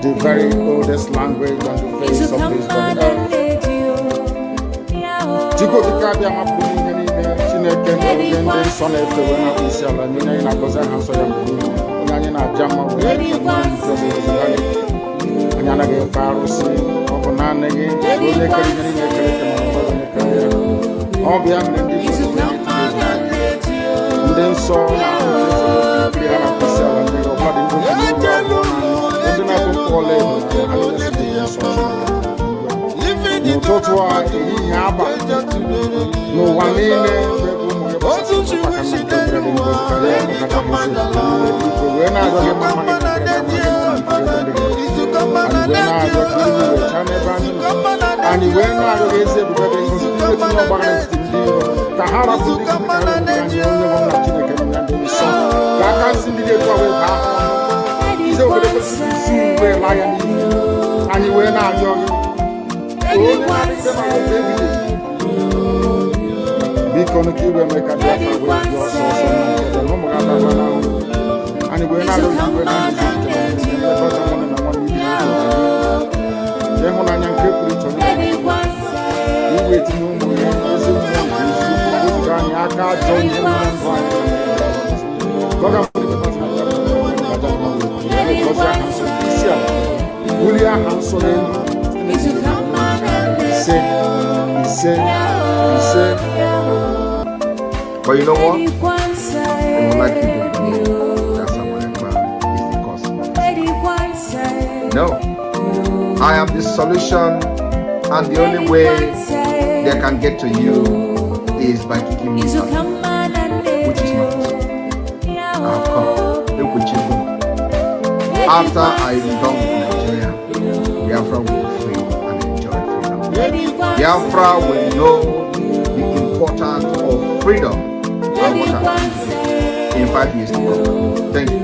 the very oldest language on the face of this very earth. Chico Dikabia Mapuni, Chineke, and Son of the Winner, Isala, Nina, Goza, Hanso, Nana, Jama, Nana, Farosi, Oponana, Obiam, and then saw no totua yaba no wanene because you will make a difference with your source and no more and we're not going but you know what? I would like you to know that someone is because no, I am the solution, and the only way they can get to you is by kicking me out, which is not. I have come. Look what you do. After I am done with Nigeria, Biafra will be free and enjoy freedom. Biafra will know the importance of freedom and what happens in 5 years to come. Thank you.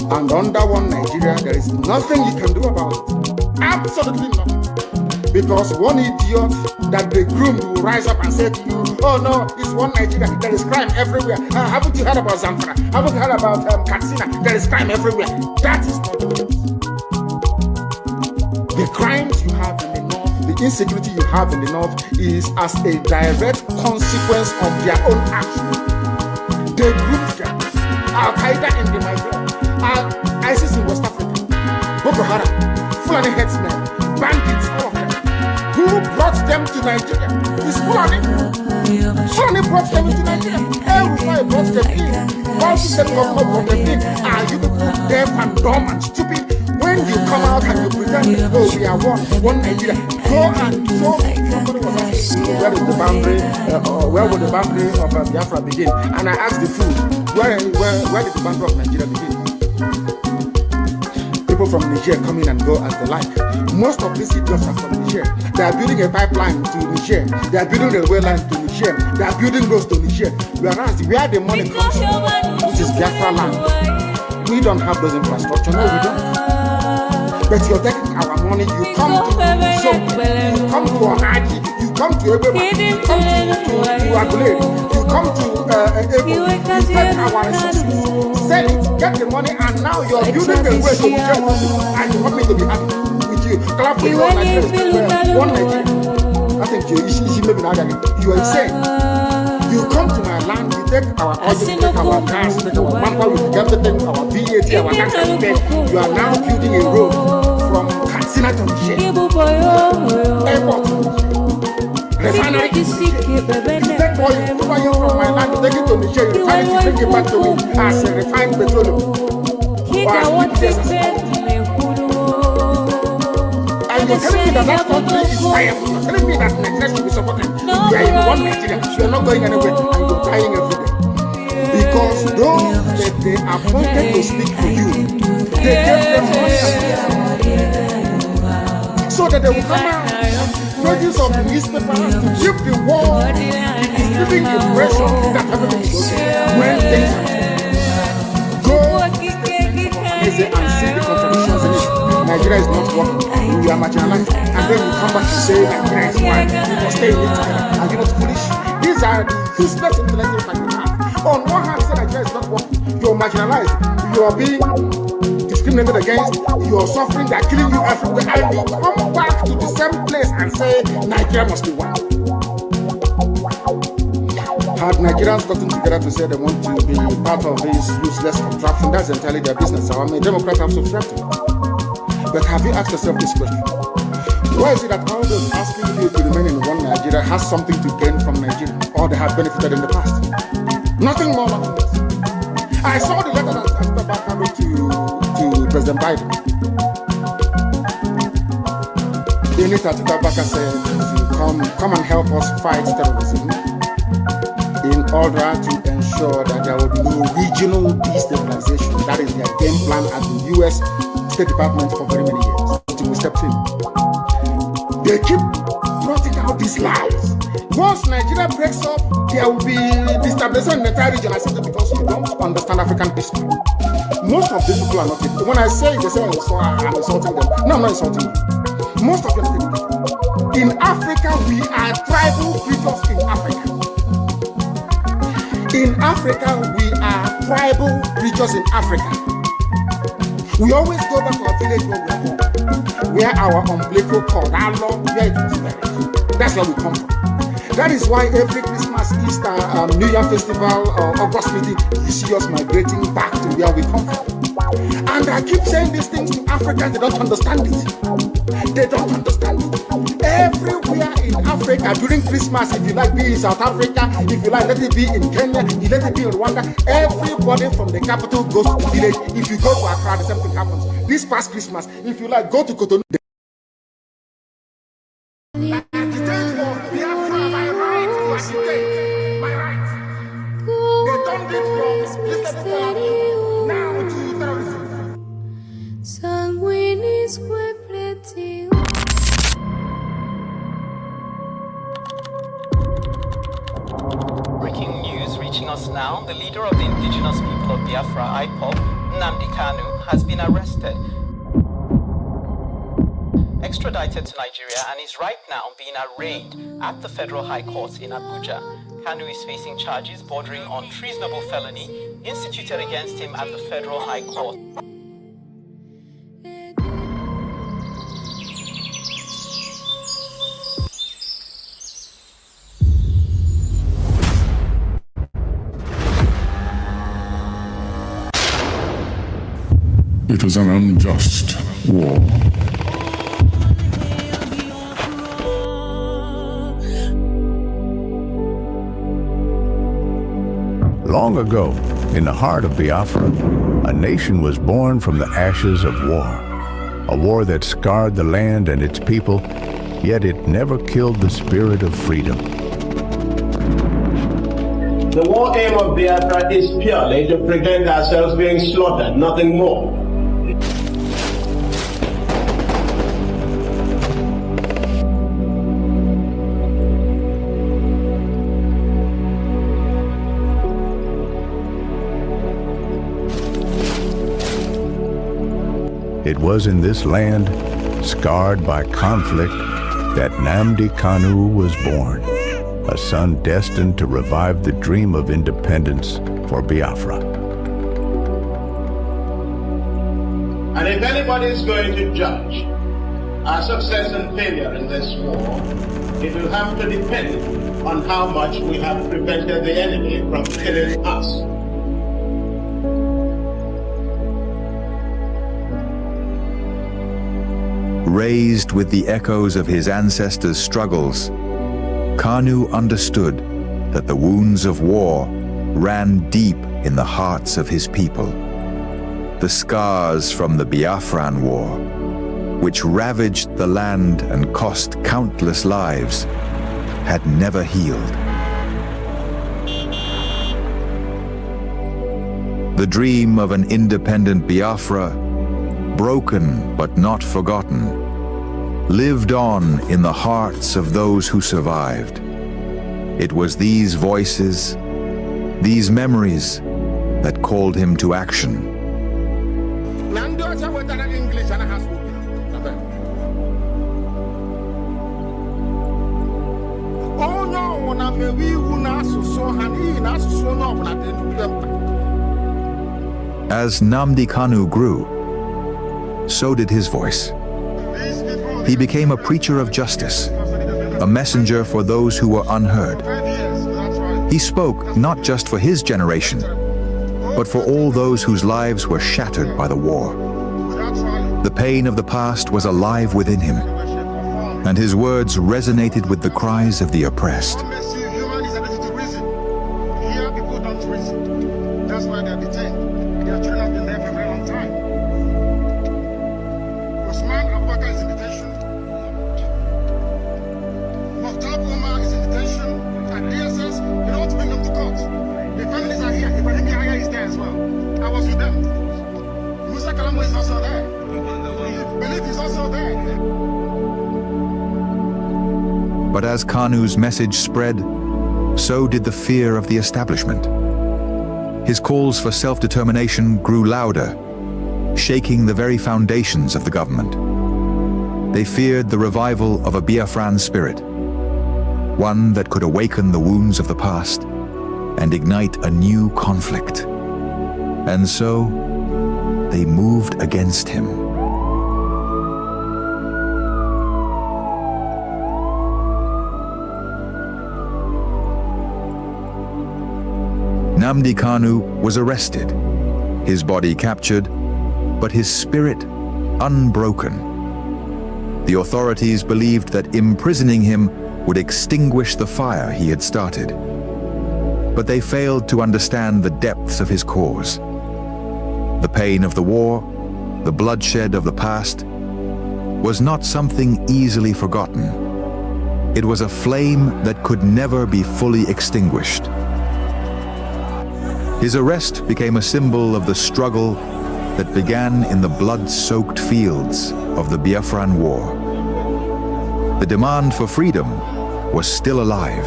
And under one Nigeria, there is nothing you can do about it. Absolutely nothing. Because one idiot that they groomed will rise up and say to you, oh no, it's one Nigeria, there is crime everywhere. Haven't you heard about Zamfara? Haven't you heard about Katsina? There is crime everywhere. That is not the case. The crimes you have in the north, the insecurity you have in the north is as a direct consequence of their own actions. They group them. Al-Qaeda in the Nigeria, ISIS in West Africa, Boko Haram, Fulani headsmen, bandits, all of them. Who brought them to Nigeria? It's Fulani. Fulani brought them into Nigeria. Everybody brought them in. All the state government brought them in. Are you people deaf and dumb and stupid? When you come out and you pretend, oh, we are one Nigeria, go and show me. Somebody was asking, where is the boundary, where would the boundary of Biafra begin? And I asked the fool, where did the boundary of Nigeria begin? People from Niger come in and go as they like. Most of these idiots are from Niger. They are building a pipeline to Niger. They are building a railway line to Niger. They are building roads to Niger. Whereas where the money comes from, which is Biafra land, we don't have those infrastructure. No, we don't. But you're taking our money. You come to Zombi, you come to Ohaji, you come to Ebema, you come to Agulere, you come to Ebo, you take our resources, sell it, get the money, and now you're building the way to share with you, and you want me to be happy with you. Clap for your Nigeria. One Nigeria. I think you are insane. You come to my land, you take our oil, you take our gas, you take our manpower, you take everything, our VAT, our tax and pay. You are now building a road from Katsina to Niger. Airport. Refinery. You take oil, from my land, you take it to Niger, you refine it, you bring it back to me as a refined petroleum. And you're telling me that country is viable. You're telling me that Nigeria should be supported. You are in one Nigeria. You are not going anywhere and you're dying every day. Because those that they appointed to speak for you, they gave them money so that they will come out, pages of the newspaper to give the world giving the impression that everything is okay when things are go and see the contradictions in it. Nigeria is not working. We are marginalized, and then you come back to say Nigeria is one. We must stay in it together. Are you not foolish? These are the useless intellectuals that you have. On one hand, say Nigeria is not working. You are marginalized. You are being discriminated against. You are suffering. They are killing you everywhere. And you come back to the same place and say Nigeria must be one. Had Nigerians gotten together to say they want to be part of this useless contraption, that's entirely their business. I mean, Democrats have subscribed to it. But have you asked yourself this question? Why is it that all those asking you to remain in one Nigeria has something to gain from Nigeria, or they have benefited in the past? Nothing more, nothing less. I saw the letter that Ekpa coming to President Biden. In it, Ekpa said, come and help us fight terrorism in order to ensure that there will be no regional destabilization. That is their game plan at the U.S. State Department for very many years until we stepped in. They keep plotting out these lies. Once Nigeria breaks up, there will be destabilization in the entire region. I said it because you don't understand African history. Most of these people are not people. When I say it, they say I'm insulting them. No, I'm not insulting you. Most of them think it. In Africa, we are tribal creatures in Africa. In Africa, we are tribal creatures in Africa. We always go back to our village where we are born, where our umbilical cord, our long, where it was buried. That's where we come from. That is why every Christmas, Easter, New Year festival, or August meeting, you see us migrating back to where we come from. And I keep saying these things to Africans, they don't understand it. They don't understand it. Everywhere in Africa, during Christmas, if you like, be in South Africa, if you like, let it be in Kenya, you let it be in Rwanda, everybody from the capital goes to the village. If you go to Accra, the same thing happens. This past Christmas, if you like, go to Cotonou. Breaking news reaching us now, the leader of the indigenous people of Biafra, Nnamdi Kanu, has been arrested, extradited to Nigeria, and is right now being arraigned at the Federal High Court in Abuja. Kanu is facing charges bordering on treasonable felony instituted against him at the Federal High Court. It was an unjust war. Long ago, in the heart of Biafra, a nation was born from the ashes of war. A war that scarred the land and its people, yet it never killed the spirit of freedom. The war aim of Biafra is purely to prevent ourselves being slaughtered, nothing more. It was in this land, scarred by conflict, that Nnamdi Kanu was born, a son destined to revive the dream of independence for Biafra. And if anybody is going to judge our success and failure in this war, it will have to depend on how much we have prevented the enemy from killing us. Raised with the echoes of his ancestors' struggles, Kanu understood that the wounds of war ran deep in the hearts of his people. The scars from the Biafran War, which ravaged the land and cost countless lives, had never healed. The dream of an independent Biafra, broken but not forgotten, lived on in the hearts of those who survived. It was these voices, these memories, that called him to action. As Nnamdi Kanu grew, so did his voice. He became a preacher of justice, a messenger for those who were unheard. He spoke not just for his generation, but for all those whose lives were shattered by the war. The pain of the past was alive within him, and his words resonated with the cries of the oppressed. But as Kanu's message spread, so did the fear of the establishment. His calls for self-determination grew louder, shaking the very foundations of the government. They feared the revival of a Biafran spirit, one that could awaken the wounds of the past and ignite a new conflict. And so, they moved against him. Nnamdi Kanu was arrested, his body captured, but his spirit unbroken. The authorities believed that imprisoning him would extinguish the fire he had started. But they failed to understand the depths of his cause. The pain of the war, the bloodshed of the past, was not something easily forgotten. It was a flame that could never be fully extinguished. His arrest became a symbol of the struggle that began in the blood-soaked fields of the Biafran War. The demand for freedom was still alive.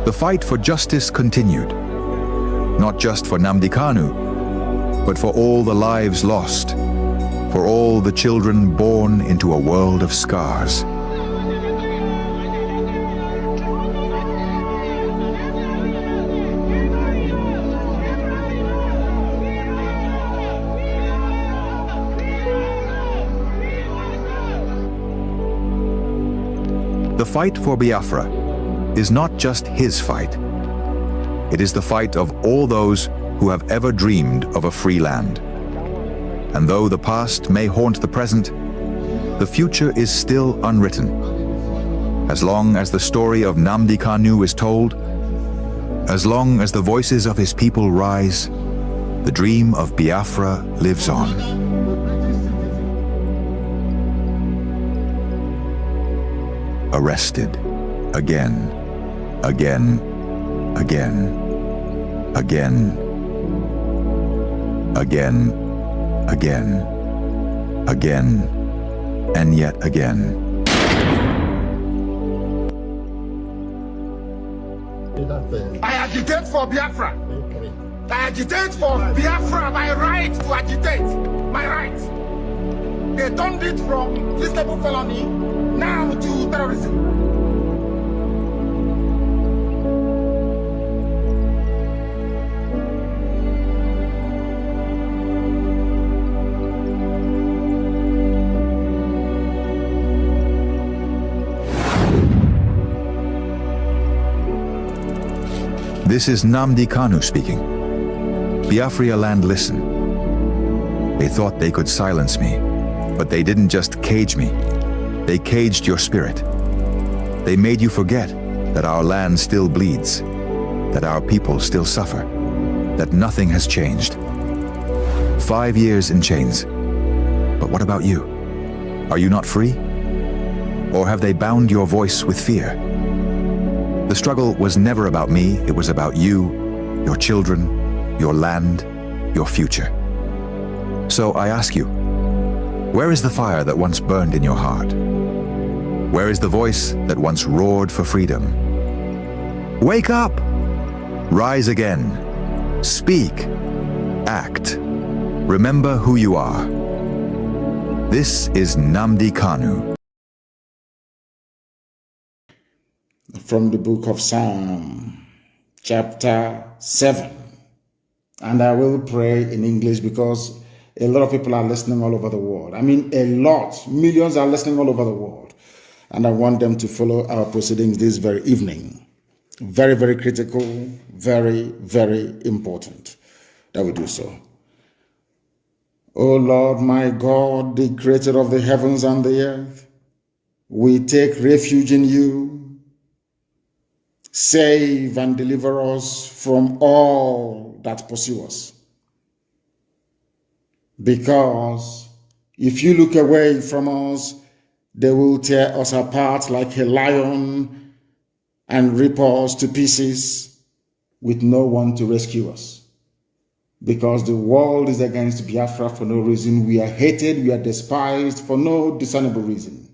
The fight for justice continued, not just for Nnamdi Kanu, but for all the lives lost, for all the children born into a world of scars. The fight for Biafra is not just his fight. It is the fight of all those who have ever dreamed of a free land. And though the past may haunt the present, the future is still unwritten. As long as the story of Nnamdi Kanu is told, as long as the voices of his people rise, the dream of Biafra lives on. Arrested again, again, again, again, again, again, again, and yet again. I agitate for Biafra. I agitate for Biafra, my right to agitate, my right. They turned it from treasonable felony now to terrorism. This is Nnamdi Kanu speaking. Biafra land, listen. They thought they could silence me, but they didn't just cage me. They caged your spirit. They made you forget that our land still bleeds, that our people still suffer, that nothing has changed. 5 years in chains. But what about you? Are you not free? Or have they bound your voice with fear? The struggle was never about me, it was about you, your children, your land, your future. So I ask you, where is the fire that once burned in your heart? Where is the voice that once roared for freedom? Wake up! Rise again. Speak. Act. Remember who you are. This is Nnamdi Kanu. From the book of Psalm, chapter 7. And I will pray in English because a lot of people are listening all over the world. I mean, a lot. Millions are listening all over the world. And I want them to follow our proceedings this very evening. Very, very critical, very, very important that we do so. O Lord, my God, the creator of the heavens and the earth, we take refuge in you. Save and deliver us from all that pursue us. Because if you look away from us, they will tear us apart like a lion and rip us to pieces with no one to rescue us. Because the world is against Biafra for no reason. We are hated, we are despised for no discernible reason.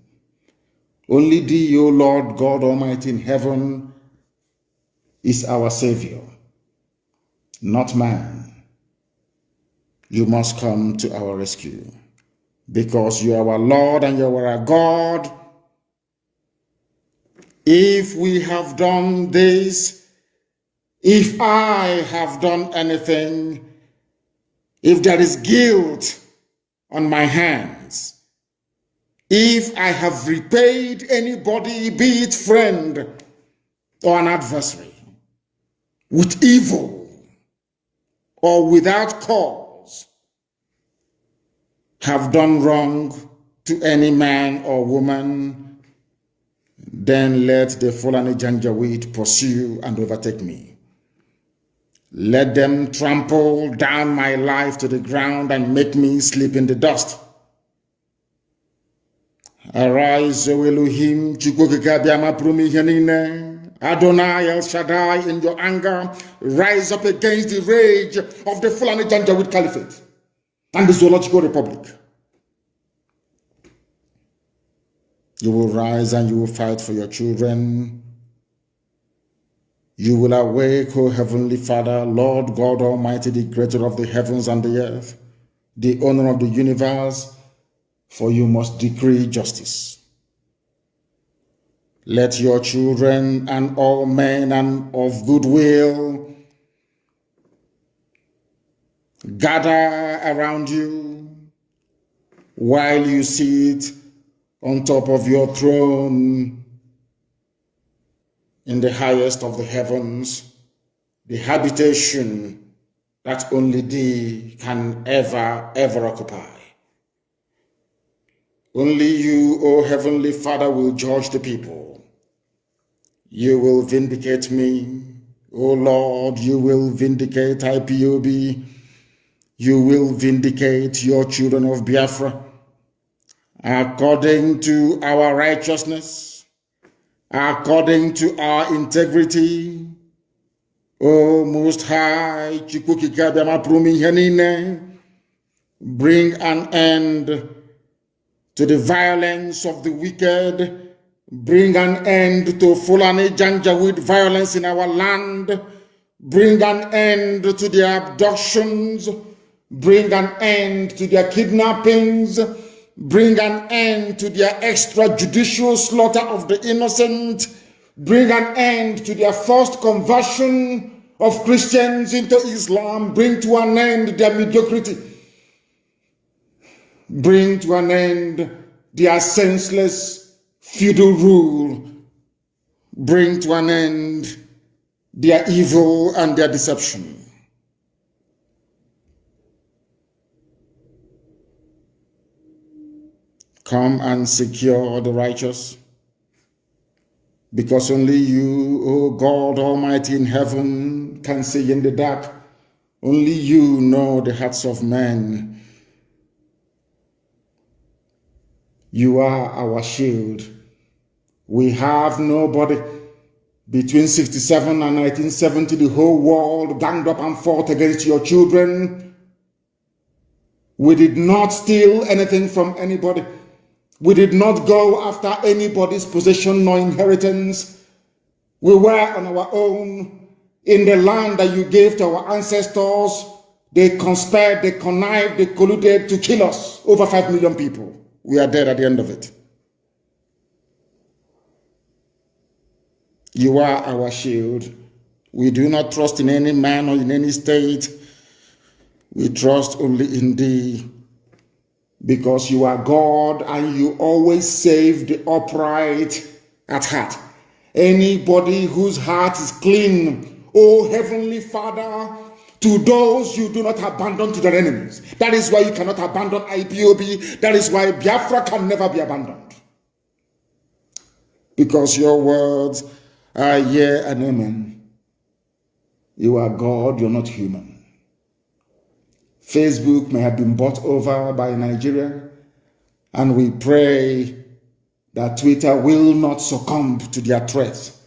Only thee, O Lord God Almighty in heaven, is our Savior, not man. You must come to our rescue because you are our Lord and you are our God. If we have done this, if I have done anything, if there is guilt on my hands, if I have repaid anybody, be it friend or an adversary, with evil or without cause, have done wrong to any man or woman, then let the Fulani Janjaweed pursue and overtake me. Let them trample down my life to the ground and make me sleep in the dust. Arise, O Elohim, Adonai El Shaddai, in your anger, rise up against the rage of the Fulani Janjaweed Caliphate and the Zoological Republic. You will rise and you will fight for your children. You will awake, O Heavenly Father, Lord God Almighty, the creator of the heavens and the earth, the owner of the universe, for you must decree justice. Let your children and all men and of goodwill gather around you while you sit on top of your throne in the highest of the heavens, the habitation that only thee can ever occupy. Only you, O Heavenly Father, will judge the people. You will vindicate me, O Lord. You will vindicate IPOB. You will vindicate your children of Biafra according to our righteousness, according to our integrity. O Most High, bring an end to the violence of the wicked. Bring an end to Fulani Janjaweed violence in our land. Bring an end to their abductions. Bring an end to their kidnappings. Bring an end to their extrajudicial slaughter of the innocent. Bring an end to their forced conversion of Christians into Islam. Bring to an end their mediocrity. Bring to an end their senseless feudal rule. Bring to an end their evil and their deception. Come and secure the righteous, because only you, O God Almighty in heaven, can see in the dark. Only you know the hearts of men. You are our shield. We have nobody. Between 67 and 1970, the whole world ganged up and fought against your children. We did not steal anything from anybody. We did not go after anybody's possession nor inheritance. We were on our own in the land that you gave to our ancestors. They conspired, they connived, they colluded to kill us. Over 5 million people. We are dead at the end of it. You are our shield. We do not trust in any man or in any state. We trust only in thee, because you are God and you always save the upright at heart. Anybody whose heart is clean, O Heavenly Father, to those you do not abandon to their enemies. That is why you cannot abandon IPOB. That is why Biafra can never be abandoned. Because your words are yea and amen. You are God, you're not human. Facebook may have been bought over by Nigeria, and we pray that Twitter will not succumb to their threats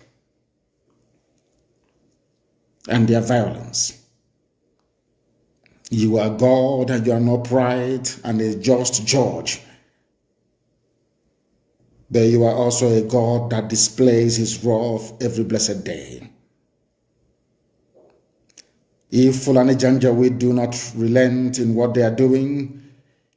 and their violence. You are God, and you are an upright and a just judge. But you are also a God that displays his wrath every blessed day. If Fulani Janjaweed do not relent in what they are doing,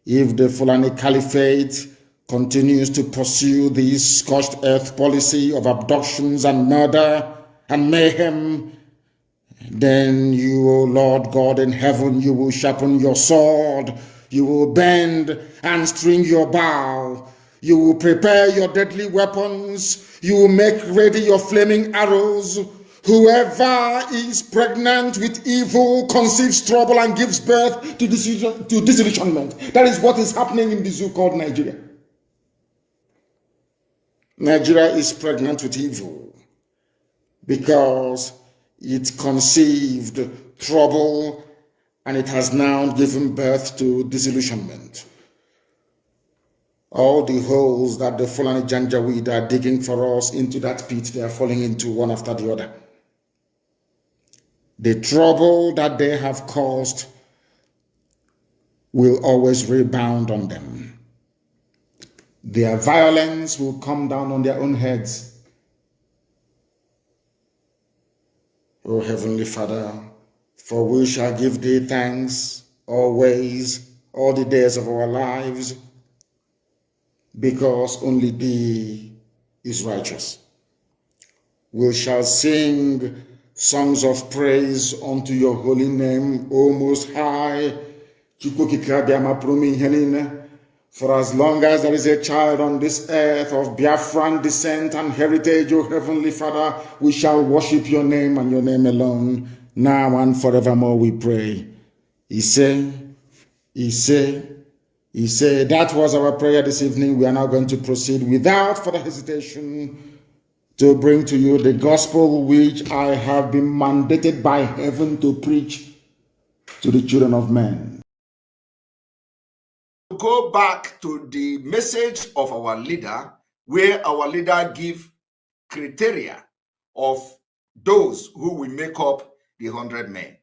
if the Fulani Caliphate continues to pursue this scorched earth policy of abductions and murder and mayhem, then you, O Lord God in heaven, you will sharpen your sword, you will bend and string your bow, you will prepare your deadly weapons, you will make ready your flaming arrows. Whoever is pregnant with evil conceives trouble and gives birth to disillusionment. That is what is happening in the zoo called Nigeria. Nigeria is pregnant with evil because it conceived trouble and it has now given birth to disillusionment. All the holes that the Fulani Janjaweed are digging for us into that pit, they are falling into one after the other. The trouble that they have caused will always rebound on them. Their violence will come down on their own heads. O Heavenly Father, for we shall give thee thanks always, all the days of our lives, because only thee is righteous. We shall sing songs of praise unto your holy name, O Most High. For as long as there is a child on this earth of Biafran descent and heritage, O Heavenly Father, we shall worship your name and your name alone, now and forevermore, we pray. He said, that was our prayer this evening. We are now going to proceed without further hesitation to bring to you the gospel which I have been mandated by heaven to preach to the children of men. Go back to the message of our leader, where our leader give criteria of those who will make up the 100 men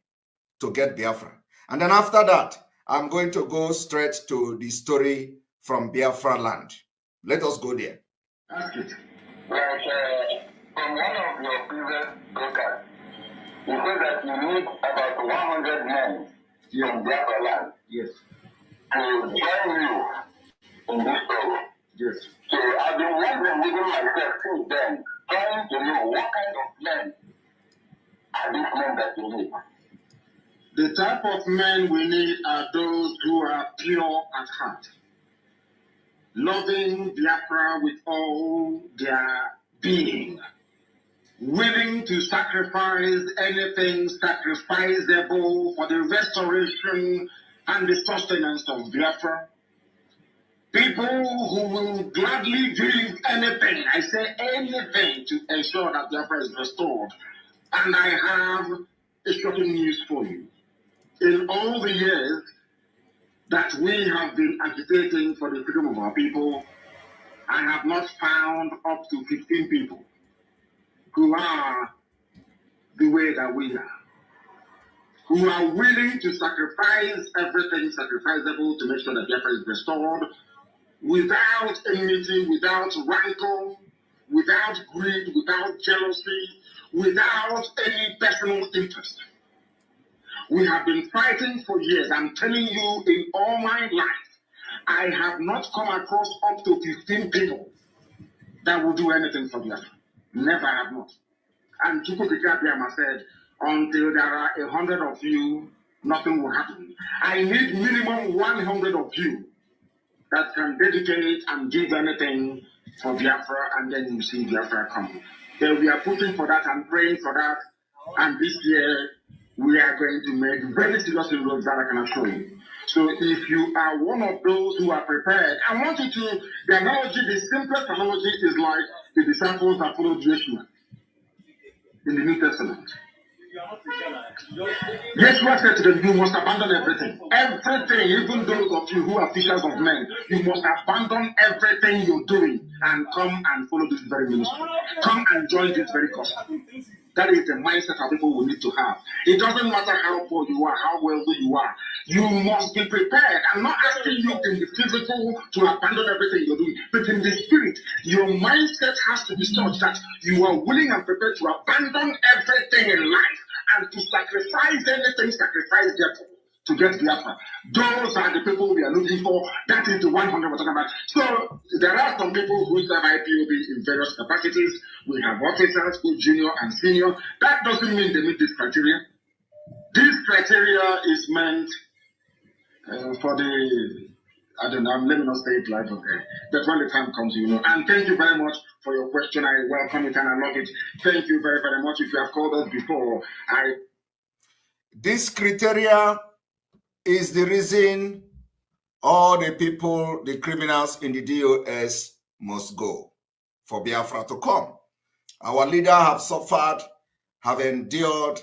to get Biafra. And then after that, I'm going to go straight to the story from Biafra land. Let us go there. Ask it. From one of your previous broadcasts, you said that you need about 100 men from Biafra land. Yes. To join you in this struggle. Yes. So I've been wondering within myself since then, trying to know what kind of men are these men that we need. The type of men we need are those who are pure at heart, loving Biafra with all their being, willing to sacrifice anything sacrificable for the restoration and the sustenance of Biafra. People who will gladly give anything, I say anything, to ensure that Biafra is restored. And I have a shocking news for you. In all the years that we have been agitating for the freedom of our people, I have not found up to 15 people who are the way that we are, who are willing to sacrifice everything sacrificable to make sure that Biafra is restored, without enmity, without rancor, without greed, without jealousy, without any personal interest. We have been fighting for years. I'm telling you, in all my life, I have not come across up to 15 people that will do anything for Biafra. Never have not. And Chukwukikabiyama said, until there are 100 of you, nothing will happen. I need minimum 100 of you that can dedicate and give anything for Biafra, and then you see Biafra come. Then we are pushing for that and praying for that, and this year we are going to make very serious inroads that I can assure you. So if you are one of those who are prepared, I want you to, the analogy, the simplest analogy is like the disciples that followed Yeshua in the New Testament. Yeshua said to them, you must abandon everything. Everything, even those of you who are fishers of men, you must abandon everything you're doing and come and follow this very ministry. Come and join this very gospel. That is the mindset that people will need to have. It doesn't matter how poor you are, how wealthy you are. You must be prepared. I'm not asking you in the physical to abandon everything you're doing, but in the spirit, your mindset has to be such that you are willing and prepared to abandon everything in life and to sacrifice anything, sacrifice death to get Biafra. Those are the people we are looking for. That is the 100 we're talking about. So there are some people who serve IPOB in various capacities. We have officers, both junior and senior. That doesn't mean they meet this criteria. This criteria is meant for the, I don't know, let me not say it live, okay. But when the time comes, you know. And thank you very much for your question. I welcome it and I love it. Thank you very, very much. If you have called us before, this criteria is the reason all the people, the criminals in the DOS must go for Biafra to come. Our leaders have suffered, have endured,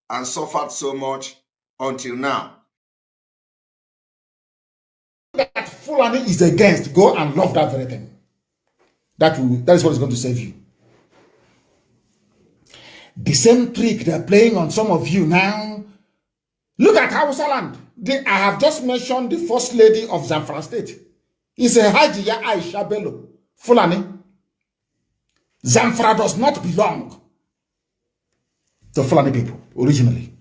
and suffered so much until now. That Fulani is against, go and love that very thing. That is what is going to save you. The same trick they're playing on some of you now. Look at Hausa land. I have just mentioned the first lady of Zamfara State. It's a Hajiya Aisha Bello, Fulani. Zamfara does not belong to Fulani people originally.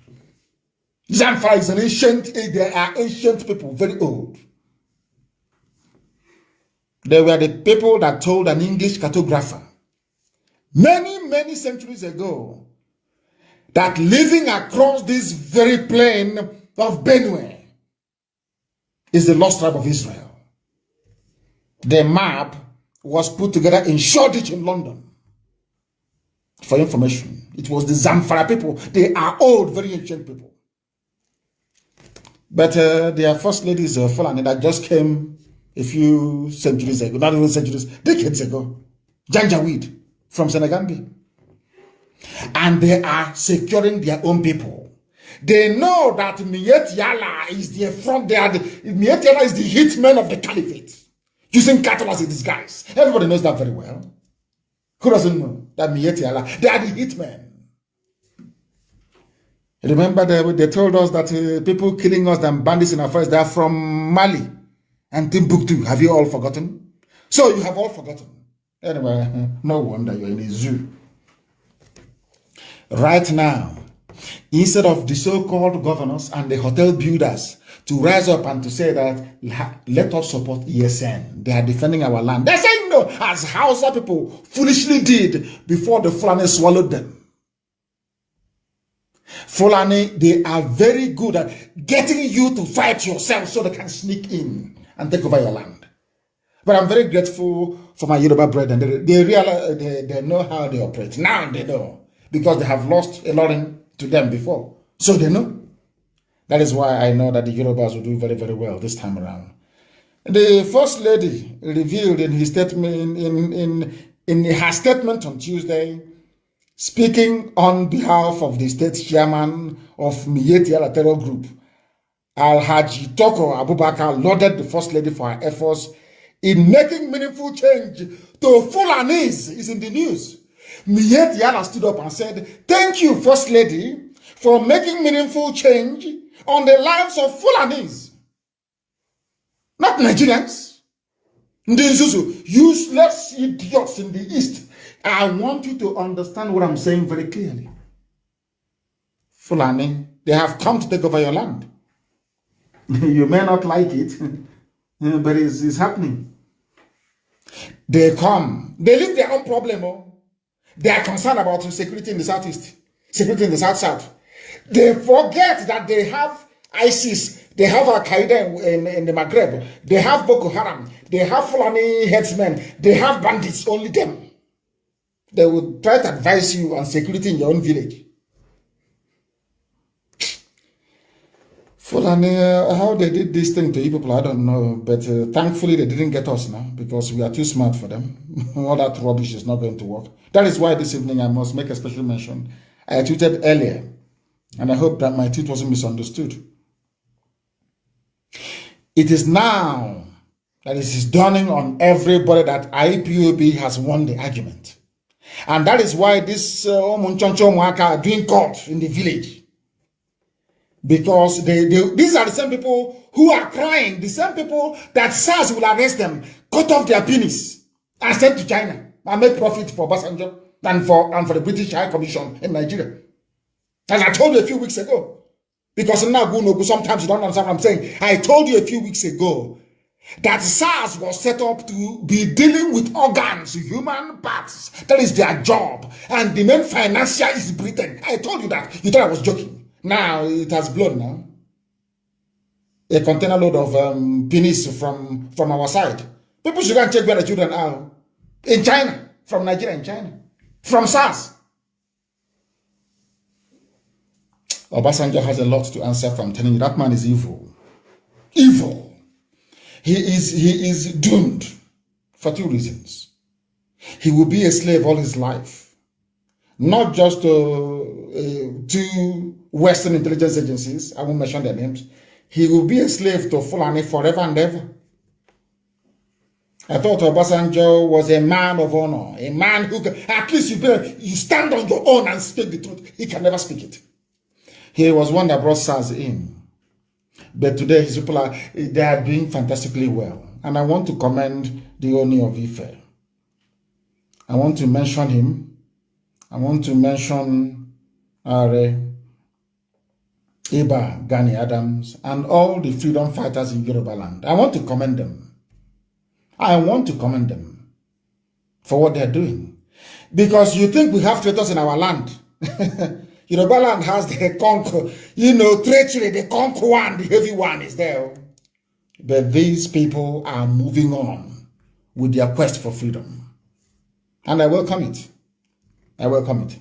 Zamfara is an ancient, they are ancient people, very old. They were the people that told an English cartographer many, many centuries ago that living across this very plain of Benue is the lost tribe of Israel. The map was put together in Shoreditch in London. For information, it was the Zamfara people. They are old, very ancient people. But their first lady is Fulani that just came a few centuries ago, not even centuries, decades ago. Janjaweed from Senegambia. And they are securing their own people. They know that Miet Yala is the front, Miet Yala is the hitman of the caliphate, using cattle as a disguise. Everybody knows that very well. Who doesn't know that Miet Yala, they are the hitmen. Remember they told us that people killing us and bandits in our forest, they are from Mali and Timbuktu. Have you all forgotten? So you have all forgotten. Anyway, no wonder you're in a zoo. Right now, instead of the so-called governors and the hotel builders to rise up and to say that let us support ESN. They are defending our land. They're saying no, as Hausa people foolishly did before the Fulani swallowed them. Fulani, they are very good at getting you to fight yourself so they can sneak in and take over your land. But I'm very grateful for my Yoruba brethren. They realize they know how they operate. Now they know, because they have lost a lot to them before. So they know. That is why I know that the Yorubas will do very, very well this time around. The First Lady revealed in his statement, in her statement on Tuesday, speaking on behalf of the state chairman of Miyetti Allah Terror Group, Alhaji Toko Abubakar lauded the First Lady for her efforts in making meaningful change to Fulanis. Is in the news. Miyetti Allah stood up and said, "Thank you, First Lady, for making meaningful change on the lives of Fulanis, not Nigerians. Useless idiots in the East. I want you to understand what I'm saying very clearly. Fulani, they have come to take over your land. You may not like it, but it's happening. They come. They leave their own problem. They are concerned about security in the Southeast, security in the South-South. They forget that they have ISIS, they have Al-Qaeda in the Maghreb, they have Boko Haram, they have Fulani headsmen, they have bandits, only them. They will try to advise you on security in your own village. Fulani, how they did this thing to you people, I don't know. But thankfully, they didn't get us now because we are too smart for them. All that rubbish is not going to work. That is why this evening I must make a special mention. I tweeted earlier, and I hope that my tweet wasn't misunderstood. It is now that it is dawning on everybody that IPOB has won the argument. And that is why this Omunchoncho Mwaka are doing court in the village. Because these are the same people who are crying, the same people that SARS will arrest them, cut off their penis, and send to China, and make profit for Obasanjo and for the British High Commission in Nigeria. As I told you a few weeks ago. Because now, sometimes you don't understand what I'm saying. I told you a few weeks ago that SARS was set up to be dealing with organs, human parts. That is their job. And the main financier is Britain. I told you that. You thought I was joking. Now it has blown now. A container load of penis from our side. People should go and check where the children are. In China. From Nigeria in China. From SARS. Obasanjo has a lot to answer for. I'm telling you, that man is evil. Evil. He is doomed for two reasons. He will be a slave all his life. Not just to Western intelligence agencies, I won't mention their names. He will be a slave to Fulani forever and ever. I thought Obasanjo was a man of honor, a man who can, at least you stand on your own and speak the truth. He can never speak it. He was one that brought SARS in. But today his people they are doing fantastically well. And I want to commend the Oni of Ife. I want to mention him. I want to mention Are, Ekpa, Gani Adams, and all the freedom fighters in Yoruba land. I want to commend them. I want to commend them for what they're doing. Because you think we have traitors in our land. Yoruba land has the conquer, treachery, the conquer one, the heavy one is there. But these people are moving on with their quest for freedom. And I welcome it. I welcome it.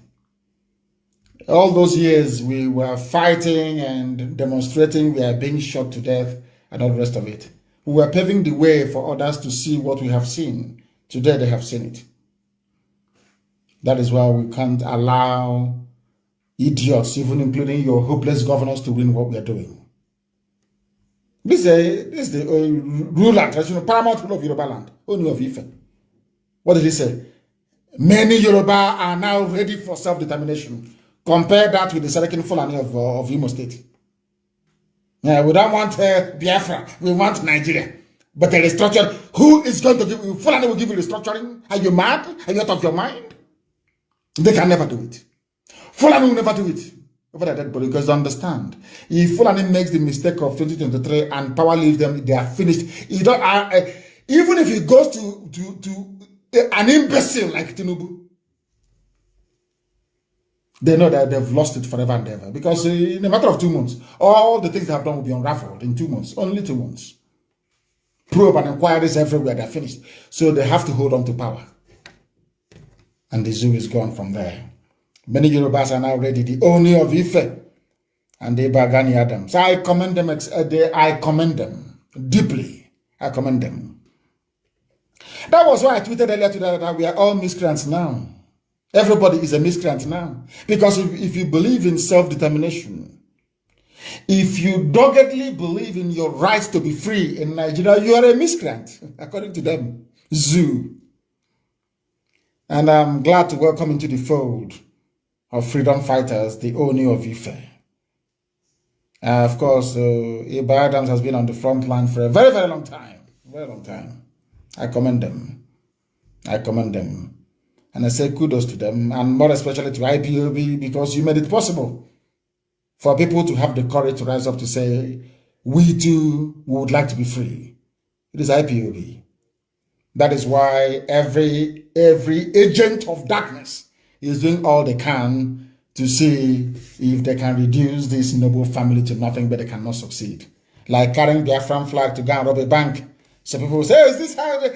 All those years we were fighting and demonstrating, we are being shot to death and all the rest of it. We were paving the way for others to see what we have seen. Today they have seen it. That is why we can't allow idiots, even including your hopeless governors, to win what we are doing. This is the rule and traditional paramount rule of Yoruba land, only of Ife. What did he say? Many Yoruba are now ready for self-determination. Compare that with the Serikin Fulani of Imo State. We don't want Biafra, we want Nigeria. But the restructure, who is going to give you? Fulani will give you restructuring? Are you mad? Are you out of your mind? They can never do it. Fulani will never do it. over their dead body, because they understand. If Fulani makes the mistake of 2023 and power leaves them, they are finished. You don't, even if it goes to an imbecile like Tinubu, they know that they've lost it forever and ever. Because in a matter of 2 months, all the things they have done will be unraveled in 2 months, only 2 months. Probe and inquiries everywhere, they're finished. So they have to hold on to power. And the zoo is gone from there. Many Yorubas are now ready, the Oni of Ife and the Bagani Adams. So I commend them, deeply. I commend them. That was why I tweeted earlier today that we are all miscreants now. Everybody is a miscreant now. Because if you believe in self-determination, if you doggedly believe in your rights to be free in Nigeria, you are a miscreant, according to them. Zoo. And I'm glad to welcome into the fold of freedom fighters, the Oni of Ife. Of course, Ekpa Adams has been on the front line for a very, very long time. Very long time. I commend them. I commend them. And I say kudos to them, and more especially to IPOB, because you made it possible for people to have the courage to rise up to say, we too would like to be free. It is IPOB. That is why every agent of darkness is doing all they can to see if they can reduce this noble family to nothing, but they cannot succeed. Like carrying Biafran flag to go and rob a bank. So people will say, oh, is this how the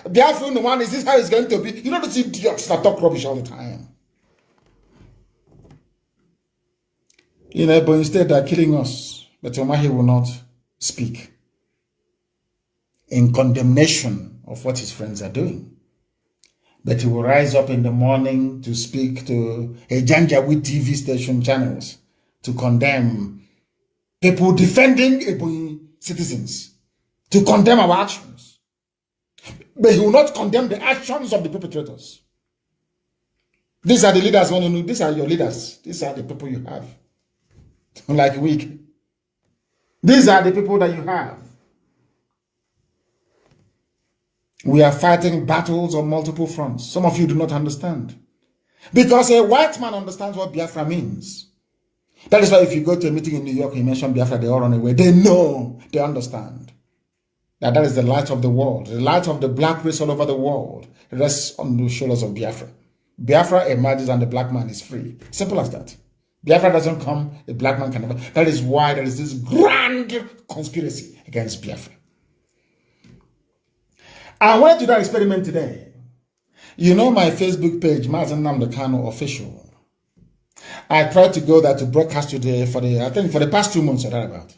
Biafran one, is this how it's going to be? You know those idiots that talk rubbish all the time. You know, but instead they're killing us. But Omahi will not speak in condemnation of what his friends are doing. But he will rise up in the morning to speak to a Janjaweed TV station channels to condemn people defending Ebonyi citizens, to condemn our actions. But he will not condemn the actions of the perpetrators. These are the leaders. These are your leaders. These are the people you have. Like weak. These are the people that you have. We are fighting battles on multiple fronts. Some of you do not understand. Because a white man understands what Biafra means. That is why if you go to a meeting in New York, you mention Biafra, they all run away. They know, they understand. That is the light of the world. The light of the black race all over the world rests on the shoulders of Biafra. Biafra emerges and the black man is free. Simple as that. Biafra doesn't come, a black man can never. That is why there is this grand conspiracy against Biafra. I went to that experiment today. You know my Facebook page, Mazi Nnamdi Kanu Official. I tried to go there to broadcast today I think for the past 2 months or thereabout.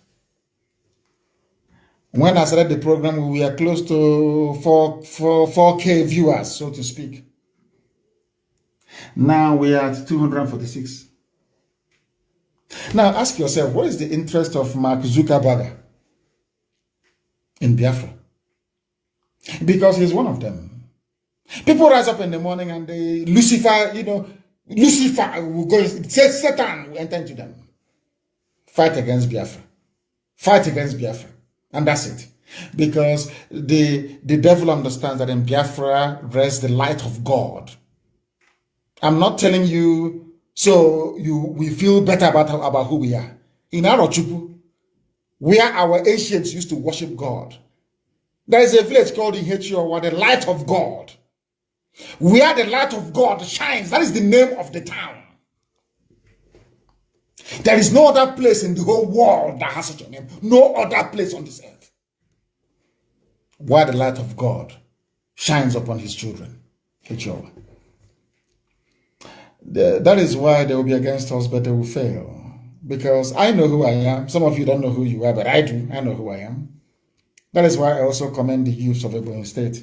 When I started the program, we were close to 4K viewers, so to speak. Now we are at 246. Now ask yourself, what is the interest of Mark Zuckerberg in Biafra? Because he's one of them. People rise up in the morning and they, Lucifer will go, Satan will enter into them. Fight against Biafra. Fight against Biafra. And that's it. Because the devil understands that in Biafra rests the light of God. I'm not telling you so we feel better about who we are. In Arochukwu, where our ancients used to worship God, there is a village called Ihechio, where the light of God, where the light of God shines. That is the name of the town. There is no other place in the whole world that has such a name. No other place on this earth. Where the light of God shines upon his children. Ihechio. That is why they will be against us, but they will fail. Because I know who I am. Some of you don't know who you are, but I do. I know who I am. That is why I also commend the youths of Ebonyi State.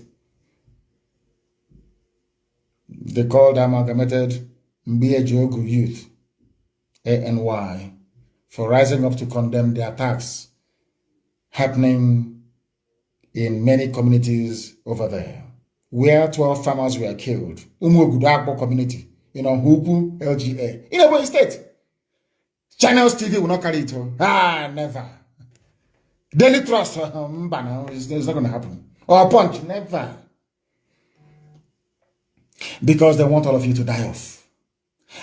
They called amalgamated Mbiejogu Youth, ANY, for rising up to condemn the attacks happening in many communities over there, where 12 farmers were killed. Umogudagbo community, Huku, LGA, in Ebonyi State. Channels TV will not carry it. Never. Daily Trust, it's not going to happen. Or Punch, never. Because they want all of you to die off.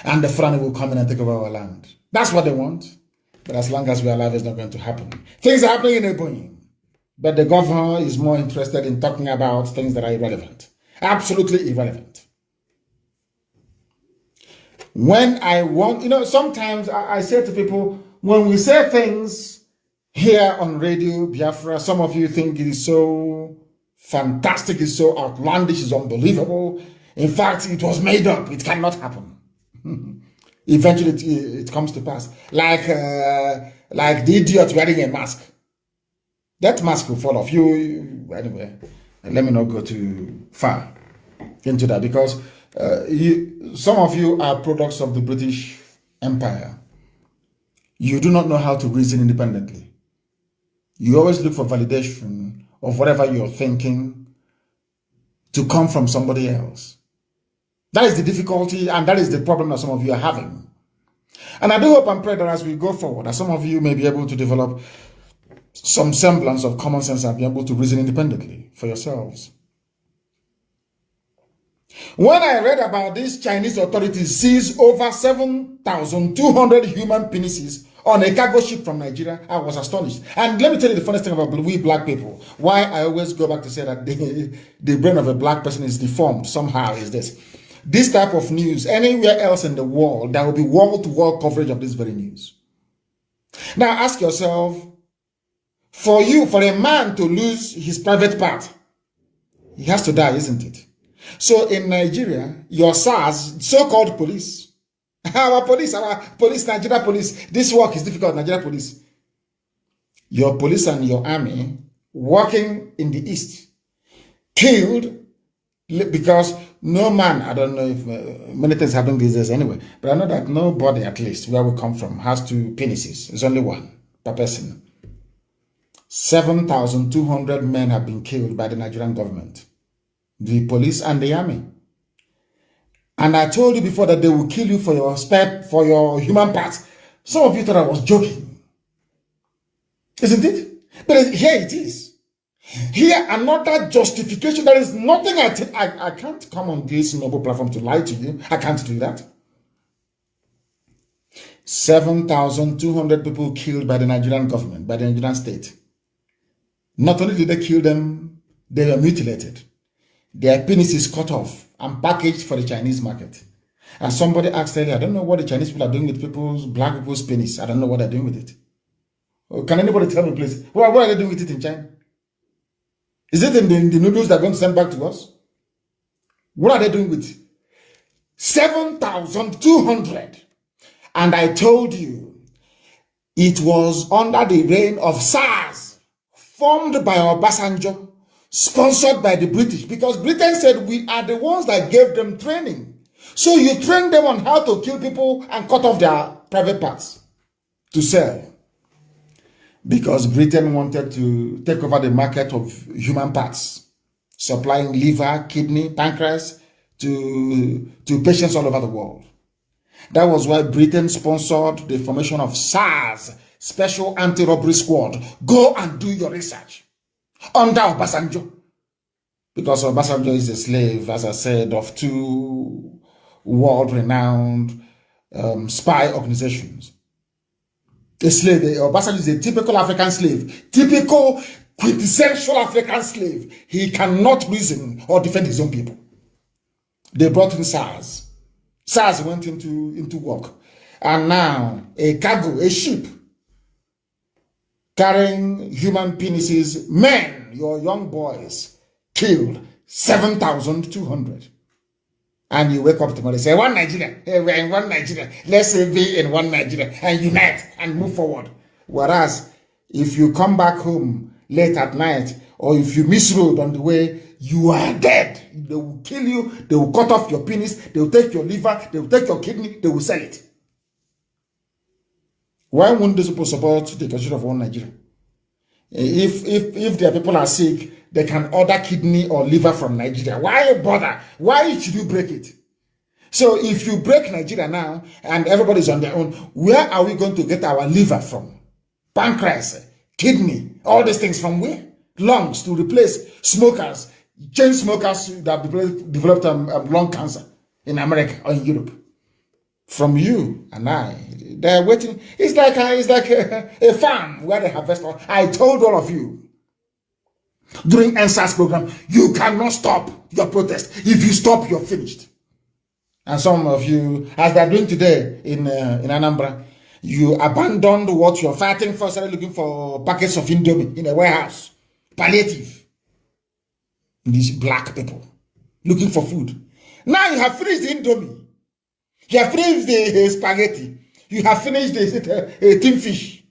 and the Fulani will come in and take over our land. That's what they want. But as long as we are alive, it's not going to happen. Things are happening in Ebonyi, but the governor is more interested in talking about things that are irrelevant. Absolutely irrelevant. When I want, sometimes I say to people, when we say things here on radio, Biafra, some of you think it is so fantastic, it's so outlandish, it's unbelievable. In fact, it was made up. It cannot happen. Eventually, it comes to pass. Like the idiot wearing a mask. That mask will fall off. Anyway, let me not go too far into that, because some of you are products of the British Empire. You do not know how to reason independently. You always look for validation of whatever you're thinking to come from somebody else. That is the difficulty, and that is the problem that some of you are having. And I do hope and pray that as we go forward, that some of you may be able to develop some semblance of common sense and be able to reason independently for yourselves. When I read about these Chinese authorities seize over 7,200 human penises on a cargo ship from Nigeria, I was astonished. And let me tell you the funniest thing about we black people. Why I always go back to say that the brain of a black person is deformed somehow is this. This type of news, anywhere else in the world, there will be wall-to-wall coverage of this very news. Now ask yourself, for a man to lose his private part, he has to die, isn't it? So in Nigeria, your SARS, so-called police, our police, Nigeria police, this work is difficult, Nigeria police. Your police and your army working in the East, killed because no man, I don't know if many things happen these days anyway, but I know that nobody, at least where we come from, has two penises. There's only one per person. 7,200 men have been killed by the Nigerian government, the police and the army. And I told you before that they will kill you for your human parts. Some of you thought I was joking. Isn't it? But here it is. Here, another justification. There is nothing I can't come on this noble platform to lie to you. I can't do that. 7,200 people killed by the Nigerian government, by the Nigerian state. Not only did they kill them, they were mutilated. Their penises cut off and packaged for the Chinese market. And somebody asked earlier, I don't know what the Chinese people are doing with black people's penis. I don't know what they're doing with it. Can anybody tell me, please? What are they doing with it in China? Is it in the noodles they're going to send back to us? What are they doing with it? 7,200. And I told you, it was under the reign of SARS, formed by Obasanjo, sponsored by the British, because Britain said we are the ones that gave them training. So you train them on how to kill people and cut off their private parts to sell. Because Britain wanted to take over the market of human parts, supplying liver, kidney, pancreas to patients all over the world. That was why Britain sponsored the formation of SARS, Special Anti-Robbery Squad. Go and do your research under Obasanjo. Because Obasanjo is a slave, as I said, of two world-renowned spy organizations. A slave, Obasanjo is a typical African slave, typical quintessential African slave. He cannot reason or defend his own people. They brought in SARS. SARS went into work. And now a cargo, a ship, carrying human penises, men, your young boys, killed 7,200. And you wake up tomorrow and say, one Nigeria, hey, we're in one Nigeria. Let's be in one Nigeria and unite and move forward. Whereas, if you come back home late at night, or if you miss road on the way, you are dead. They will kill you, they will cut off your penis, they will take your liver, they will take your kidney, they will sell it. Why wouldn't they support the constitution of one Nigeria? If their people are sick, they can order kidney or liver from Nigeria. Why bother? Why should you break it? So if you break Nigeria now and everybody's on their own, where are we going to get our liver from? Pancreas, kidney, all these things from where? Lungs to replace smokers, chain smokers that have developed lung cancer in America or in Europe. from you and I. They're waiting. It's like a farm where they harvest. I told all of you during NSAS program, you cannot stop your protest. If you stop, you're finished. And some of you, as they're doing today in Anambra, you abandoned what you're fighting for, started looking for packets of Indomie in a warehouse. Palliative. These black people looking for food. Now you have finished the Indomie. You have finished the spaghetti. You have finished the tin fish.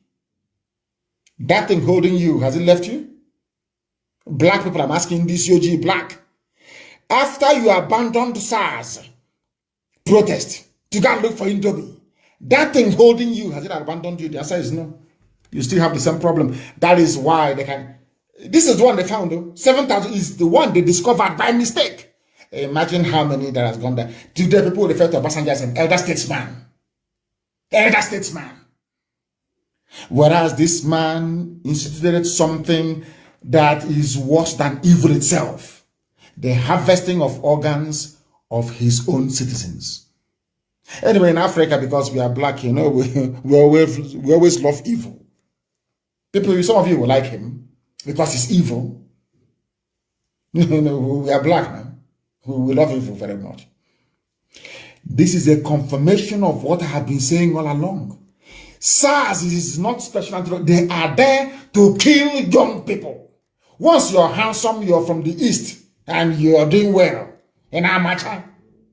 That thing holding you, has it left you? Black people, I'm asking this OG black. After you abandoned SARS protest to go and look for Indomie, that thing holding you, has it abandoned you? The answer is no. You still have the same problem. That is why they can. This is the one they found, though. 7,000 is the one they discovered by mistake. Imagine how many that has gone there. Today, people refer to Obasanjo as an elder statesman. Elder statesman. Whereas this man instituted something that is worse than evil itself. The harvesting of organs of his own citizens. Anyway, in Africa, because we are black, you know, we always love evil. People, some of you will like him because he's evil. You know, we are black, man. We love evil very much. This is a confirmation of what I have been saying all along. SARS is not special. They are there to kill young people. Once you're handsome, you're from the East, and you're doing well in Amacha,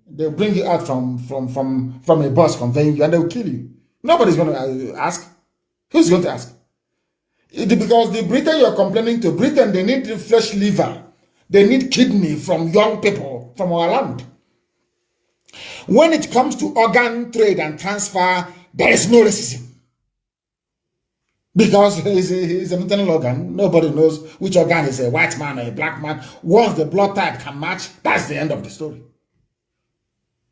they'll bring you out from a bus conveying you, and they'll kill you. Nobody's going to ask. Who's going to ask? Because the Britain you're complaining to, Britain, they need the fresh liver. They need kidney from young people from our land. When it comes to organ trade and transfer, there is no racism. Because it's an internal organ. Nobody knows which organ is a white man or a black man. Once the blood type can match, that's the end of the story.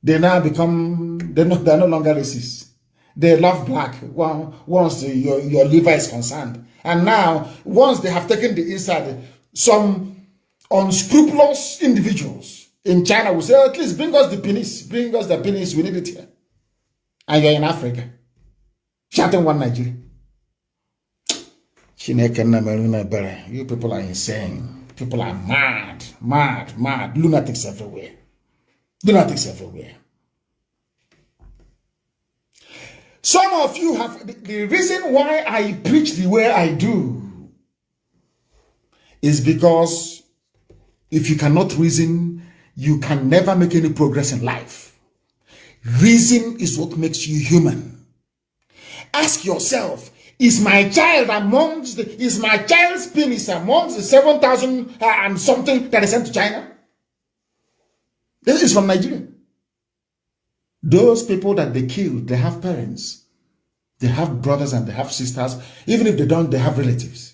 They now become, they're no longer racist. They love black once your liver is concerned. And now, once they have taken the inside, some unscrupulous individuals in China will say, at least bring us the penis. Bring us the penis, we need it here. And you're in Africa. Shouting one Nigeria. You people are insane. People are mad. Lunatics everywhere. Lunatics everywhere. Some of you have, the reason why I preach the way I do is because if you cannot reason, you can never make any progress in life. Reason is what makes you human. Ask yourself, is my child's penis amongst the 7,000 and something that is sent to China? This is from Nigeria. Those people that they killed, they have parents. They have brothers and they have sisters. Even if they don't, they have relatives.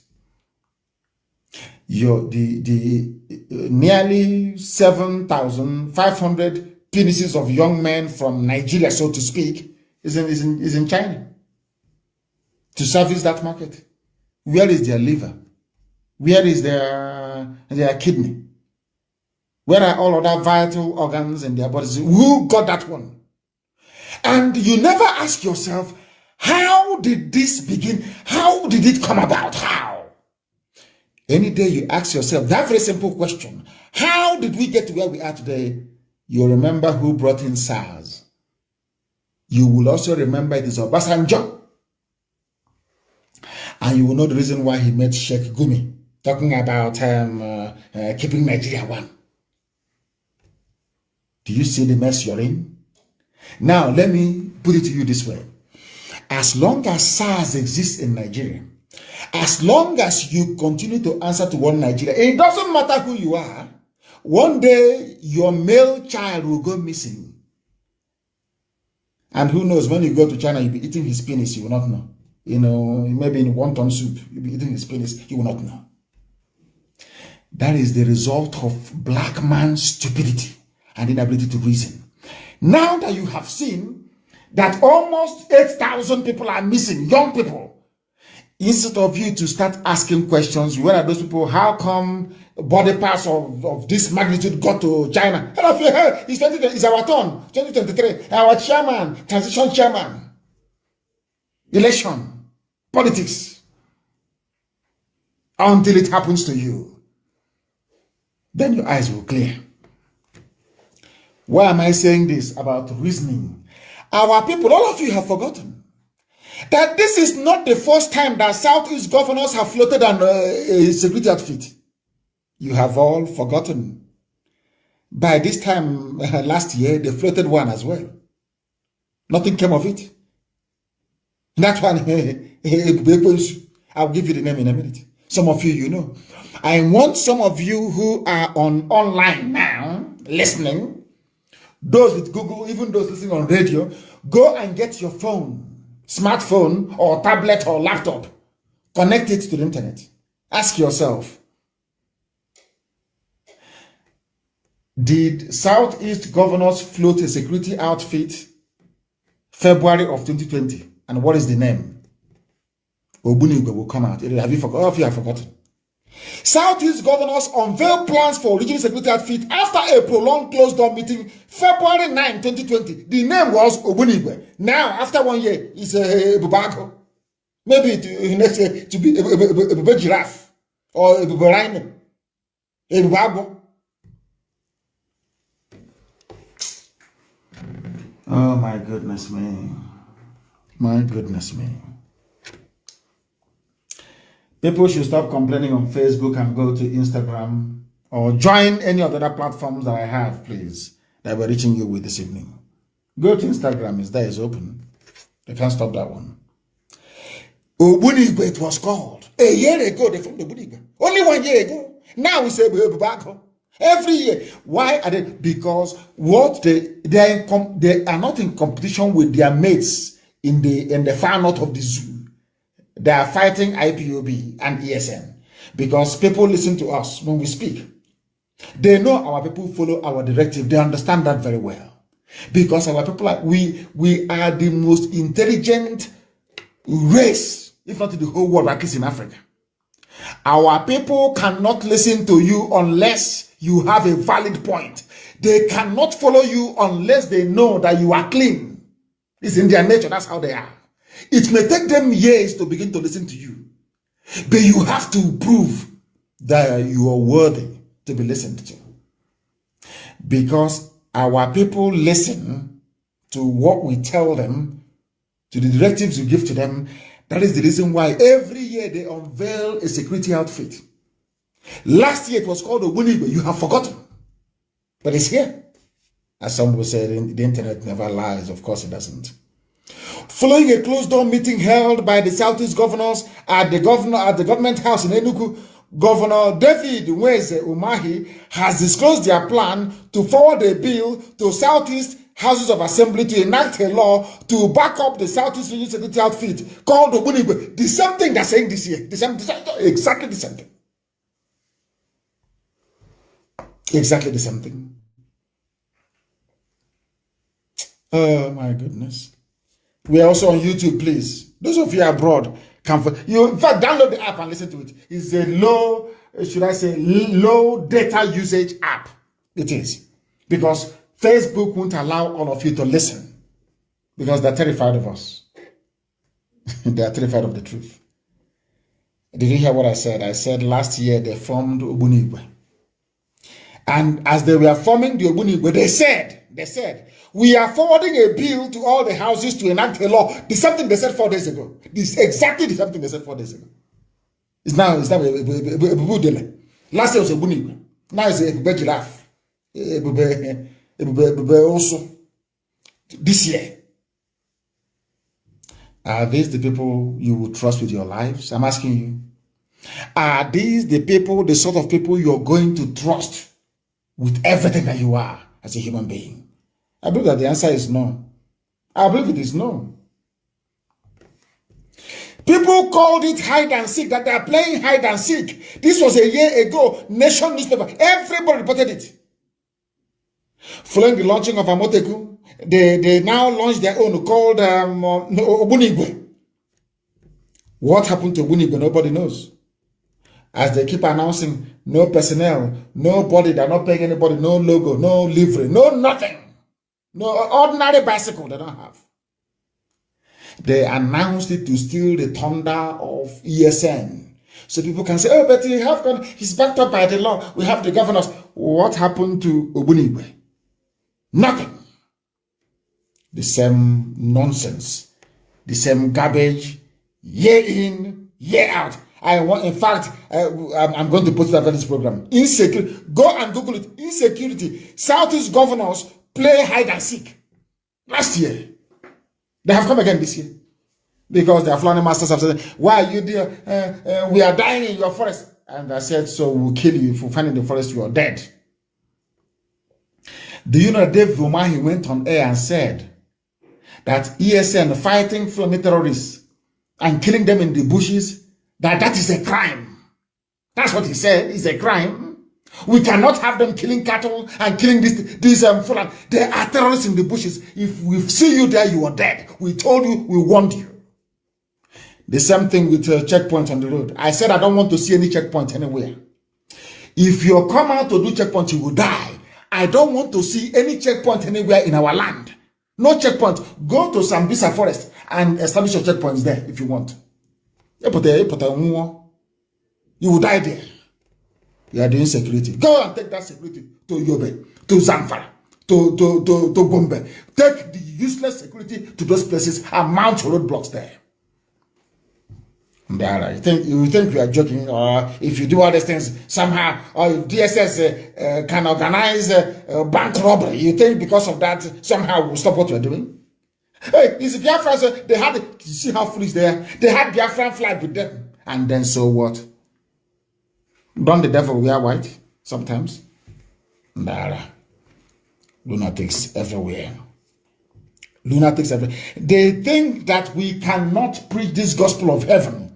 The nearly 7,500 penises of young men from Nigeria, so to speak, is in China. To service that market. Where is their liver? Where is their kidney? Where are all other vital organs in their bodies? Who got that one? And you never ask yourself, how did this begin? How did it come about? How? Any day you ask yourself that very simple question, how did we get to where we are today? You remember who brought in SARS. You will also remember it is Obasanjo. And you will know the reason why he made Sheikh Gumi talking about keeping Nigeria one. Do you see the mess you're in? Now, let me put it to you this way. As long as SARS exists in Nigeria, as long as you continue to answer to one Nigeria, it doesn't matter who you are, one day your male child will go missing. And who knows, when you go to China, you'll be eating his penis, you will not know. You know, maybe in wonton soup, you'll be eating his penis, you will not know. That is the result of black man's stupidity and inability to reason. Now that you have seen that almost 8,000 people are missing, young people, instead of you to start asking questions, where are those people? How come body parts of this magnitude got to China. Hello, it's our turn, 2023. Our chairman, transition chairman, election, politics. Until it happens to you, then your eyes will clear. Why am I saying this about reasoning? Our people, all of you have forgotten that this is not the first time that Southeast governors have floated on a security outfit. You have all forgotten. By this time last year, they floated one as well. Nothing came of it. That one, I'll give you the name in a minute. Some of you, you know. I want some of you who are online now, listening, those with Google, even those listening on radio, go and get your phone, smartphone or tablet or laptop, connect it to the internet. Ask yourself, did Southeast governors float a security outfit February of 2020? And what is the name? Obunigwe will come out. Have you forgotten? All of you have forgotten. Southeast governors unveil plans for regional security outfit after a prolonged closed-door meeting February 9, 2020. The name was Obunigwe. Now, after 1 year, it's a Bubago. Maybe next year to be a giraffe or a rhino. A Bubago. Oh my goodness me. My goodness me. People should stop complaining on Facebook and go to Instagram or join any of the other platforms that I have, please, that we're reaching you with this evening. Go to Instagram, it's there, it's open. They can't stop that one. Obunigwe, it was called. A year ago, they formed Obunigwe. Only 1 year ago. Now we say we're back home. Every year. Why are they? Because what they are not in competition with their mates in the far north of the zoo. They are fighting IPOB and ESN because people listen to us when we speak. They know our people follow our directive. They understand that very well because our people we are the most intelligent race, if not in the whole world, at least in Africa. Our people cannot listen to you unless you have a valid point. They cannot follow you unless they know that you are clean. It's in their nature. That's how they are. It may take them years to begin to listen to you, but you have to prove that you are worthy to be listened to. Because our people listen to what we tell them, to the directives we give to them. That is the reason why every year they unveil a security outfit. Last year it was called Obunigwe. You have forgotten. But it's here. As some will say, the internet never lies. Of course it doesn't. Following a closed-door meeting held by the Southeast governors at the government house in Enugu, Governor David Nweze Umahi has disclosed their plan to forward a bill to Southeast Houses of Assembly to enact a law to back up the Southeast Regional Security Outfit called Obunigwe. The same thing they're saying this year. Exactly the same thing. Exactly the same thing. Oh my goodness. We are also on YouTube, please. Those of you abroad, in fact, download the app and listen to it. It's a low, should I say, low data usage app. It is. Because Facebook won't allow all of you to listen. Because they're terrified of us. They are terrified of the truth. Did you hear what I said? I said last year they formed Obunigwe. And as they were forming the Obunigwe, they said, we are forwarding a bill to all the houses to enact a law. The same thing they said 4 days ago. This exactly the same thing they said 4 days ago. It's now a Budele. Last year was a Obunigwe. Now it's a giraffe. Also. This year. Are these the people you would trust with your lives? I'm asking you. Are these the people, the sort of people you're going to trust with everything that you are as a human being? I believe that the answer is no. I believe it is no. People called it hide and seek, that they are playing hide and seek. This was a year ago. Nation newspaper. Everybody reported it. Following the launching of Amoteku, they now launched their own called Obunigwe. What happened to Obunigwe? Nobody knows. as they keep announcing, no personnel, nobody, they're not paying anybody, no logo, no livery, no nothing. No ordinary bicycle they don't have. They announced it to steal the thunder of ESN. So people can say, oh, but he's backed up by the law. We have the governors. What happened to Ogbunigwe? Nothing. The same nonsense. The same garbage. Year in, year out. In fact, I'm going to post that on this program. Insecurity. Go and Google it. Insecurity. Southeast governors play hide and seek. Last year. They have come again this year. Because their flying masters have said, why are you there? We are dying in your forest. And I said, so we'll kill you. If we find in the forest, you are dead. Do you know that Dave Vomahi went on air and said that ESN fighting from the terrorists and killing them in the bushes, that is a crime. That's what he said, it's a crime. We cannot have them killing cattle and killing these Fulani. They are terrorists in the bushes. If we see you there, you are dead. We told you, we warned you. The same thing with checkpoints on the road. I said I don't want to see any checkpoint anywhere. If you come out to do checkpoint, you will die. I don't want to see any checkpoint anywhere in our land. No checkpoint. Go to Sambisa Forest and establish your checkpoints there if you want. You will die there. You are doing security. Go and take that security to Yobe, to Zamfara, to Gombe. Take the useless security to those places and mount roadblocks there. You think we are joking, or if you do all these things somehow, or if DSS can organize bank robbery, you think because of that somehow we'll stop what we're doing? Hey, is it Biafra'S? They had, you see how foolish they are? They had Biafran flag with them. And then so what? Don't the devil wear white sometimes? Lunatics everywhere. Lunatics everywhere. They think that we cannot preach this gospel of heaven.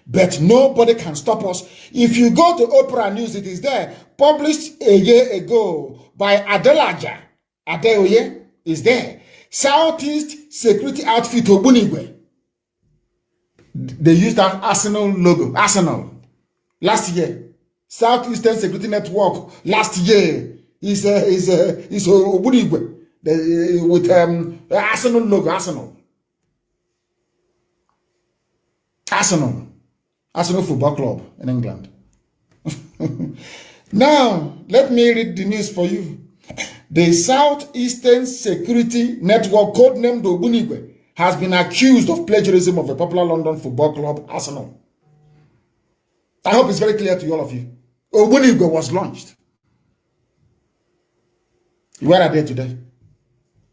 But nobody can stop us. If you go to Oprah News, it is there. Published a year ago by Adelaja. Adeoye is there. Southeast Security Outfit Ogbunigwe. They used that Arsenal logo. Arsenal. Last year. Southeastern Security Network. Last year. Is Ogbunigwe. With Arsenal logo. Arsenal Football Club in England. Now, let me read the news for you. The Southeastern Security Network, codenamed Ogbunigwe, has been accused of plagiarism of a popular London football club, Arsenal. I hope it's very clear to all of you. Ogbunigwe was launched. Where are they today?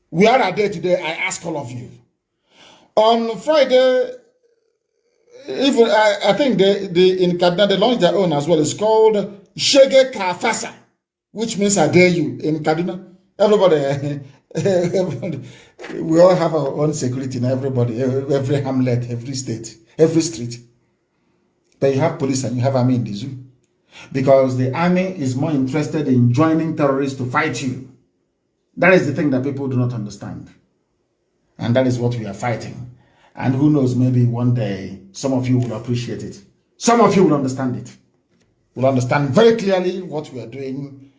Where are they today? I ask all of you. On Friday, even I think in Kaduna they launched their own as well. It's called Shege Kafasa, which means I dare you in Kaduna. Everybody, we all have our own security in everybody, every hamlet, every state, every street. But you have police and you have army in the zoo. Because the army is more interested in joining terrorists to fight you. That is the thing that people do not understand. And that is what we are fighting. And who knows, maybe one day, some of you will appreciate it. Some of you will understand it. Will understand very clearly what we are doing.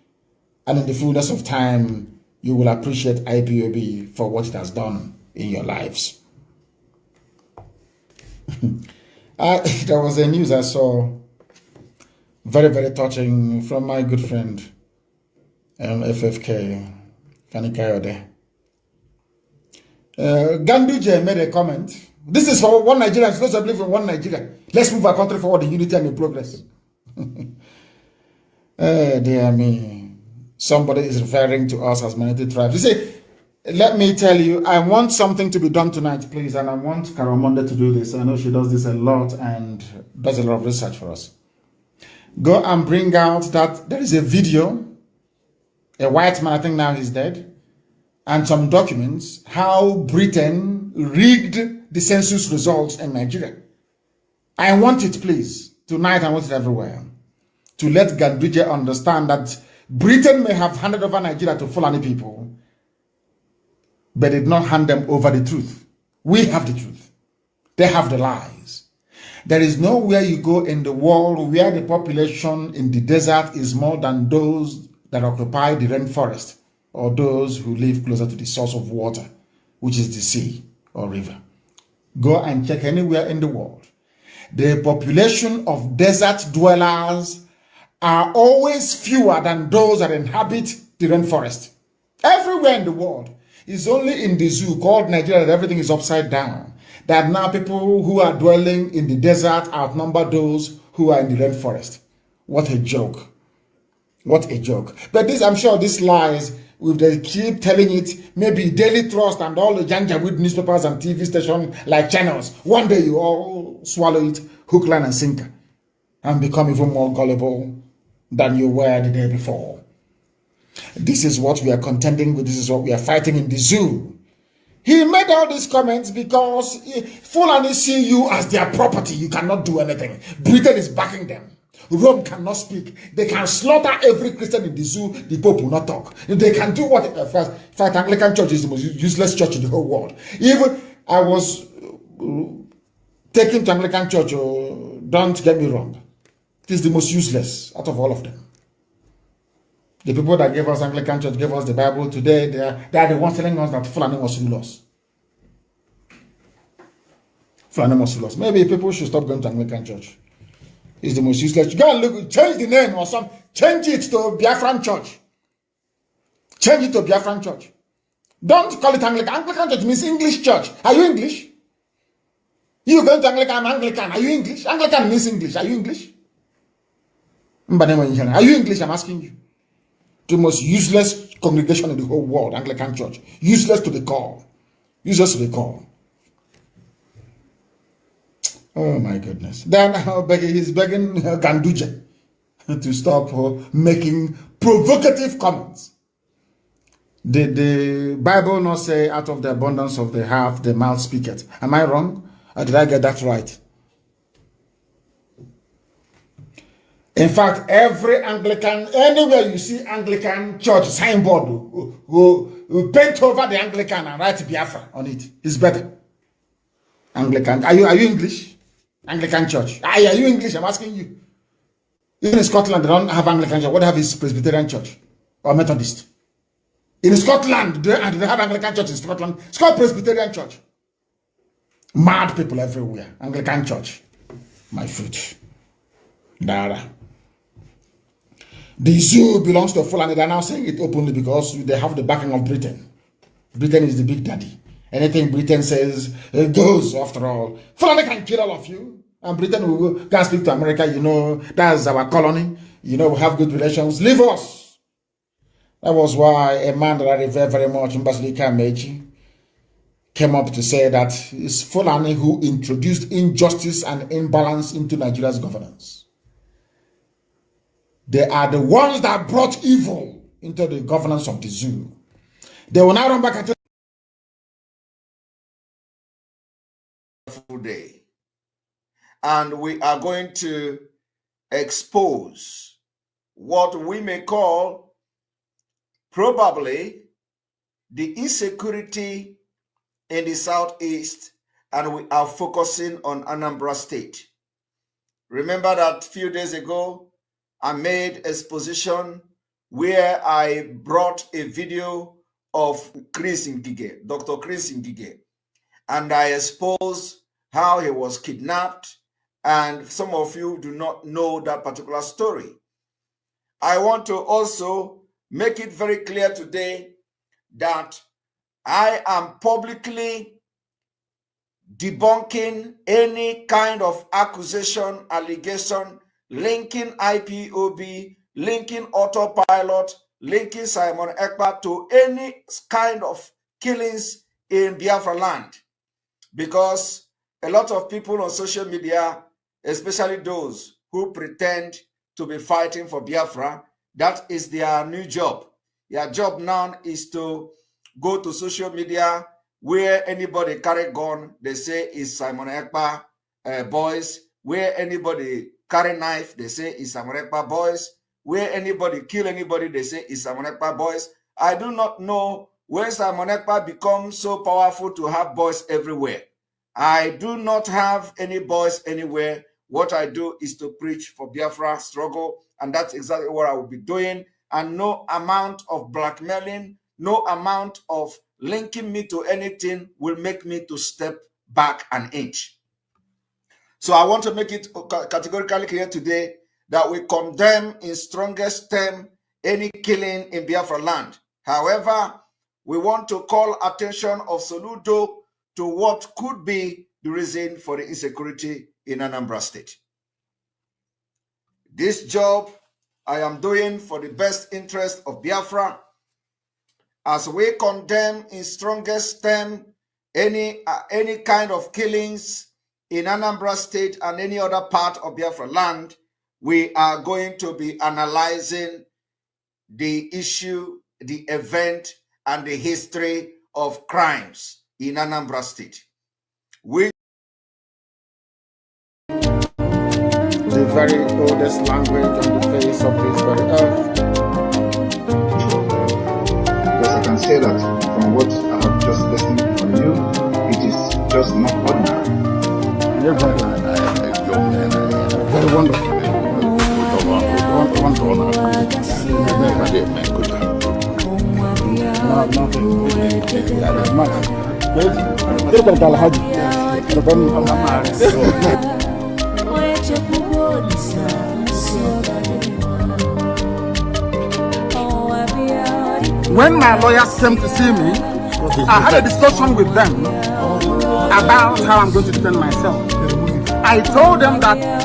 And in the fullness of time, you will appreciate IPOB for what it has done in your lives. There was a news I saw, very, very touching, from my good friend, FFK, Fani Kayode. Ganduje made a comment. This is for one Nigeria. It's supposed to believe in one Nigeria. Let's move our country forward in unity and in progress. Dear me. Somebody is referring to us as minority tribes. You see, let me tell you, I want something to be done tonight, please. And I want Karamonde to do this. I know she does this a lot and does a lot of research for us. Go and bring out that there is a video. A white man, I think now he's dead. And some documents, how Britain rigged the census results in Nigeria. I want it, please. Tonight, I want it everywhere. To let Ganduje understand that Britain may have handed over Nigeria to Fulani people, but did not hand them over the truth. We have the truth. They have the lies. There is nowhere you go in the world where the population in the desert is more than those that occupy the rainforest or those who live closer to the source of water, which is the sea or river. Go and check anywhere in the world. The population of desert dwellers are always fewer than those that inhabit the rainforest. Everywhere in the world. It's only in the zoo called Nigeria that everything is upside down. That now people who are dwelling in the desert outnumber those who are in the rainforest. What a joke. What a joke. But this, I'm sure these lies, if they keep telling it, maybe Daily Trust and all the Janjaweed newspapers and TV stations like channels, one day you all swallow it hook, line, and sinker and become even more gullible than you were the day before. This is what we are contending with. This is what we are fighting in the zoo. He made all these comments because Fulani see you as their property. You cannot do anything. Britain is backing them. Rome cannot speak. They can slaughter every Christian in the zoo. The Pope will not talk. They can do what. In fact, Anglican Church is the most useless church in the whole world. Even I was taken to Anglican Church. Don't get me wrong. It is the most useless out of all of them. The people that gave us Anglican Church, gave us the Bible today, they are the ones telling us that Fulani must rule us. Fulani must rule us. Maybe people should stop going to Anglican Church. It's the most useless. Go and look, change the name or something. Change it to Biafran Church. Change it to Biafran Church. Don't call it Anglican. Anglican Church means English Church. Are you English? You going to Anglican, Anglican. Are you English? Anglican means English. Are you English? Are you English? I'm asking you. The most useless congregation in the whole world, Anglican Church. Useless to the core. Useless to the core. Oh my goodness. Then he's begging Ganduje to stop making provocative comments. Did the Bible not say, out of the abundance of the heart, the mouth speaketh? Am I wrong? Or did I get that right? In fact, every Anglican, anywhere you see Anglican church signboard, who paint over the Anglican and write Biafra on it. It's better. Anglican. Are you English? Anglican church. Are you English? I'm asking you. Even in Scotland, they don't have Anglican church. What they have is Presbyterian church or Methodist. In Scotland, they have Anglican church in Scotland. It's called Presbyterian church. Mad people everywhere. Anglican church. My fruit. Dara. The zoo belongs to Fulani. They're now saying it openly because they have the backing of Britain. Britain is the big daddy. Anything Britain says, it goes after all. Fulani can kill all of you. And Britain will go and speak to America. You know, that's our colony. You know, we have good relations. Leave us. That was why a man that I revere very much, Mbazilika Meji, came up to say that it's Fulani who introduced injustice and imbalance into Nigeria's governance. They are the ones that brought evil into the governance of the zoo. They will now run back at day. And we are going to expose what we may call probably the insecurity in the southeast, and we are focusing on Anambra State. Remember that a few days ago, I made a exposition where I brought a video of Chris Ngige, Dr. Chris Ngige, and I exposed how he was kidnapped, and some of you do not know that particular story. I want to also make it very clear today that I am publicly debunking any kind of accusation, allegation, linking IPOB, linking autopilot, linking Simon Ekpa to any kind of killings in Biafra land. Because a lot of people on social media, especially those who pretend to be fighting for Biafra, that is their new job. Their job now is to go to social media where anybody carry gun, they say is Simon Ekpa boys. Where anybody carry knife, they say is Simon Ekpa boys. Where anybody kill anybody, they say is Simon Ekpa boys. I do not know when Simon Ekpa becomes so powerful to have boys everywhere. I do not have any voice anywhere. What I do is to preach for Biafra struggle, and that's exactly what I will be doing. And no amount of blackmailing, no amount of linking me to anything will make me to step back an inch. So I want to make it categorically clear today that we condemn in strongest term any killing in Biafra land. However, we want to call attention of Soludo to what could be the reason for the insecurity in Anambra State. This job I am doing for the best interest of Biafra, as we condemn in strongest term any kind of killings in Anambra State and any other part of Biafra land. We are going to be analyzing the issue, the event, and the history of crimes in Anambra State. The very oldest language on the face of this very earth. Because I can say that from what I have just listened from you, it is just not ordinary. Very wonderful. When my lawyers came to see me, I had a discussion with them about how I'm going to defend myself. I told them that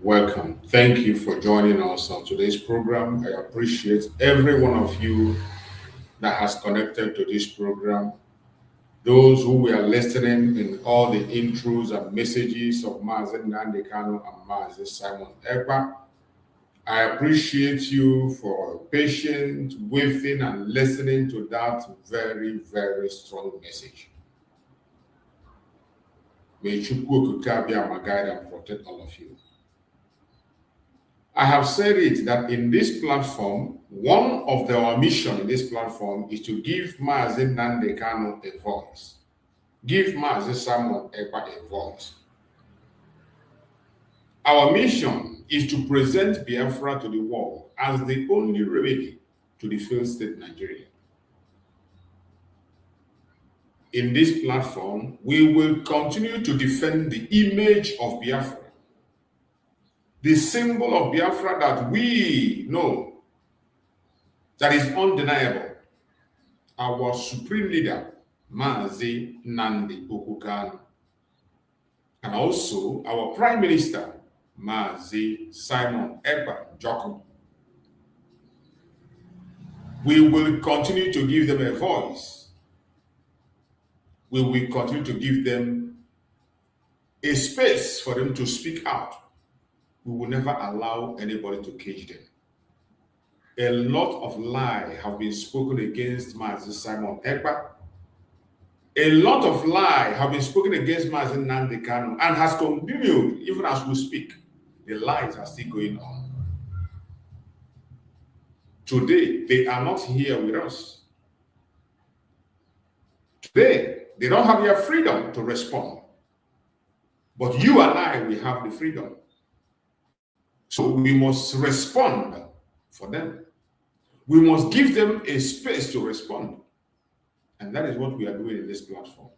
Welcome. Thank you for joining us on today's program. I appreciate every one of you that has connected to this program. Those who were listening in all the intros and messages of Mazi Nnamdi Kanu and Mazi Simon Ekpa. I appreciate you for patient waiting and listening to that very, very strong message. May Chukwu Okike guide and protect all of you. I have said it that in this platform, one of our mission in this platform is to give Mazi Nnamdi Kanu a voice. Give Mazi Simon Ekpa a voice. Our mission is to present Biafra to the world as the only remedy to the failed state Nigeria. In this platform, we will continue to defend the image of Biafra, the symbol of Biafra that we know that is undeniable. Our supreme leader, Mazi Nnamdi Kanu, and also our Prime Minister, Mazi Simon Ekpa Joko. We will continue to give them a voice. We will continue to give them a space for them to speak out. We will never allow anybody to cage them. A lot of lies have been spoken against Mazi Simon Ekpa. A lot of lies have been spoken against Mazi Nnamdi Kanu and has continued even as we speak. The lies are still going on. Today, they are not here with us. Today, they don't have their freedom to respond. But you and I, we have the freedom. So we must respond for them. We must give them a space to respond. And that is what we are doing in this platform.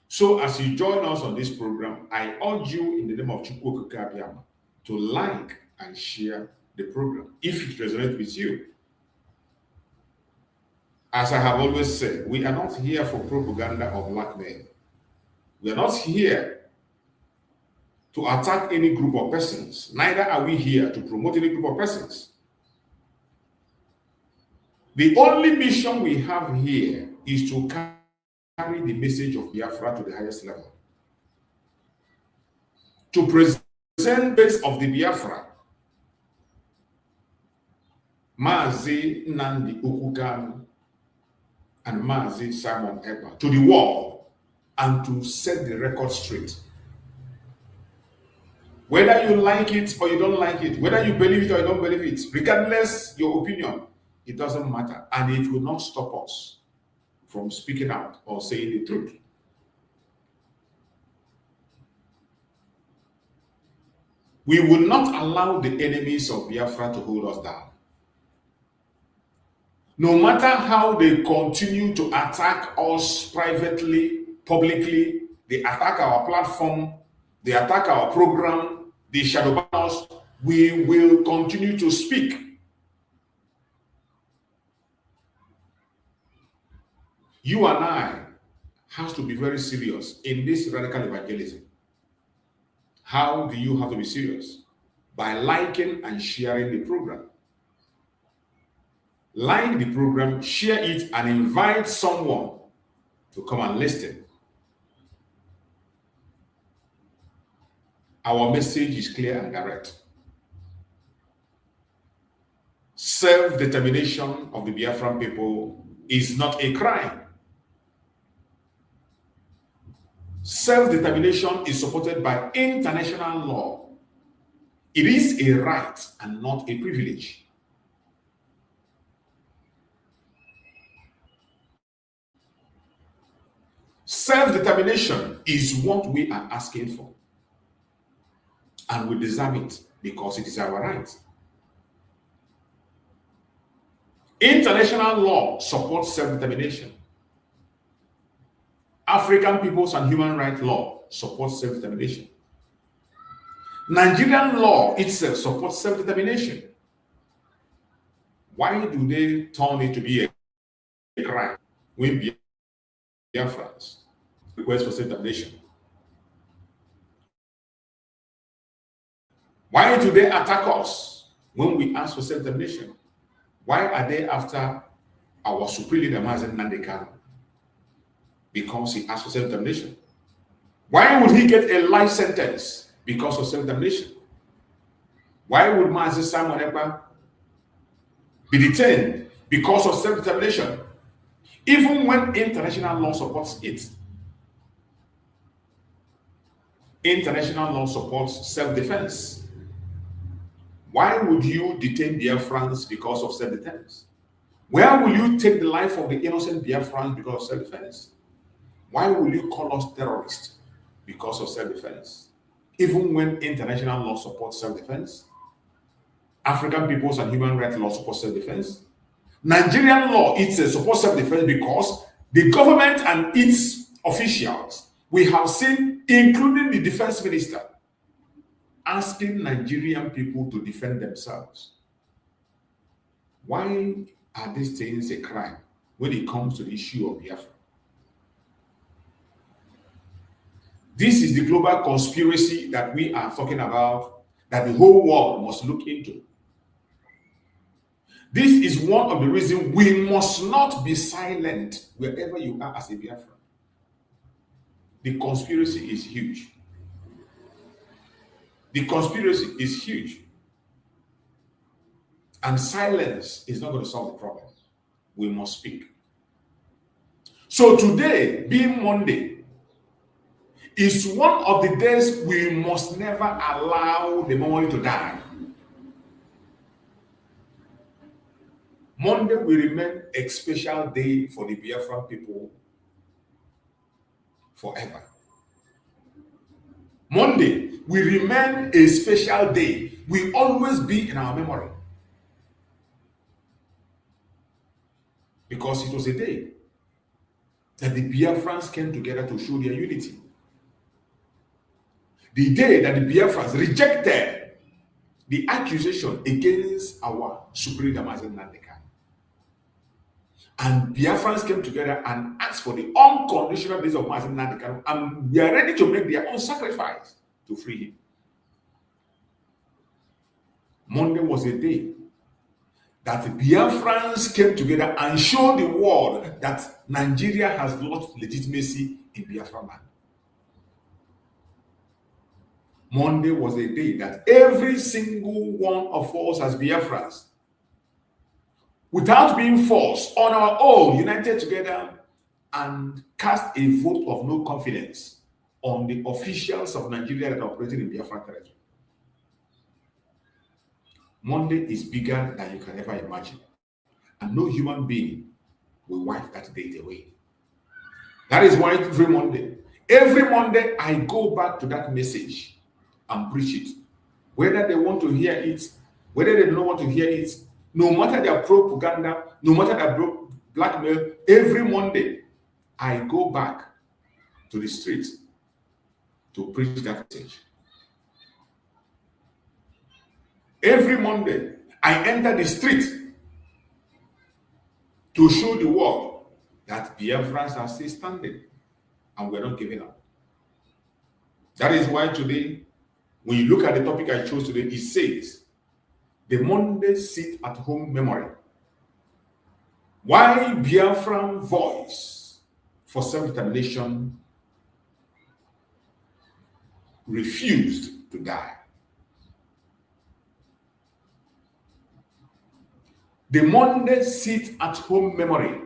So as you join us on this program, I urge you in the name of Chukwu Okike Abiyama to like and share the program if it resonates with you. As I have always said, we are not here for propaganda or blackmail. We are not here to attack any group of persons. Neither are we here to promote any group of persons. The only mission we have here is to carry the message of Biafra to the highest level. To present base of the Biafra, Mazi Nnamdi Kanu and Mazi Simon Ekpa to the world and to set the record straight. Whether you like it or you don't like it, whether you believe it or you don't believe it, regardless your opinion, it doesn't matter. And it will not stop us from speaking out or saying the truth. We will not allow the enemies of Biafra to hold us down. No matter how they continue to attack us privately, publicly, they attack our platform, they attack our program, they shadow ban us, we will continue to speak. You and I have to be very serious in this radical evangelism. How do you have to be serious? By liking and sharing the program. Like the program, share it, and invite someone to come and listen. Our message is clear and direct. Self-determination of the Biafran people is not a crime. Self-determination is supported by international law. It is a right and not a privilege. Self-determination is what we are asking for. And we deserve it because it is our right. International law supports self-determination. African peoples and human rights law supports self-determination. Nigerian law itself supports self-determination. Why do they turn it to be a crime when Biafra'S request for self-determination? Why do they attack us when we ask for self-determination? Why are they after our supreme leader, Mazi Nnamdi Kanu? Because he asked for self-determination. Why would he get a life sentence? Because of self-determination. Why would Mazi Simon Ekpa be detained? Because of self-determination. Even when international law supports it. International law supports self-defense. Why would you detain Biafrans because of self-defense? Where will you take the life of the innocent Biafrans because of self-defense? Why will you call us terrorists because of self-defense? even when international law supports self-defense, African peoples and human rights law support self-defense. Nigerian law itself supports self-defense because the government and its officials, we have seen, including the defense minister, asking Nigerian people to defend themselves. Why are these things a crime when it comes to the issue of Biafra? This is the global conspiracy that we are talking about, that the whole world must look into. This is one of the reasons we must not be silent wherever you are as a Biafran. The conspiracy is huge. The conspiracy is huge. And silence is not going to solve the problem. We must speak. So today, being Monday, is one of the days we must never allow the memory to die. Monday will remain a special day for the Biafran people forever. Monday will remain a special day. Will always be in our memory. Because it was a day that the Biafrans came together to show their unity. The day that the Biafrans rejected the accusation against our supreme leader, Mazi Nnamdi Kanu. And Biafrans came together and asked for the unconditional release of Mazi Nnamdi Kanu, and we are ready to make their own sacrifice to free him. Monday was a day that the Biafrans came together and showed the world that Nigeria has lost legitimacy in Biafra land. Monday was a day that every single one of us as Biafrans, without being forced, on our own, united together and cast a vote of no confidence on the officials of Nigeria that are operating in Biafra territory. Monday is bigger than you can ever imagine. And no human being will wipe that date away. That is why every Monday, I go back to that message and preach it. Whether they want to hear it, whether they don't want to hear it, no matter their propaganda, no matter their blackmail, every Monday, I go back to the streets to preach that message. Every Monday, I enter the street to show the world that Biafra'S are still standing and we're not giving up. That is why today, when you look at the topic I chose today, it says, the Monday sit-at-home memory. Why Biafran voice for self-determination refused to die. The Monday sit-at-home memory.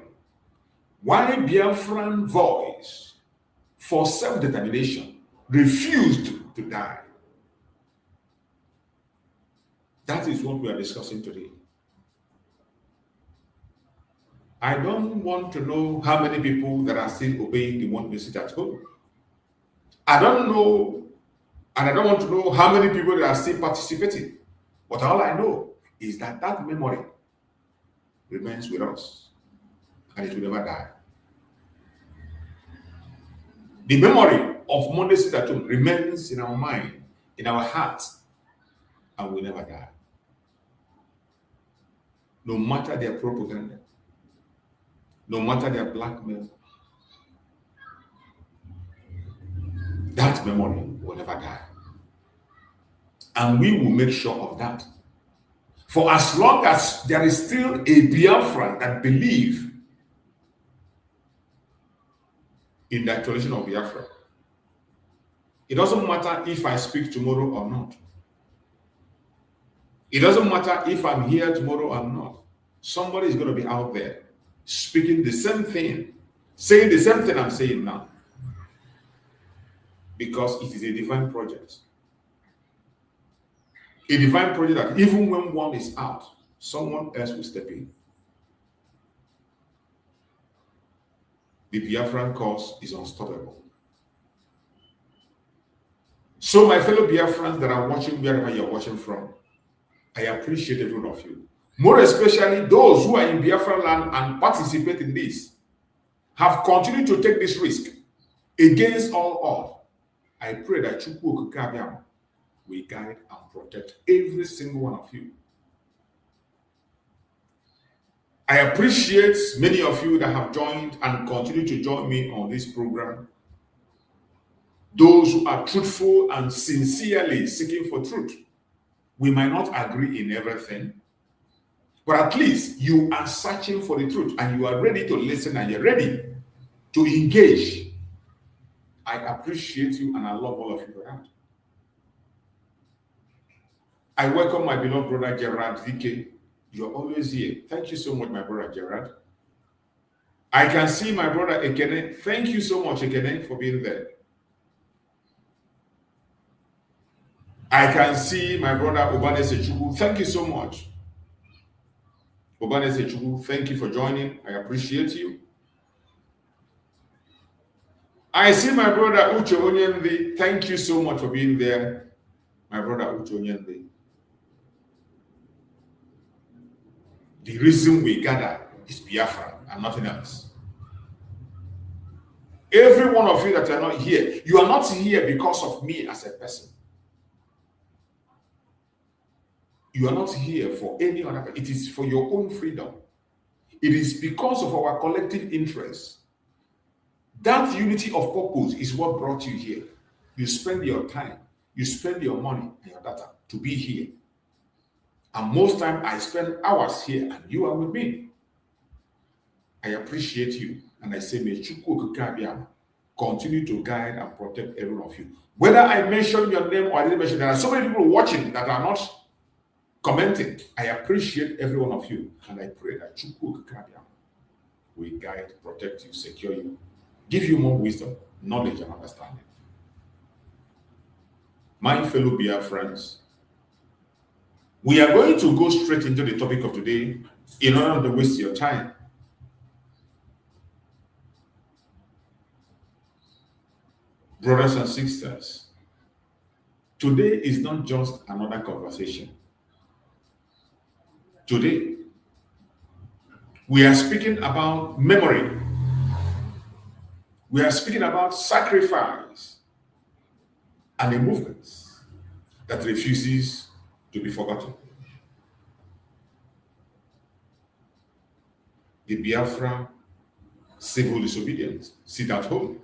Why Biafran voice for self-determination refused to die. That is what we are discussing today. I don't want to know how many people that are still obeying the Monday sit-at-home. I don't know, and I don't want to know how many people that are still participating. But all I know is that that memory remains with us, and it will never die. The memory of Monday sit-at-home remains in our mind, in our heart, and will never die. No matter their propaganda, no matter their blackmail, that memory will never die. And we will make sure of that. For as long as there is still a Biafran that believes in the actualization of Biafra, it doesn't matter if I speak tomorrow or not. It doesn't matter if I'm here tomorrow or not. Somebody is going to be out there speaking the same thing, saying the same thing I'm saying now. Because it is a divine project. A divine project that even when one is out, someone else will step in. The Biafran cause is unstoppable. So my fellow Biafrans that are watching wherever you're watching from, I appreciate every one of you. More especially those who are in Biafra land and participate in this, have continued to take this risk against all odds. I pray that Chukwu Okike will guide and protect every single one of you. I appreciate many of you that have joined and continue to join me on this program. Those who are truthful and sincerely seeking for truth. We might not agree in everything, but at least you are searching for the truth and you are ready to listen and you're ready to engage. I appreciate you and I love all of you for that. I welcome my beloved brother Gerard VK. You're always here. Thank you so much, my brother Gerard. I can see my brother Ekene. Thank you so much, Ekene, for being there. I can see my brother Obane Sechugu. Thank you so much. Obane Sechugu, thank you for joining. I appreciate you. I see my brother Uche Onyenli. Thank you so much for being there, my brother Uche Onyenli. The reason we gather is Biafra and nothing else. Every one of you that are not here, you are not here because of me as a person. You are not here for any other person. It is for your own freedom. It is because of our collective interest. That unity of purpose is what brought you here. You spend your time, you spend your money and your data to be here. And most time I spend hours here and you are with me. I appreciate you. And I say, may Chukwu Okike continue to guide and protect every one of you. Whether I mention your name or I didn't mention, there are so many people watching that are not commenting. I appreciate every one of you. And I pray that Chukwu Okike will guide, protect you, secure you, give you more wisdom, knowledge, and understanding. My fellow Biafrans, we are going to go straight into the topic of today in order not to waste your time. Brothers and sisters, today is not just another conversation. Today, we are speaking about memory. We are speaking about sacrifice and a movement that refuses to be forgotten. The Biafra civil disobedience, sit at home.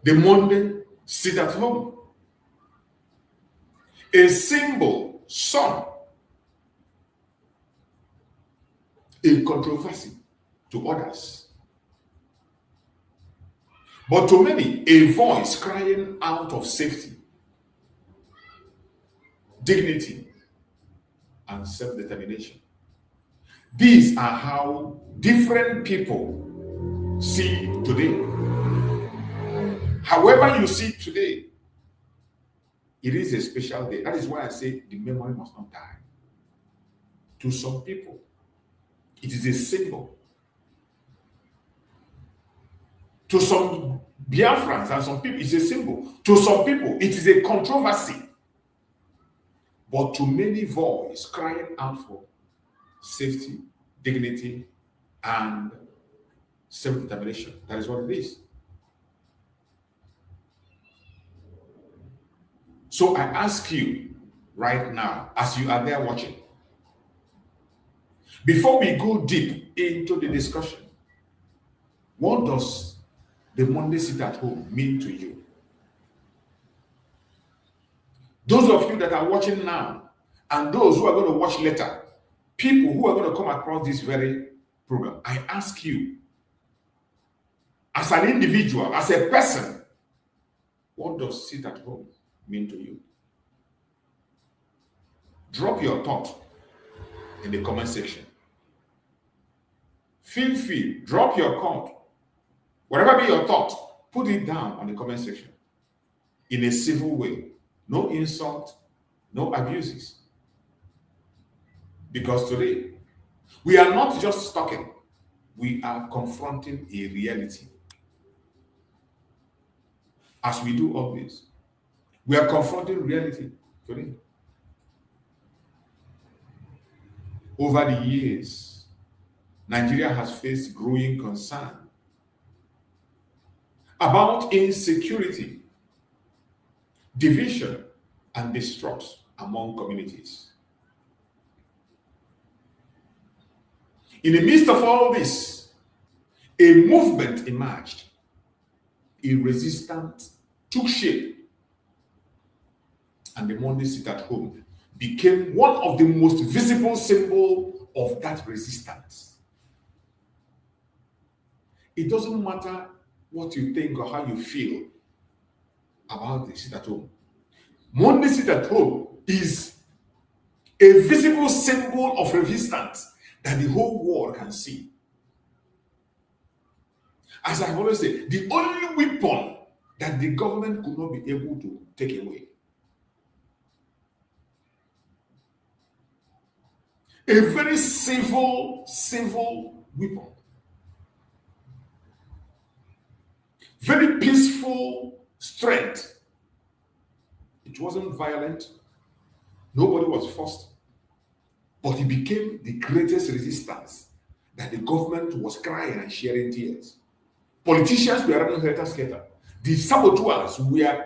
The Monday, sit at home. A symbol, sun. A controversy to others. But to many, a voice crying out of safety, dignity, and self-determination. These are how different people see today. However you see today, it is a special day. That is why I say the memory must not die. To some people, it is a symbol. To some Biafrans and some people, it's a symbol. To some people, it is a controversy. But to many voices crying out for safety, dignity, and self-determination. That is what it is. So I ask you right now, as you are there watching, before we go deep into the discussion, what does the Monday sit at home mean to you? Those of you that are watching now, and those who are going to watch later, people who are going to come across this very program, I ask you, as an individual, as a person, what does sit at home mean to you? Drop your thought in the comment section. Feel free, drop your thought. Whatever be your thought, put it down on the comment section in a civil way. No insult, no abuses. Because today, we are not just talking, we are confronting a reality. as we do all this, we are confronting reality today. Over the years, Nigeria has faced growing concern about insecurity, division, and distrust among communities. In the midst of all this, a movement emerged. A resistance took shape, and the Monday sit at home became one of the most visible symbols of that resistance. It doesn't matter what you think or how you feel about the sit at home. Monday sit at home is a visible symbol of resistance that the whole world can see. As I've always said, the only weapon that the government could not be able to take away. A very civil weapon. Very peaceful strength. It wasn't violent. Nobody was forced. But it became the greatest resistance that the government was crying and shedding tears. Politicians were running helter-skelter. The saboteurs were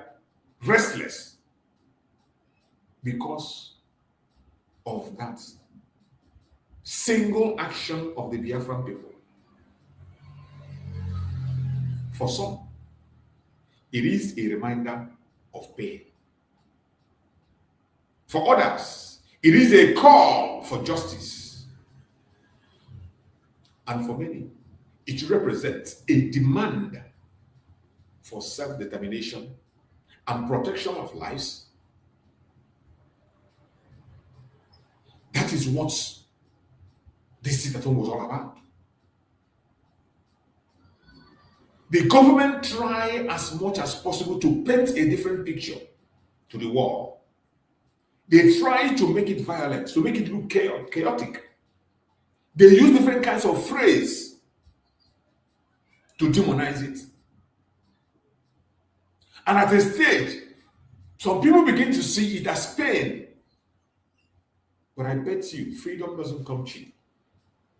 restless because of that single action of the Biafran people. For some, it is a reminder of pain. For others, it is a call for justice. And for many, it represents a demand for self-determination and protection of lives. That is what this sit at home was all about. The government tried as much as possible to paint a different picture to the world. They tried to make it violent, to make it look chaotic. They use different kinds of phrases to demonize it. And at a stage, some people begin to see it as pain. But I bet you, freedom doesn't come cheap.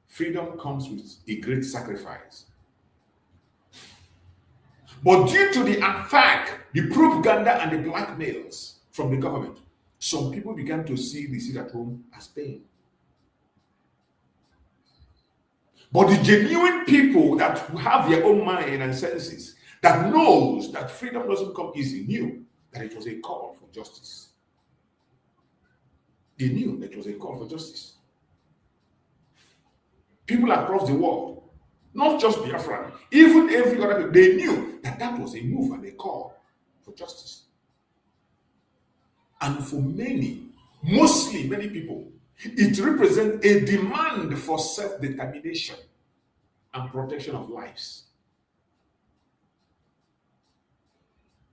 Freedom comes with a great sacrifice. But due to the attack, the propaganda, and the blackmails from the government, some people began to see the sit at home as pain. But the genuine people that have their own mind and senses, that knows that freedom doesn't come easy, knew that it was a call for justice. They knew that it was a call for justice. People across the world, not just Biafra, even every other people, they knew that that was a move and a call for justice. And for many, mostly many people, it represents a demand for self-determination and protection of lives.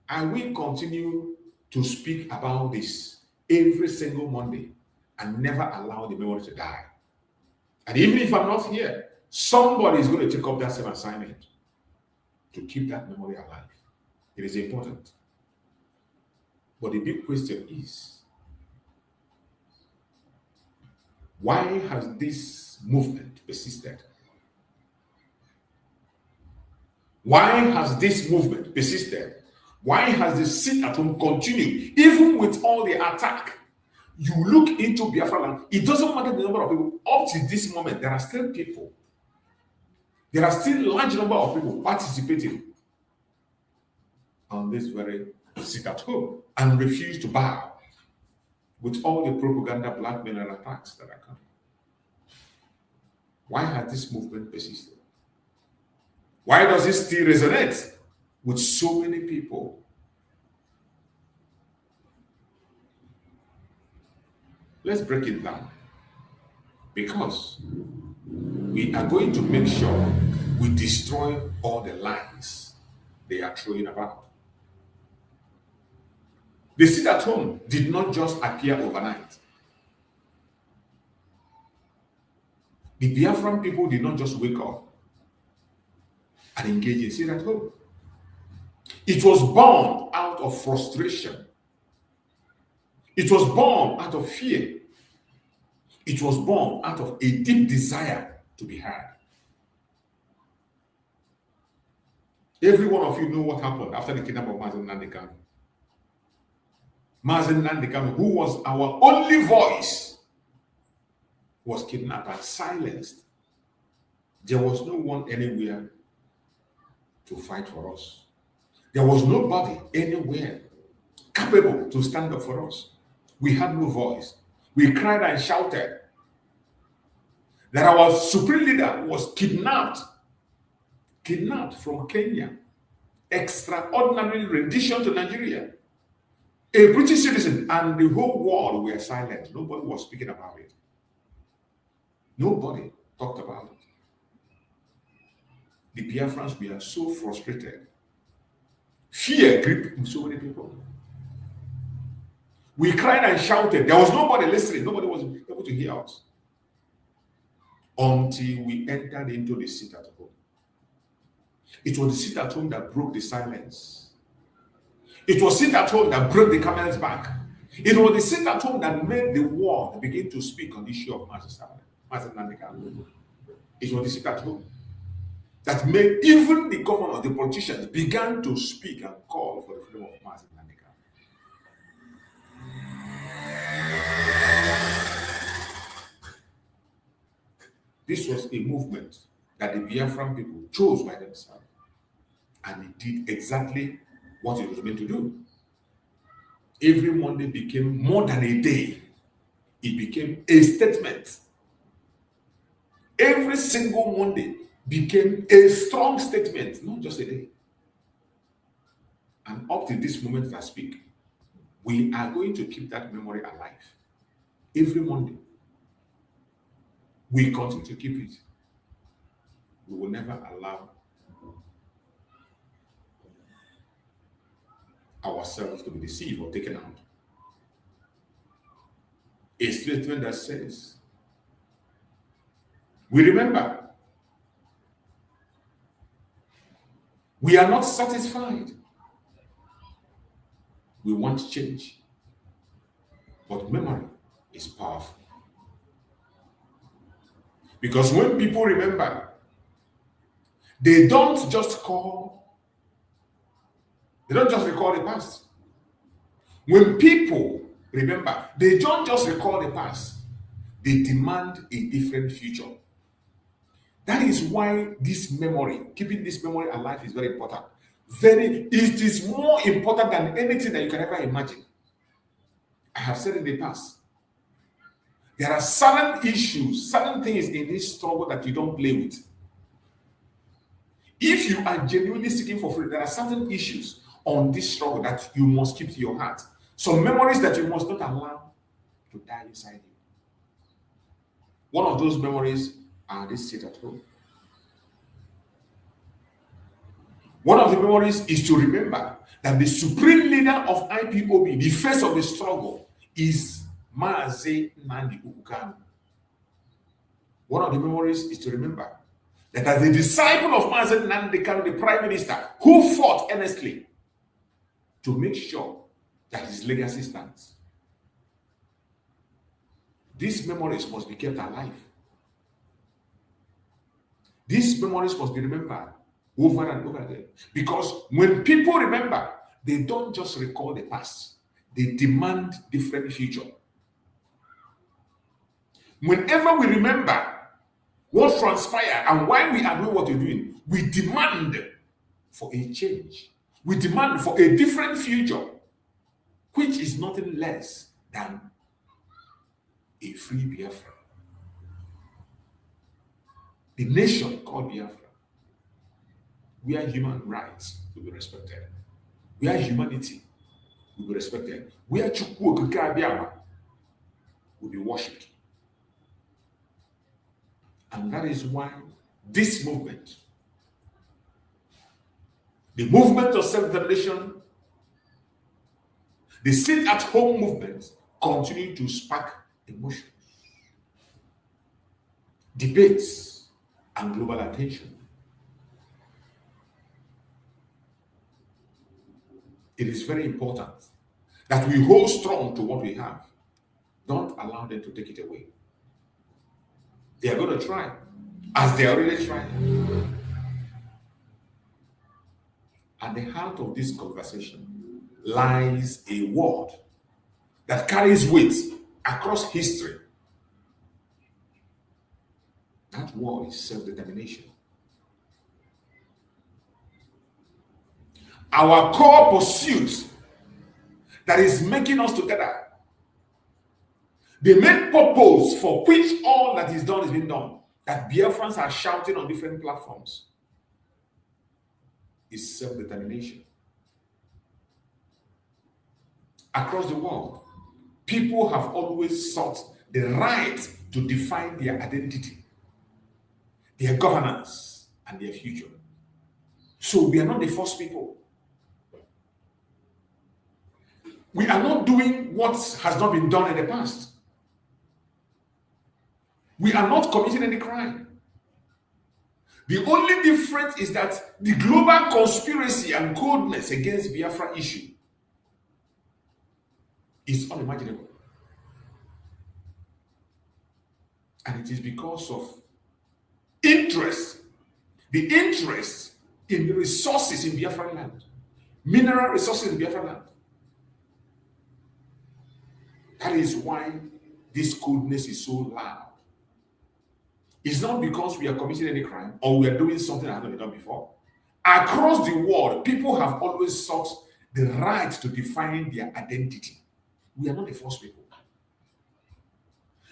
And we continue to speak about this every single Monday and never allow the memory to die. And even if I'm not here, somebody is going to take up that same assignment to keep that memory alive. It is important. But the big question is, why has this movement persisted? Why has this movement persisted? Why has the sit at home continued? Even with all the attack, you look into Biafra land, it doesn't matter the number of people. Up to this moment, there are still people. There are still a large number of people participating on this very sit at home and refuse to bow with all the propaganda, blackmail, and attacks that are coming. Why has this movement persisted? Why does it still resonate with so many people? Let's break it down. Because we are going to make sure we destroy all the lies they are throwing about. The sit at home did not just appear overnight. The Biafran people did not just wake up and engage in sit at home. It was born out of frustration. It was born out of fear. It was born out of a deep desire to be heard. Every one of you know what happened after the kidnapping of Mazi Nnamdi Kanu. Mazi Nnamdi Kanu, who was our only voice, was kidnapped and silenced. There was no one anywhere to fight for us. There was nobody anywhere capable to stand up for us. We had no voice. We cried and shouted that our supreme leader was kidnapped from Kenya. Extraordinary rendition to Nigeria. A British citizen, and the whole world were silent. Nobody was speaking about it. Nobody talked about it. The Biafra'S were so frustrated. Fear gripped so many people. We cried and shouted. There was nobody listening. Nobody was able to hear us. Until we entered into the seat at home. It was the seat at home that broke the silence. It was the seat at home that broke the camel's back. It was the seat at home that made the world begin to speak on the issue of Mazi Nnamdi Kanu. It was the seat at home that made even the governor, the politicians, began to speak and call for the freedom of Mazi Nnamdi Kanu. This was a movement that the Biafran people chose by themselves. And it did exactly what it was meant to do. Every Monday became more than a day. It became a statement. Every single Monday became a strong statement, not just a day. And up to this moment that I speak, we are going to keep that memory alive. Every Monday, we continue to keep it. We will never allow ourselves to be deceived or taken out. A statement that says, we remember, we are not satisfied. We want change. But memory is powerful. Because when people remember, they don't just recall the past. When people remember, they don't just recall the past, they demand a different future. That is why this memory, keeping this memory alive, is very important. It is more important than anything that you can ever imagine. I have said in the past, there are certain issues, certain things in this struggle that you don't play with. If you are genuinely seeking for freedom, there are certain issues on this struggle that you must keep to your heart. Some memories that you must not allow to die inside you. One of those memories are this seat at home. One of the memories is to remember that the supreme leader of IPOB, the face of the struggle, is Mazi Nnamdi Kanu. One of the memories is to remember that as a disciple of Mazi Nnamdi Kanu, the Prime Minister, who fought earnestly to make sure that his legacy stands. These memories must be kept alive. These memories must be remembered over and over again. Because when people remember, they don't just recall the past, they demand different future. Whenever we remember what transpired and why we are doing what we're doing, we demand for a change. We demand for a different future, which is nothing less than a free Biafra. The nation called Biafra, where human rights will be respected, where humanity will be respected, where Chukwu Okike Abiama will be worshipped. And that is why this movement, the movement of self-determination, the sit-at-home movement, continue to spark emotions, debates, and global attention. it is very important that we hold strong to what we have. Don't allow them to take it away. They are going to try, as they are already trying. At the heart of this conversation lies a word that carries weight across history. That word is self-determination. Our core pursuit that is making us together, the main purpose for which all that is done is being done, that Biafra'S are shouting on different platforms, is self-determination. Across the world, people have always sought the right to define their identity, their governance, and their future. So we are not the first people. We are not doing what has not been done in the past. We are not committing any crime. The only difference is that the global conspiracy and coldness against Biafra issue is unimaginable. And it is because of interest, the interest in the resources in Biafra land, mineral resources in Biafra land. That is why this coldness is so loud. It's not because we are committing any crime or we are doing something that hasn't been done before. Across the world, people have always sought the right to define their identity. We are not the first people.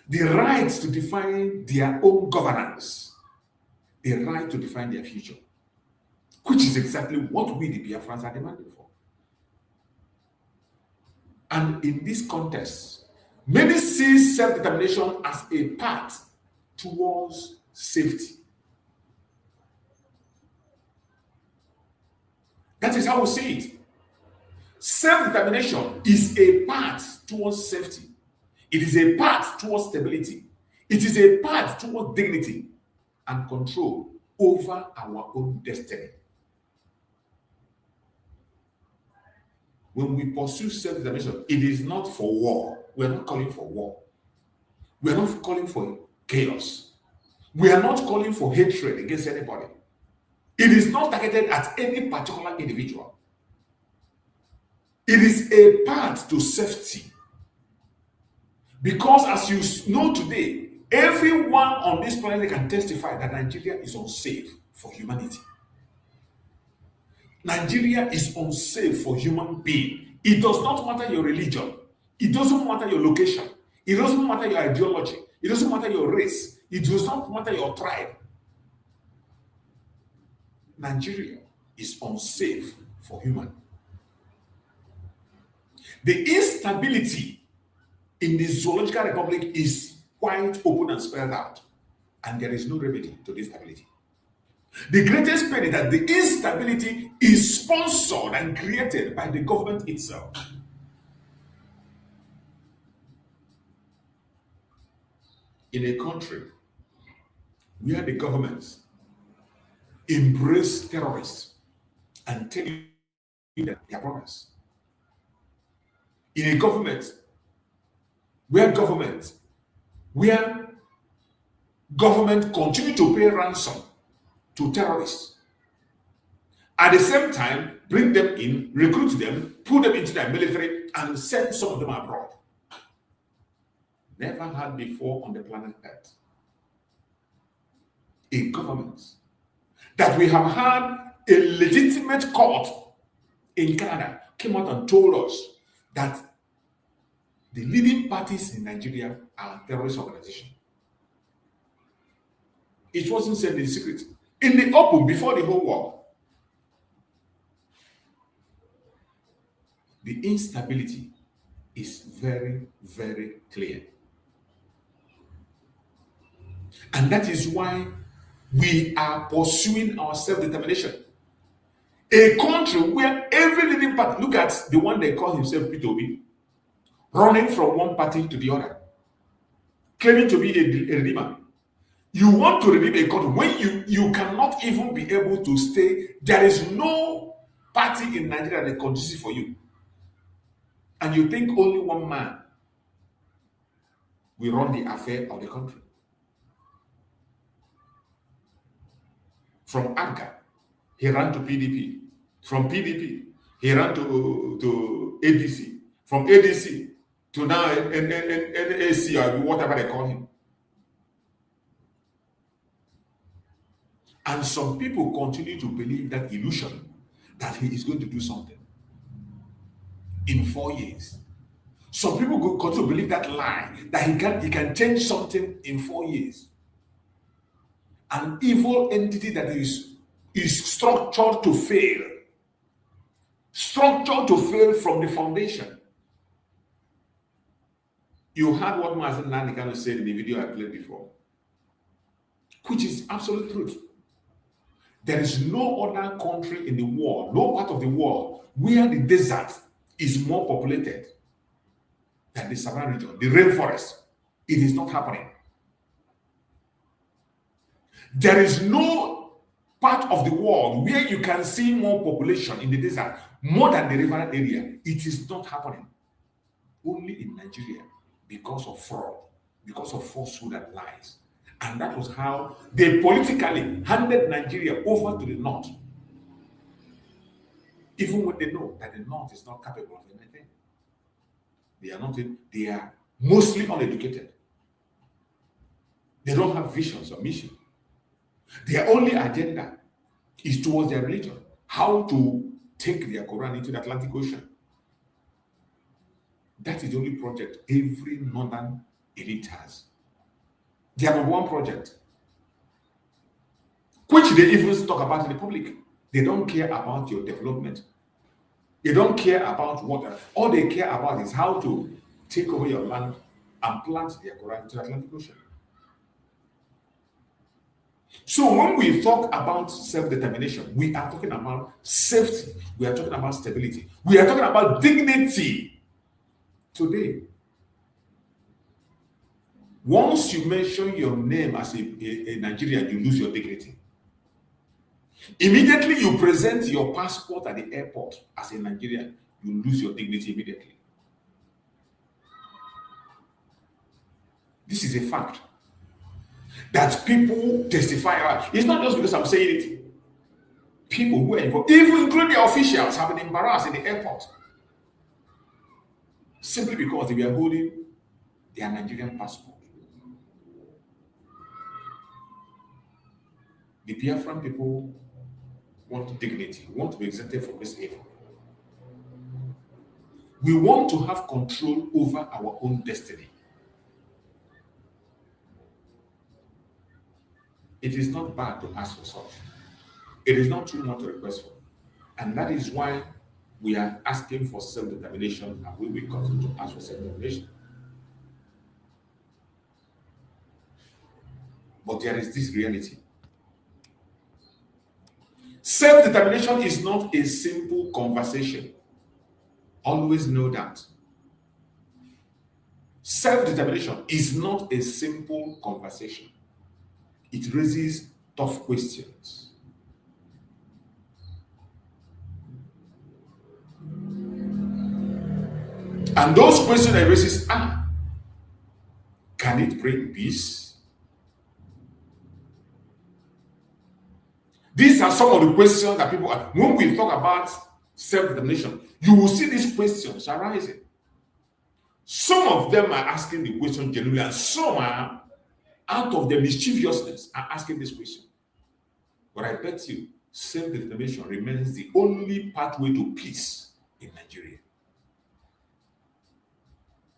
The right to define their own governance, the right to define their future, which is exactly what we, the Biafra'S, are demanding for. And in this context, many see self-determination as a path towards safety. That is how we see it. Self-determination is a path towards safety. It is a path towards stability. It is a path towards dignity and control over our own destiny. When we pursue self-determination, it is not for war. We are not calling for war. We are not calling for chaos. We are not calling for hatred against anybody. It is not targeted at any particular individual. It is a path to safety. Because as you know today, everyone on this planet can testify that Nigeria is unsafe for humanity. Nigeria is unsafe for human being. It does not matter your religion. It doesn't matter your location. It doesn't matter your ideology. It doesn't matter your race. It does not matter your tribe. Nigeria is unsafe for human. The instability in the Zoological Republic is quite open and spread out, and there is no remedy to this stability. The greatest pain is that the instability is sponsored and created by the government itself. In a country where the governments embrace terrorists and tell you that they are brothers. In a government where government continue to pay ransom to terrorists, at the same time bring them in, recruit them, put them into their military, and send some of them abroad. Never had before on the planet Earth a government that we have had a legitimate court in Canada came out and told us that the leading parties in Nigeria are terrorist organizations. It wasn't said in secret. In the open, before the whole world. The instability is very, very clear. And that is why we are pursuing our self-determination. A country where every leading party, look at the one they call himself Peter Obi, running from one party to the other, claiming to be a redeemer. You want to redeem a country when you cannot even be able to stay. There is no party in Nigeria that is conducive for you, and you think only one man will run the affair of the country. From AGA, he ran to PDP. From PDP, he ran to ADC. From ADC to now NAC or whatever they call him. And some people continue to believe that illusion that he is going to do something in 4 years. Some people continue to believe that lie that he can change something in 4 years. An evil entity that is structured to fail. Structured to fail from the foundation. You heard what Mazi Nnamdi Kanu said in the video I played before, which is absolute truth. There is no other country in the world, no part of the world, where the desert is more populated than the Savannah region, the rainforest. It is not happening. There is no part of the world where you can see more population in the desert, more than the river area. It is not happening. Only in Nigeria, because of fraud, because of falsehood and lies. And that was how they politically handed Nigeria over to the North. Even when they know that the North is not capable of anything. They are mostly uneducated. They don't have visions or mission. Their only agenda is towards their religion. How to take their Quran into the Atlantic Ocean. That is the only project every northern elite has. Their number one project, which they even talk about in the public. They don't care about your development. They don't care about water. All they care about is how to take over your land and plant their Quran into the Atlantic Ocean. So when we talk about self-determination, we are talking about safety. We are talking about stability. We are talking about dignity. Today, once you mention your name as a Nigerian, you lose your dignity. Immediately you present your passport at the airport as a Nigerian, you lose your dignity immediately. This is a fact that people testify about. It's not just because I'm saying it. People who are involved, even including the officials, have been embarrassed in the airport simply because they were holding their Nigerian passport. The Biafran people want dignity, want to be exempted from this evil. We want to have control over our own destiny. It is not bad to ask for something. It is not too much to request for. And that is why we are asking for self-determination, and we will continue to ask for self-determination. But there is this reality. Self-determination is not a simple conversation. Always know that. Self-determination is not a simple conversation. It raises tough questions. And those questions it raises are, can it bring peace? These are some of the questions that people are. When we talk about self-determination, you will see these questions arising. Some of them are asking the question genuinely, and some are, out of their mischievousness, are asking this question. But I bet you, self-determination remains the only pathway to peace in Nigeria.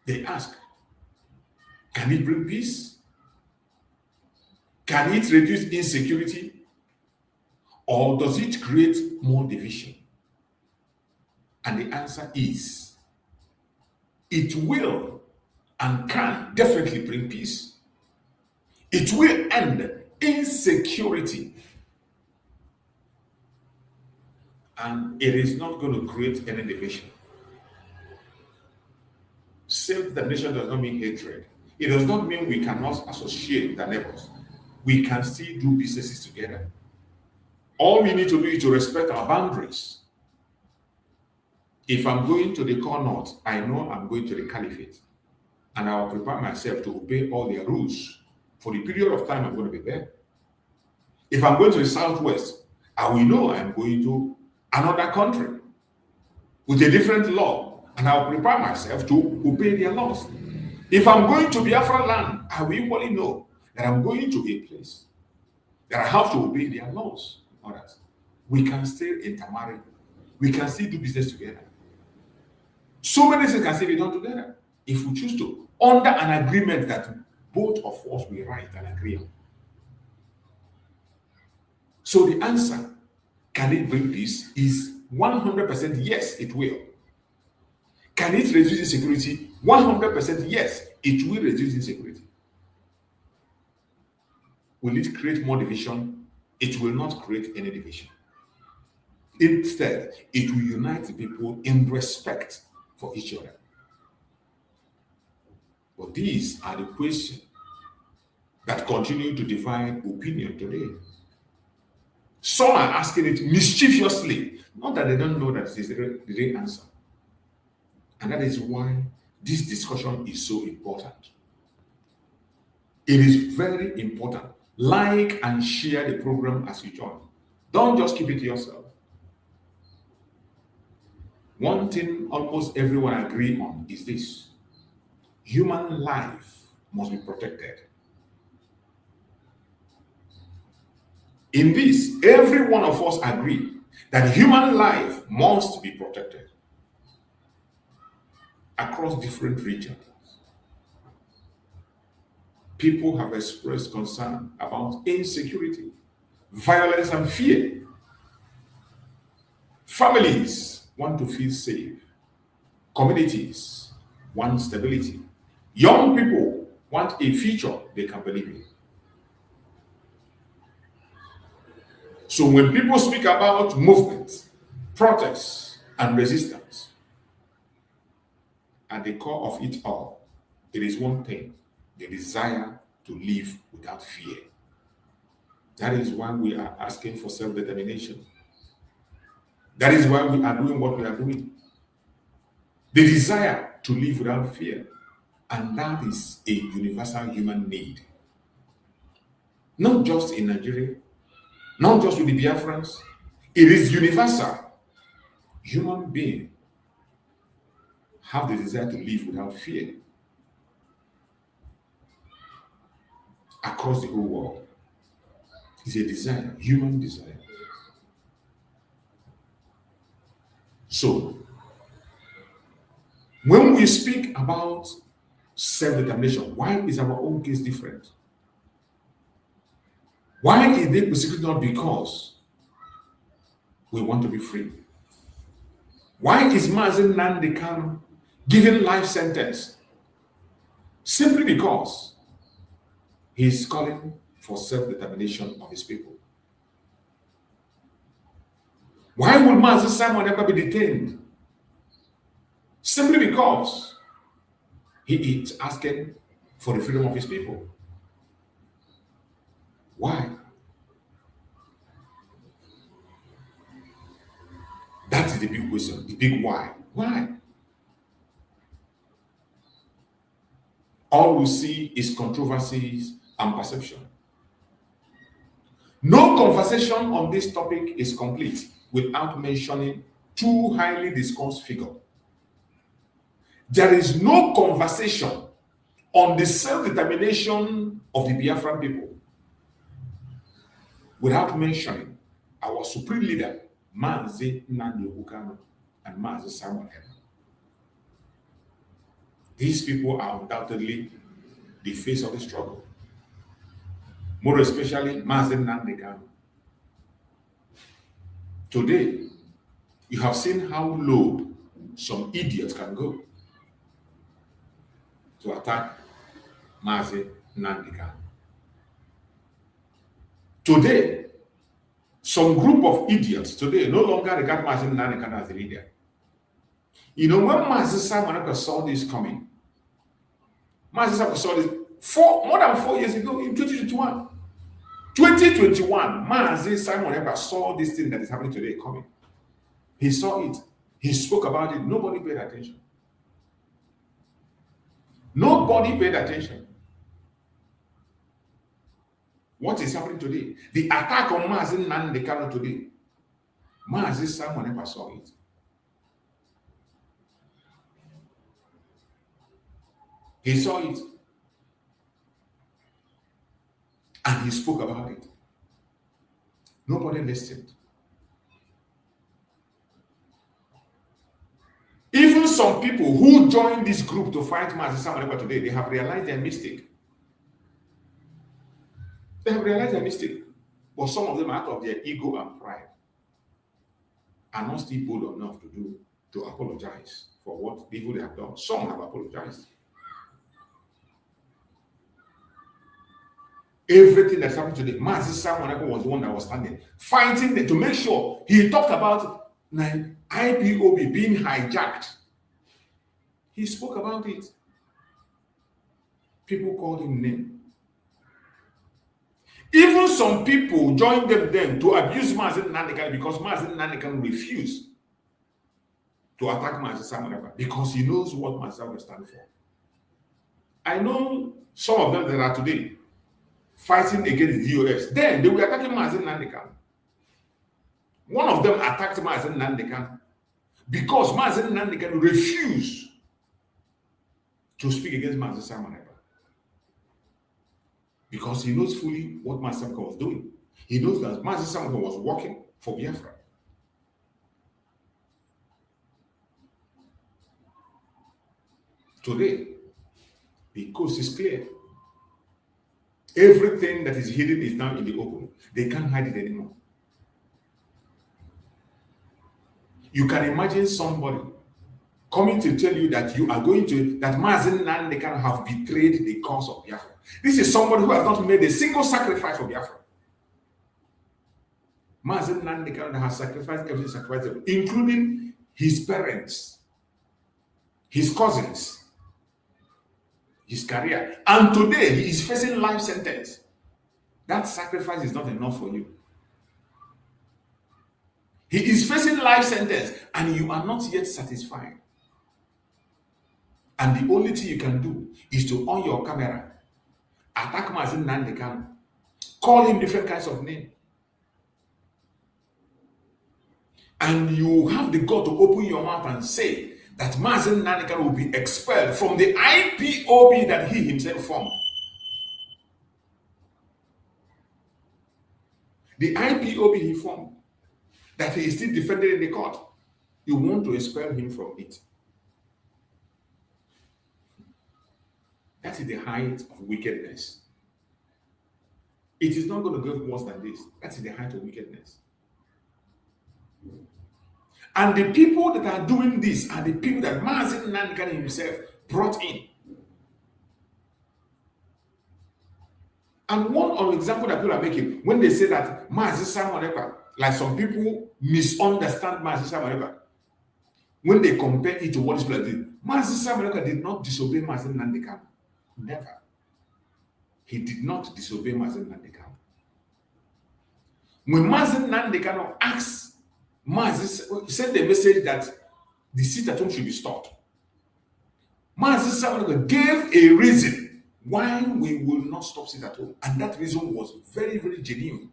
They ask, can it bring peace? Can it reduce insecurity? Or does it create more division? And the answer is, it will and can definitely bring peace. It will end insecurity. And it is not going to create any division. Self-determination does not mean hatred. It does not mean we cannot associate with our neighbors. We can still do businesses together. All we need to do is to respect our boundaries. If I'm going to the core north, I know I'm going to the caliphate. And I'll prepare myself to obey all their rules for the period of time I'm going to be there. If I'm going to the southwest, I will know I'm going to another country with a different law, and I'll prepare myself to obey their laws. If I'm going to Biafra land, I will equally know that I'm going to a place that I have to obey their laws. Others, we can still intermarry, we can still do business together. So many things can still be done together if we choose to, under an agreement that both of us will write and agree on. So the answer, can it bring peace, is 100% yes, it will. Can it reduce insecurity? 100% yes, it will reduce insecurity. Will it create more division? It will not create any division. Instead, it will unite people in respect for each other. But these are the questions that continue to divide opinion today. Some are asking it mischievously, not that they don't know that it's the right answer. And that is why this discussion is so important. It is very important. Like and share the program as you join. Don't just keep it to yourself. One thing almost everyone agrees on is this: human life must be protected. In this, every one of us agree that human life must be protected across different regions. People have expressed concern about insecurity, violence, and fear. Families want to feel safe. Communities want stability. Young people want a future they can believe in. So when people speak about movements, protests, and resistance, at the core of it all, it is one thing: the desire to live without fear. That is why we are asking for self-determination. That is why we are doing what we are doing. The desire to live without fear. And that is a universal human need. Not just in Nigeria, not just with the Biafra'S. It is universal. Human beings have the desire to live without fear across the whole world. It's a desire, human desire. So, when we speak about self-determination, why is our own case different? Why is they persecuted not because we want to be free? Why is Mazi Nnamdi Kanu given life sentence? Simply because he is calling for self-determination of his people. Why would Mazi Simon ever be detained? Simply because he is asking for the freedom of his people. Why? That is the big question, the big why. Why? All we see is controversies and perception. No conversation on this topic is complete without mentioning two highly discussed figures. There is no conversation on the self-determination of the Biafran people without mentioning our supreme leader, Mazi Nnamdi Kanu and Mazi Simon Ekpa. These people are undoubtedly the face of the struggle. More especially Mazi Nnamdi Kanu. Today, you have seen how low some idiots can go to attack Mazi Nnamdi Kanu. Today, some group of idiots today no longer regard Mazi Nnamdi Kanu as a leader. You know, when Mazi Simon Ekpa saw this coming, Mazi Simon saw this more than 4 years ago in 2021. 2021, Mazi Simon Ekpa saw this thing that is happening today coming. He saw it. He spoke about it. Nobody paid attention. Nobody paid attention. What is happening today? The attack on Mazi Nnamdi Kanu today. Mazi someone never saw it. He saw it. And he spoke about it. Nobody listened. Even some people who joined this group to fight Mazi Samuel today, they have realized their mistake. They have realized their mistake. But some of them, out of their ego and pride, are not still bold enough to apologize for what evil they have done. Some have apologized. Everything that's happened today, Mazi Samuel was the one that was standing, fighting to make sure. He talked about IPOB being hijacked. He spoke about it. People called him name. Even some people joined them to abuse Mazi Nnamdi Kanu because Mazi Nnamdi Kanu refused to attack Mazi Samuel because he knows what Mazi Samuel stands for. I know some of them that are today fighting against the DOS. Then they were attacking Mazi Nnamdi Kanu. One of them attacked Mazi Nnamdi Kanu because Mazi Nnamdi Kanu refused to speak against Mazi Samuel. Because he knows fully what Mazi Samuel was doing. He knows that Mazi Samuel was working for Biafra. Today, the coast is clear. Everything that is hidden is now in the open. They can't hide it anymore. You can imagine somebody coming to tell you that you are going to, that Mazi Nnamdi Kanu have betrayed the cause of Biafra. This is somebody who has not made a single sacrifice for Biafra. Mazi Nnamdi Kanu has sacrificed everything sacrificable, including his parents, his cousins, his career. And today he is facing life sentence. That sacrifice is not enough for you. He is facing life sentence and you are not yet satisfied. And the only thing you can do is to on your camera, attack Mazi Nnamdi Kanu, call him different kinds of names. And you have the God to open your mouth and say that Mazi Nnamdi Kanu will be expelled from the IPOB that he himself formed. The IPOB he formed, that he is still defended in the court. You want to expel him from it. That is the height of wickedness. It is not going to get worse than this. That is the height of wickedness. And the people that are doing this are the people that Mazi Nnamdi Kanu himself brought in. And one example that people are making, when they say that Mazi Samuel, like some people misunderstand Mazi Samuel, when they compare it to what is did. Mazi Samuel did not disobey Mazi Nnamdi Kanu. Never. He did not disobey Mazi Nnamdi Kanu. When Mazi Nnamdi Kanu asked Mazi, sent a message that the sit at home should be stopped, Mazi Samuel gave a reason why we will not stop sit at home. And that reason was very, very genuine.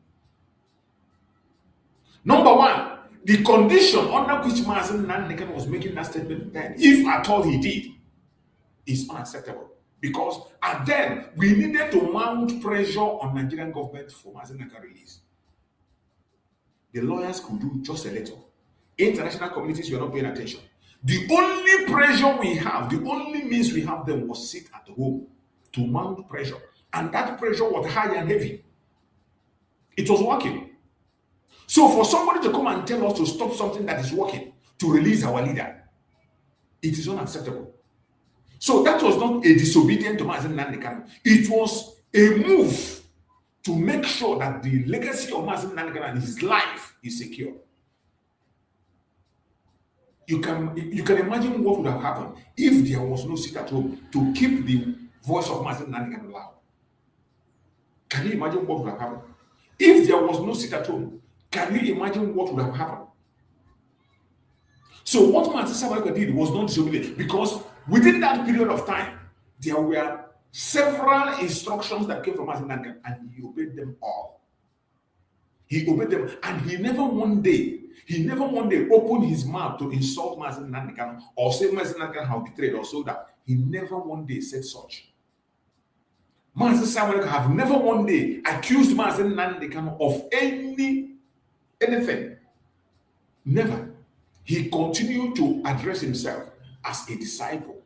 Number one, the condition under which Mazi Nnamdi Kanu was making that statement then, if at all he did, is unacceptable. Because and then we needed to mount pressure on Nigerian government for Mazi Nnamdi Kanu release. The lawyers could do just a little. International communities were not paying attention. The only pressure we have, the only means we have then was sit at home to mount pressure. And that pressure was high and heavy. It was working. So for somebody to come and tell us to stop something that is working, to release our leader, it is unacceptable. So that was not a disobedience to Mazi Nnamdi Kanu. It was a move to make sure that the legacy of Mazi Nnamdi Kanu and his life is secure. You can imagine what would have happened if there was no sit at home to keep the voice of Mazi Nnamdi Kanu loud. Can you imagine what would have happened? If there was no sit at home, can you imagine what would have happened? So what Mazi Sabaraka did was not disobedient, because within that period of time, there were several instructions that came from Mazi Nnamdi Kanu, and he obeyed them all. He obeyed them, and he never one day opened his mouth to insult Mazi Nnamdi Kanu or say Mazi Nnamdi Kanu have betrayed or so that. He never one day said such. Mazi Sabaraka have never one day accused Mazi Nnamdi Kanu of anything. Never. He continued to address himself as a disciple,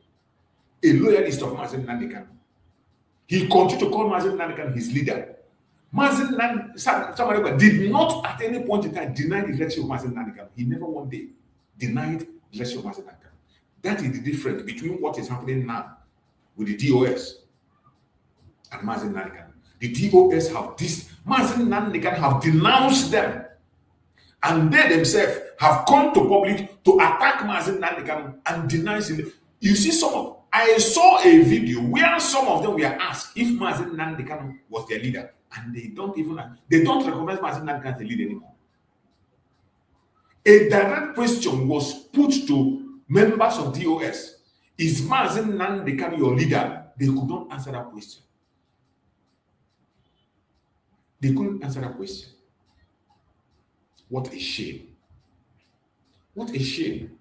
a loyalist of Mazi Nnamdi Kanu. He continued to call Mazi Nnamdi Kanu his leader. Mazi Nnamdi Kanu did not at any point in time deny the leadership of Mazi Nnamdi Kanu. He never one day denied the leadership of Mazi Nnamdi Kanu. That is the difference between what is happening now with the DOS and Mazi Nnamdi Kanu. The DOS have this, Mazi Nnamdi Kanu have denounced them, and they themselves have come to public to attack Mazi Nnamdi Kanu and deny him. You see, I saw a video where some of them were asked if Mazi Nnamdi Kanu was their leader, and they don't recognize Mazi Nnamdi Kanu as a leader anymore. A direct question was put to members of DOS: is Mazi Nnamdi Kanu your leader? They could not answer that question. They couldn't answer that question. What a shame. What a shame.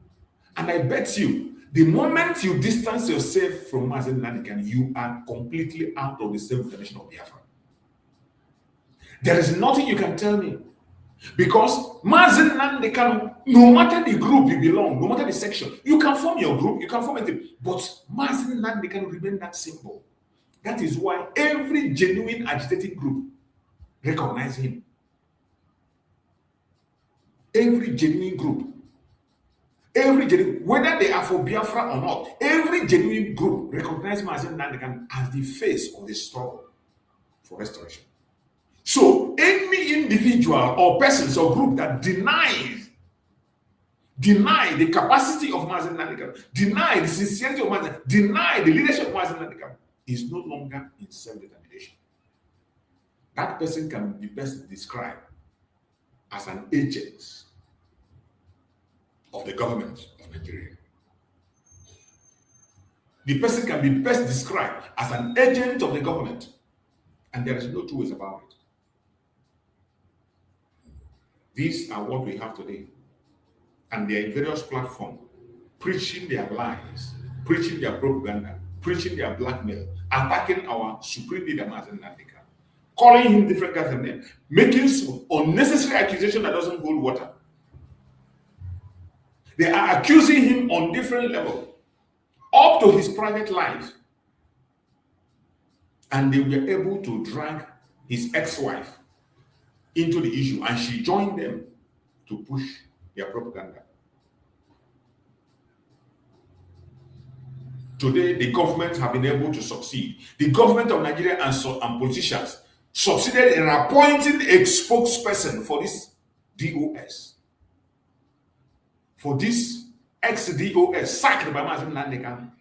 And I bet you, the moment you distance yourself from Mazi Nnamdi Kanu, you are completely out of the self-definition of Biafra. There is nothing you can tell me. Because Mazi Nnamdi Kanu, no matter the group you belong, no matter the section, you can form your group, you can form anything. But Mazi Nnamdi Kanu remain that symbol. That is why every genuine agitating group recognize him. Every genuine group, whether they are for Biafra or not, every genuine group recognize Mazi Nnamdi Kanu as the face of the struggle for restoration. So any individual or persons or group that deny the capacity of Mazi Nnamdi Kanu, deny the sincerity of Mazi, deny the leadership of Mazi Nnamdi Kanu, is no longer in self-determination. That person can be best described as an agent of the government of Nigeria. The person can be best described as an agent of the government, and there is no two ways about it. These are what we have today, and they are in various platforms, preaching their lies, preaching their propaganda, preaching their blackmail, attacking our supreme leader, Mazi Nnamdi Kanu, calling him different kinds of names, making some unnecessary accusation that doesn't hold water. They are accusing him on different levels, up to his private life. And they were able to drag his ex-wife into the issue, and she joined them to push their propaganda. Today, the government have been able to succeed. The government of Nigeria and politicians succeeded in appointing a spokesperson for this DOS. For this ex-DOS sacked by Mazi Nnamdi Kanu.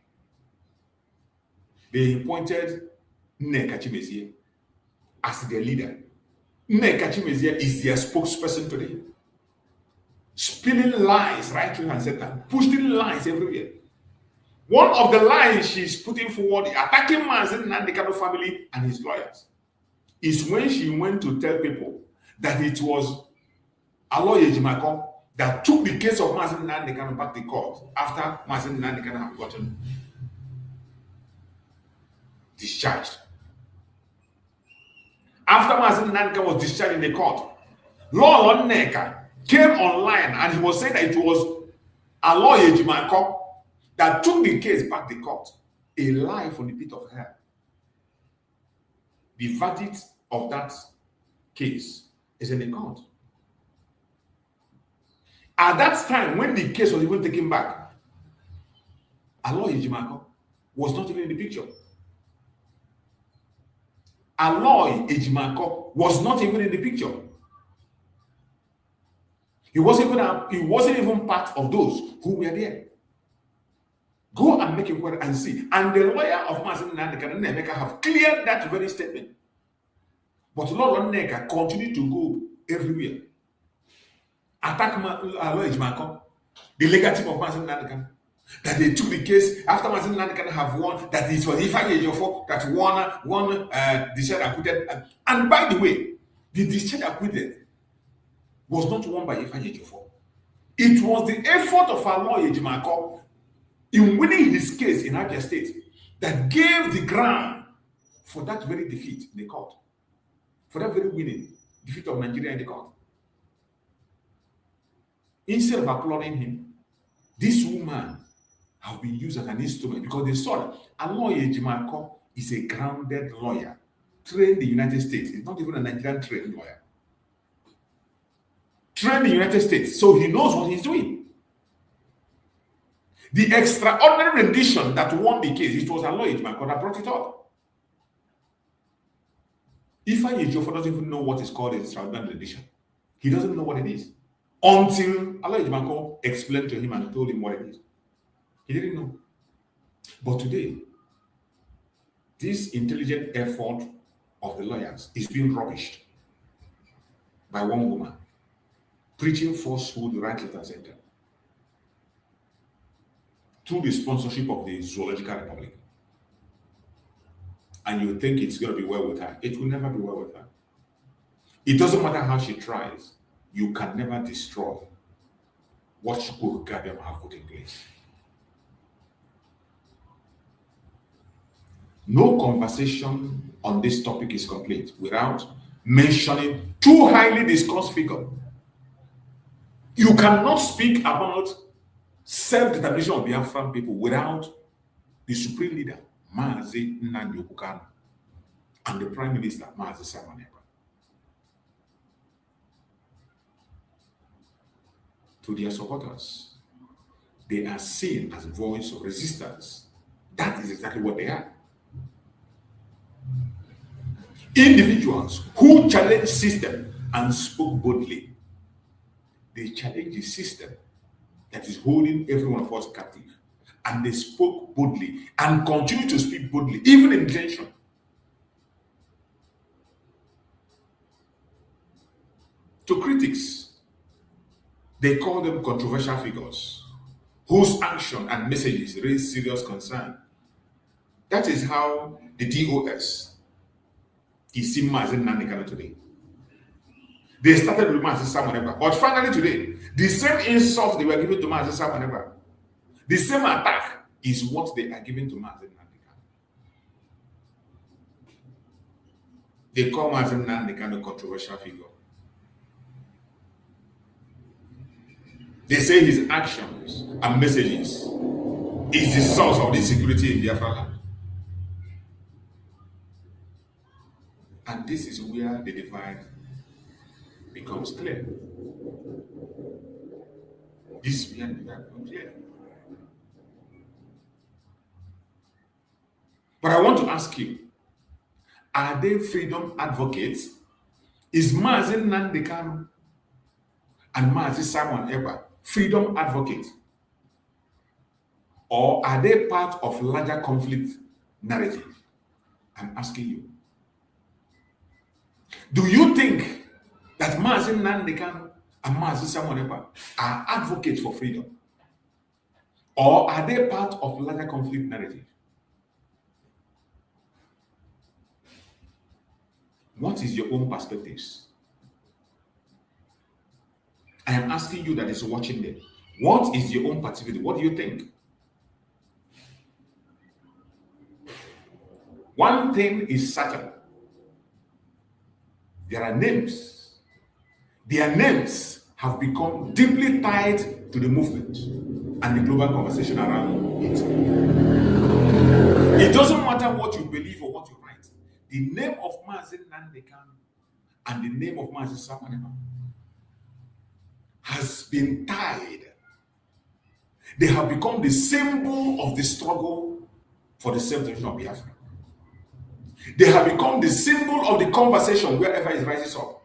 They appointed Nneka Chimezie as their leader. Nneka Chimezie is their spokesperson today. Spilling lies right through and center, pushing lies everywhere. One of the lies she's putting forward, attacking Mazi Nnamdi Kanu family and his lawyers, is when she went to tell people that it was Aloy Ejimako that took the case of Mazi Nnamdi Kanu back to court after Mazi Nnamdi Kanu had gotten discharged. After Mazi Nnamdi Kanu was discharged in the court, Lolo Nneka came online and he was saying that it was Aloy Ejimako that took the case back to court. A lie from the pit of hell. The verdict of that case is in the court. At that time, when the case was even taken back, Aloy Ejimako was not even in the picture. Aloy Ejimako was not even in the picture. He wasn't even part of those who were there. Go and make inquiry and see. And the lawyer of Mazi Nnamdi Kanu, Nneka, have cleared that very statement. But Lord Nneka continued to go everywhere. Attack Aloy Ejimako, the legal team of Mazi Nnamdi Kanu, that they took the case after Mazi Nnamdi Kanu have won, that it was Ifeanyi Ejiofor that won discharge acquitted. And by the way, the discharge acquitted was not won by Ifeanyi Ejiofor. It was the effort of our lawyer Ejimako in winning his case in Abia State that gave the ground for that very defeat in the court, for that very winning defeat of Nigeria in the court. Instead of applauding him, this woman have been used as an instrument because they saw that a lawyer Ejimako is a grounded lawyer, trained in the United States. He's not even a Nigerian trained lawyer. Trained in the United States, so he knows what he's doing. The extraordinary rendition that won the case, it was a lawyer Ejimako that brought it up. Ifeanyi Ejiofor doesn't even know what is called an extraordinary rendition. He doesn't know what it is until Allah Ejimako explained to him and told him what it is. He didn't know. But today, this intelligent effort of the lawyers is being rubbished by one woman preaching falsehood right, left, and center through the sponsorship of the Zoological Republic. And you think it's going to be well with her. It will never be well with her. It doesn't matter how she tries. You can never destroy what Shukuru Gabiam have put in place. No conversation on this topic is complete without mentioning two highly discussed figures. You cannot speak about self-determination of Biafran people without the supreme leader, Mazi Nnamdi Kanu, and the Prime Minister, Mazi Ekpa. To their supporters, they are seen as a voice of resistance. That is exactly what they are. Individuals who challenge system and spoke boldly. They challenge the system that is holding every one of us captive. And they spoke boldly and continue to speak boldly, even in detention. To critics, they call them controversial figures whose action and messages raise serious concern. That is how the DOS is seen Mazi Nnamdi Kanu today. They started with Mazi Samaneba, but finally today, the same insult they were giving to Mazi Samaneba, the same attack is what they are giving to Mazi Nnamdi Kanu. They call Mazi Nnamdi Kanu a controversial figure. They say his actions and messages is the source of the insecurity in Biafra land. And this is where the divide becomes clear. This is where the divide becomes clear. But I want to ask you, are they freedom advocates? Is Mazi Nnamdi Kanu and Mazi Simon Ekpa freedom advocates? Or are they part of larger conflict narrative? I'm asking you. Do you think that Mazi Nnamdi Kanu and Mazi Simon Ekpa are advocates for freedom? Or are they part of larger conflict narrative? What is your own perspectives? I am asking you that is watching them. What is your own perspective? What do you think? One thing is certain. There are names. Their names have become deeply tied to the movement and the global conversation around it. It doesn't matter what you believe or what you write. The name of Mazi Nnamdi Kanu and the name of Mazi Samaneba has been tied. They have become the symbol of the struggle for the self-determination of Biafra. They have become the symbol of the conversation wherever it rises up.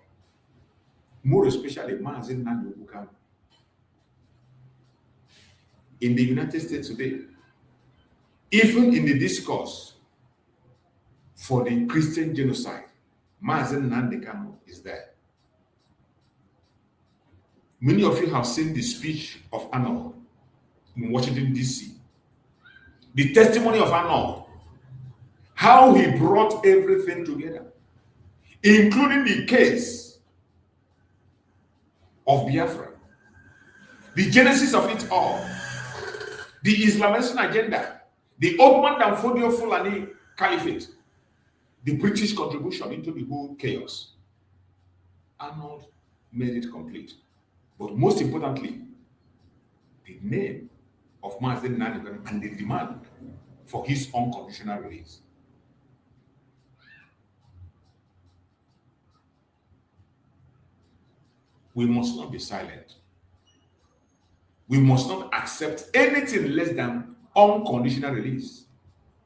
More especially Mazi Nnamdi Kanu. In the United States today, even in the discourse for the Christian genocide, Mazi Nnamdi Kanu is there. Many of you have seen the speech of Arnold in Washington, D.C. The testimony of Arnold, how he brought everything together, including the case of Biafra, the genesis of it all, the Islamization agenda, the Ottoman and Fodio Fulani Caliphate, the British contribution into the whole chaos. Arnold made it complete. But most importantly, the name of Mazi Nnamdi Kanu and the demand for his unconditional release. We must not be silent. We must not accept anything less than unconditional release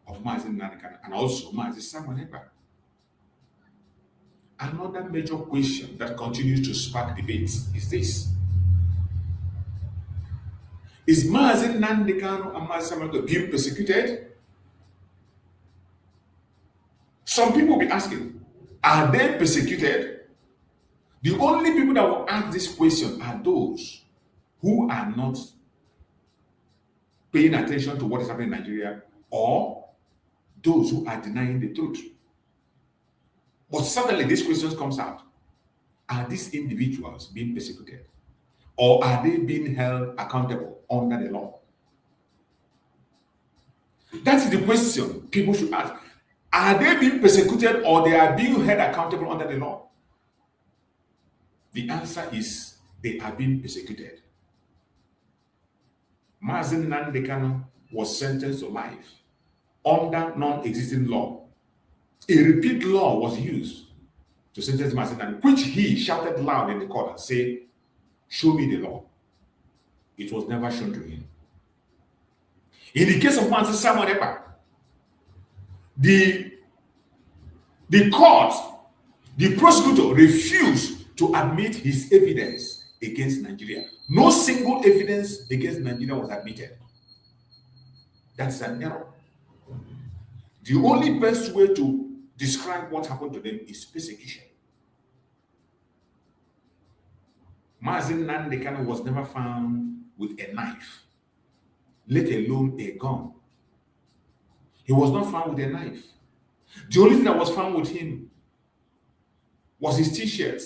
of Mazi Nnamdi Kanu and also Mazi Simon Ekpa. Another major question that continues to spark debates is this: is Mazi Nnamdi Kanu and Mazi Simon Ekpa being persecuted? Some people will be asking, are they persecuted? The only people that will ask this question are those who are not paying attention to what is happening in Nigeria, or those who are denying the truth. But suddenly this question comes out: are these individuals being persecuted, or are they being held accountable under the law? That's the question people should ask. Are they being persecuted, or they are being held accountable under the law? The answer is they are being persecuted. Mazi Nnamdi Kanu was sentenced to life under non-existing law. A repeat law was used to sentence Mazi Nnamdi, which he shouted loud in the court and said, "Show me the law." It was never shown to him. In the case of Mazi Simon Ekpa, the court, the prosecutor refused to admit his evidence against Nigeria. No single evidence against Nigeria was admitted. That's an error. The only best way to describe what happened to them is persecution. Mazi Nnamdi Kanu was never found with a knife, let alone a gun. He was not found with a knife. The only thing that was found with him was his t-shirt,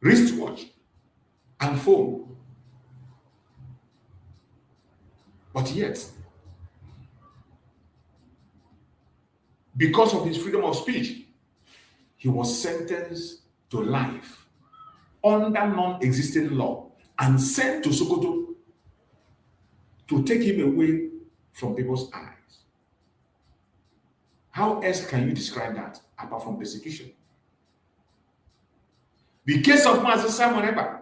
wristwatch, and phone. But yet, because of his freedom of speech, he was sentenced to life under non-existing law and sent to Sokoto to take him away from people's eyes. How else can you describe that apart from persecution? The case of Mazi Simon Ekpa,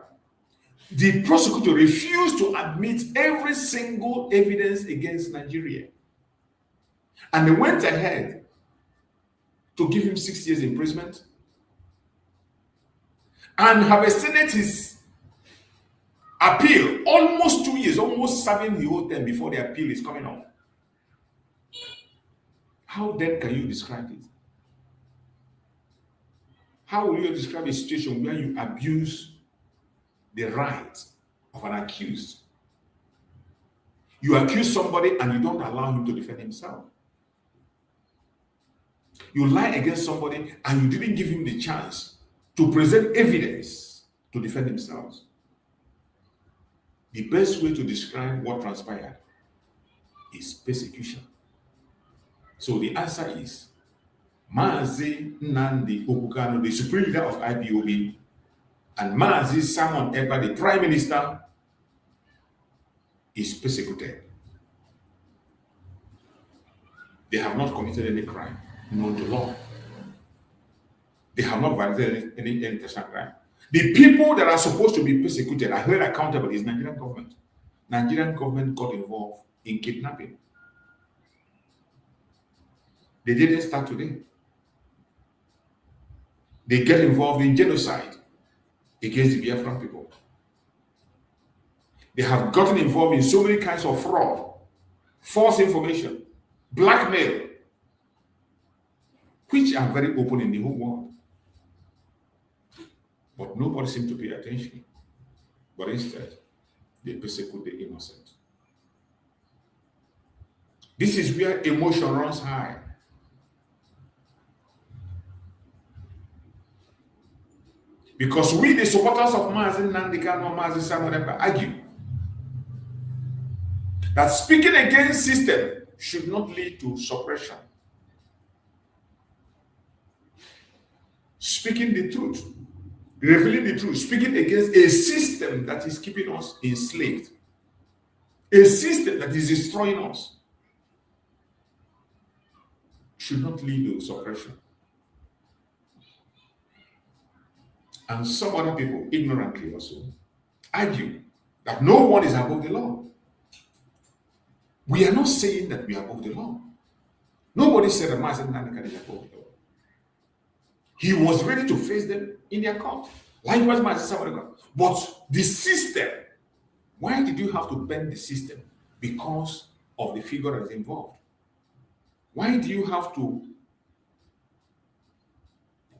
the prosecutor refused to admit every single evidence against Nigeria. And they went ahead to give him 6 years imprisonment and have extended his appeal almost 2 years, almost serving the whole term before the appeal is coming up. How then can you describe it? How will you describe a situation where you abuse the right of an accused? You accuse somebody and you don't allow him to defend himself. You lie against somebody and you didn't give him the chance to present evidence to defend himself. The best way to describe what transpired is persecution. So the answer is Mazi Nnamdi Kanu, the supreme leader of IPOB, and Mazi Simon Ekpa, the prime minister, is persecuted. They have not committed any crime known to law. They have not violated any international crime. The people that are supposed to be persecuted are held accountable is Nigerian government. Nigerian government got involved in kidnapping. They didn't start today. They get involved in genocide against the Biafran people. They have gotten involved in so many kinds of fraud, false information, blackmail, which are very open in the whole world. But nobody seems to pay attention. but instead, they persecute the innocent. This is where emotion runs high. Because we, the supporters of Mazi, Nnamdi Kanu, Mazi, Samuel Ekpa, argue that speaking against system should not lead to suppression. Speaking the truth, revealing the truth, speaking against a system that is keeping us enslaved, a system that is destroying us, should not lead to suppression. And some other people, ignorantly also, argue that no one is above the law. We are not saying that we are above the law. Nobody said that Mazi Nnamdi Kanu is above the law. He was ready to face them in their court. Likewise, Mazi Samuel Ekpa. But the system, why did you have to bend the system? Because of the figure that is involved. Why do you have to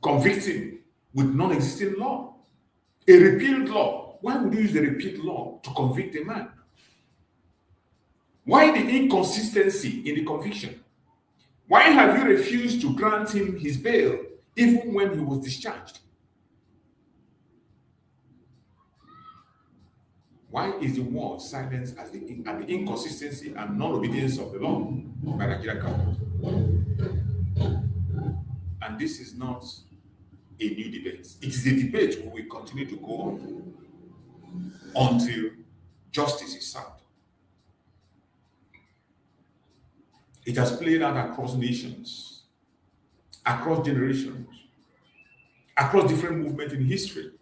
convict him with non-existing law? A repealed law. Why would you use the repealed law to convict a man? Why the inconsistency in the conviction? Why have you refused to grant him his bail even when he was discharged? Why is the world silenced at the inconsistency and non-obedience of the law by Nigerian government? And this is not a new debate. It is a debate we will continue to go on until justice is served. It has played out across nations, across generations, across different movements in history,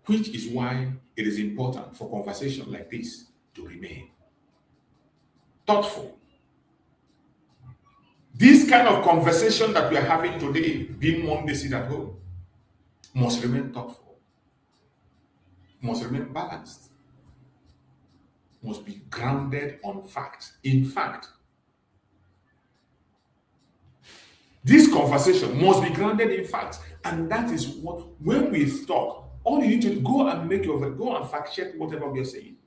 which is why it is important for conversation like this to remain thoughtful. This kind of conversation that we are having today, being Monday sit at home, must remain thoughtful, must remain balanced, must be grounded on fact. In fact, this conversation must be grounded in fact, and that is what, when we talk, all you need to go and go and fact check whatever we are saying.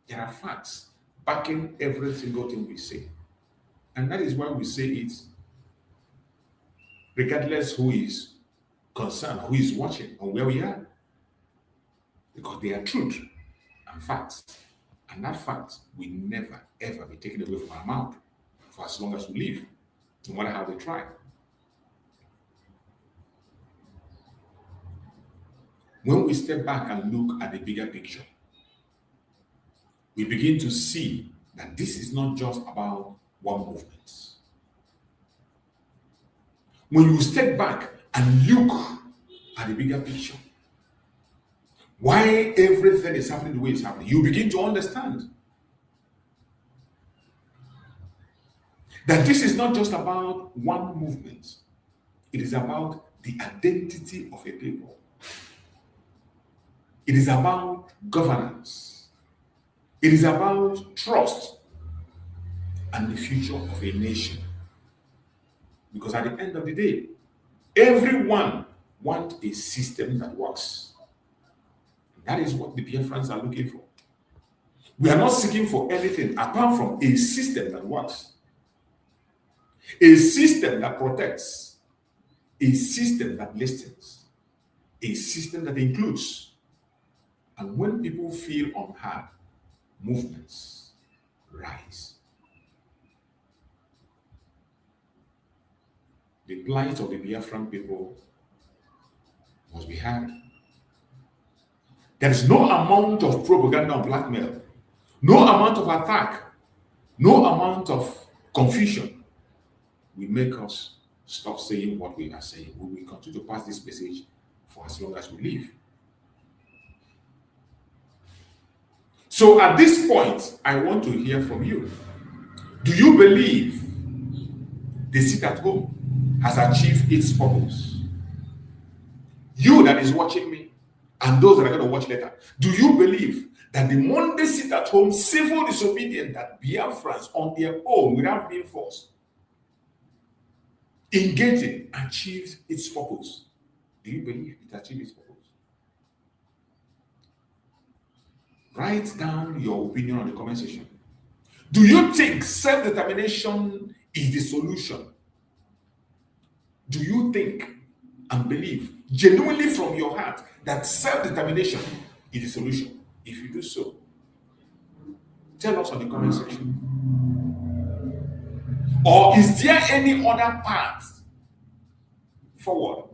There are facts backing every single thing we say, and that is why we say it, regardless who is concerned, who is watching, or where we are, because they are truth and facts, and that fact will never ever be taken away from our mouth for as long as we live, no matter how they try. When we step back and look at the bigger picture, we begin to see that this is not just about one movement. When you step back and look at the bigger picture, why everything is happening the way it's happening, you begin to understand that this is not just about one movement. It is about the identity of a people. It is about governance. It is about trust and the future of a nation. Because at the end of the day, everyone wants a system that works. That is what the Biafra'S are looking for. We are not seeking for anything apart from a system that works. A system that protects. A system that listens. A system that includes. And when people feel unheard, movements rise. The plight of the Biafran people must be heard. There is no amount of propaganda or blackmail, no amount of attack, no amount of confusion will make us stop saying what we are saying. We will continue to pass this message for as long as we live. So at this point, I want to hear from you. Do you believe the sit at home has achieved its purpose? You that is watching me and those that are going to watch later, do you believe that the Monday sit at home civil disobedience that Biafra'S on their own without being forced engaging achieves its purpose? Do you believe it achieved its purpose? Write down your opinion on the comment section. Do you think self-determination is the solution? Do you think and believe genuinely from your heart that self-determination is the solution? If you do so, tell us on the comment section. Or is there any other path forward?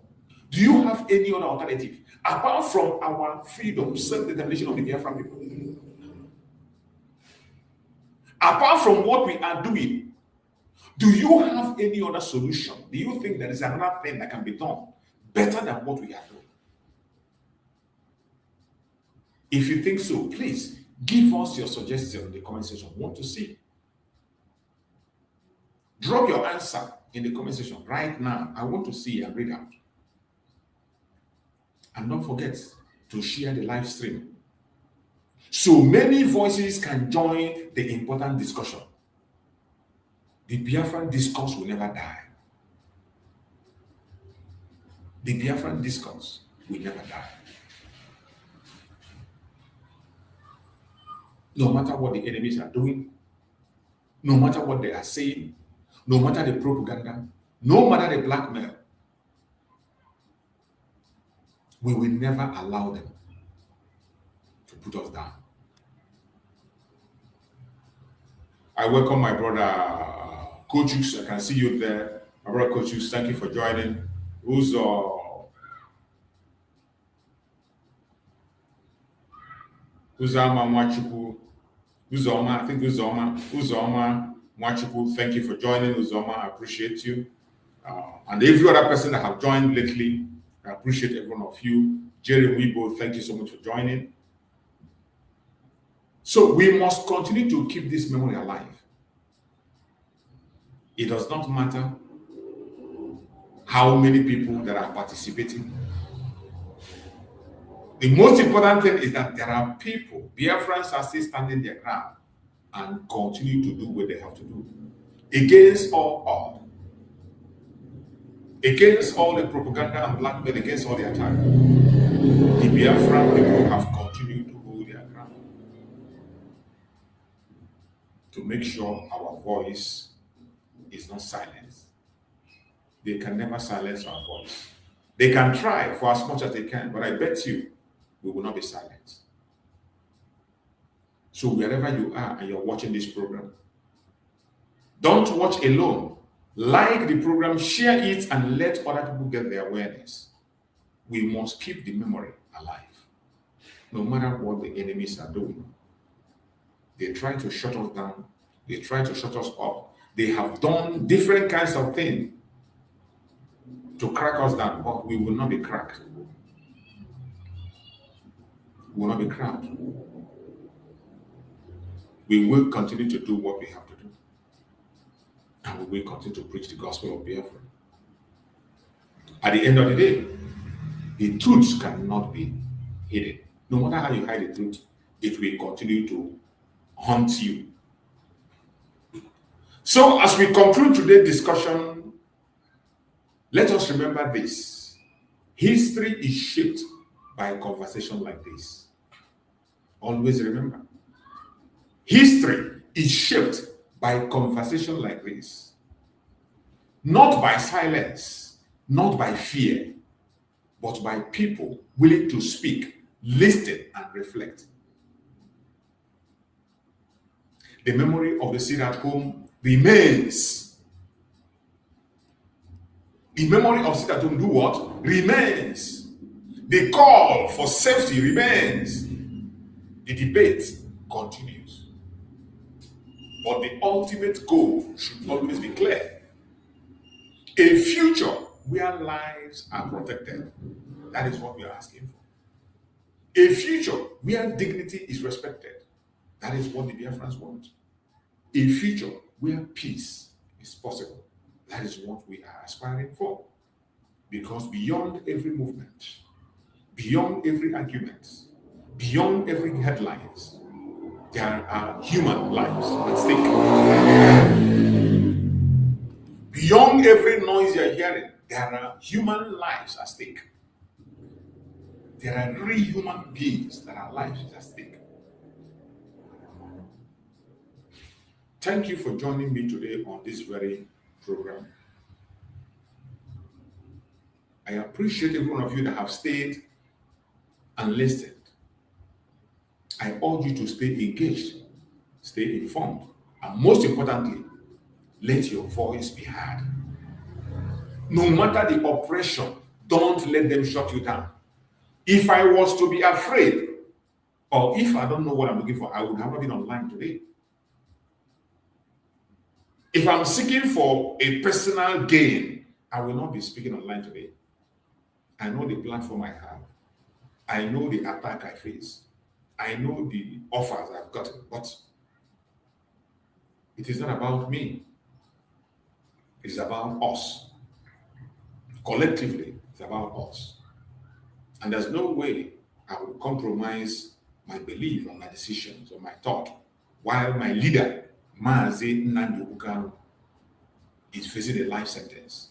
Do you have any other alternative apart from our freedom, self-determination of the Biafran people? Apart from what we are doing, do you have any other solution? Do you think there is another thing that can be done better than what we are doing? If you think so, please give us your suggestion in the comment section. We want to see. Drop your answer in the comment section right now. I want to see and read out. And don't forget to share the live stream so many voices can join the important discussion. The Biafran discourse will never die. The Biafran discourse will never die. No matter what the enemies are doing, no matter what they are saying, no matter the propaganda, no matter the blackmail, we will never allow them to put us down. I welcome my brother Coachus. I can see you there. My brother Coachus, thank you for joining. Uzoma, I think Uzoma Mwachuku, thank you for joining. Uzoma, I appreciate you. And every other person that have joined lately, I appreciate every one of you. Jerry Weibo, thank you so much for joining. So we must continue to keep this memory alive. It does not matter how many people that are participating. The most important thing is that there are people, Biafra'S are still standing their ground and continue to do what they have to do against all odds, against all the propaganda and blackmail, against all the attack. The Biafran people have continued to hold their ground to make sure our voice is not silenced. They can never silence our voice. They can try for as much as they can, but I bet you we will not be silenced. So wherever you are and you're watching this program, don't watch alone. Like the program, share it, and let other people get their awareness. We must keep the memory alive. No matter what the enemies are doing. They try to shut us down. They try to shut us up. They have done different kinds of things to crack us down, but we will not be cracked. We will not be cracked. We will continue to do what we have to do. And we will continue to preach the gospel of Biafra. At the end of the day, the truth cannot be hidden. No matter how you hide the truth, it will continue to haunt you. So as we conclude today's discussion, let us remember this. History is shaped by a conversation like this. Always remember. History is shaped by a conversation like this. Not by silence, not by fear, but by people willing to speak, listen, and reflect. The memory of the seed at home remains. The memory of seed at home do what? Remains. The call for safety remains. The debate continues. But the ultimate goal should always be clear. A future where lives are protected. That is what we are asking for. A future where dignity is respected. That is what the Biafra'S want. A future where peace is possible. That is what we are aspiring for. Because beyond every movement, beyond every argument, beyond every headlines, there are human lives at stake. Beyond every noise you're hearing, there are human lives at stake. There are real human beings that are lives at stake. Thank you for joining me today on this very program. I appreciate every one of you that have stayed and listened. I urge you to stay engaged, stay informed, and most importantly, let your voice be heard. No matter the oppression, don't let them shut you down. If I was to be afraid, or if I don't know what I'm looking for, I would have not been online today. If I'm seeking for a personal gain, I will not be speaking online today. I know the platform I have. I know the attack I face. I know the offers I've gotten, but it is not about me. It's about us. Collectively, it's about us. And there's no way I will compromise my belief on my decisions or my thought while my leader, Mazi Nnamdi Kanu, is facing a life sentence.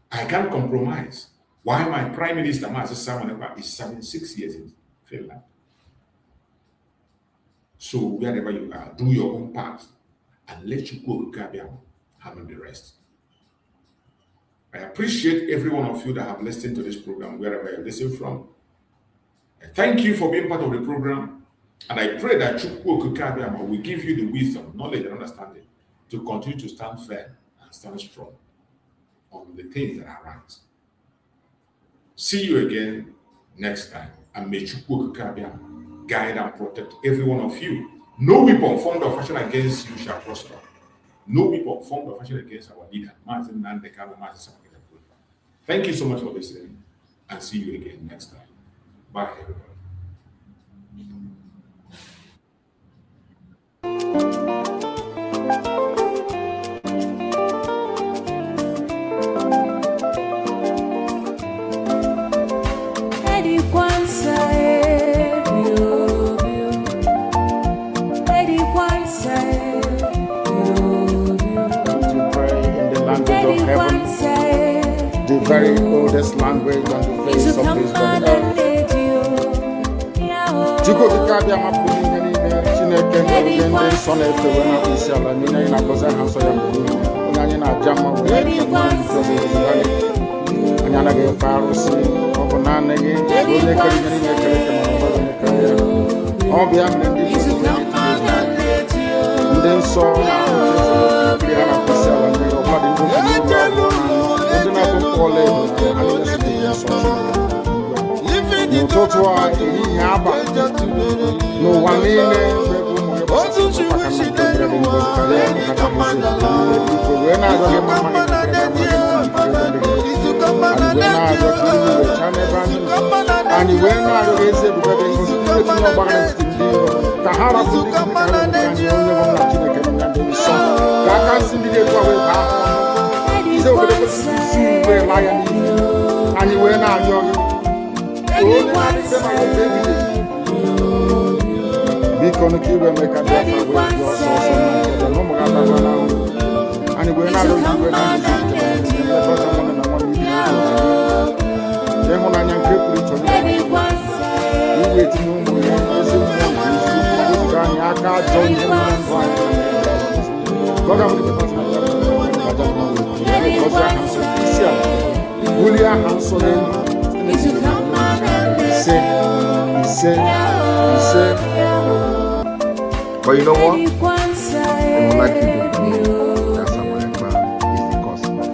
I can't compromise while my Prime Minister, Mazi Ekpa, is serving 6 years in Finland. So wherever you are, do your own part and let you go handle the rest. I appreciate every one of you that have listened to this program, wherever you listen from. I thank you for being part of the program, and I pray that Chukwu will give you the wisdom, knowledge, and understanding to continue to stand firm and stand strong on the things that are right. See you again next time, and may Chukwu guide and protect every one of you. No weapon formed or fashioned against you shall prosper. No weapon formed or fashioned against our leader, Mazi Nnamdi Kanu, Mazi. Thank you so much for listening, and see you again next time. Bye, everybody. The very oldest language on the face of this very earth. Chukwu kikabia mapuni nene Chineke ngende nde son efe wena isiala nina ina koze hanso ya mbuni onyanyi na jama wena anyana ge farusi obo nanege onye kari nyani nyekere kema obo nyekere obia mnendi nde nso na kiri hana kisiala nde obadi ndu no totoa eyi aba no wanene and you were not young. Because the key will make a difference with your source and we're not going But you know what? I would like you to believe that someone is the cause of this.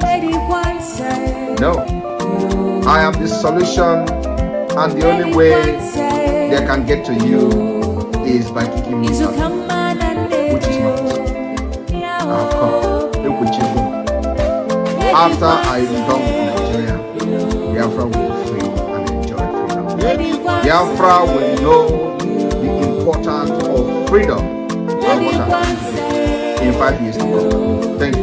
No. I am the solution, and the only way they can get to you is by kicking me out, which is not possible. I have come. Look with you. After I am done with Nigeria, Biafra will be free and enjoy freedom. Biafra will know the importance of freedom and what I'm going to do in 5 years to come. Thank you.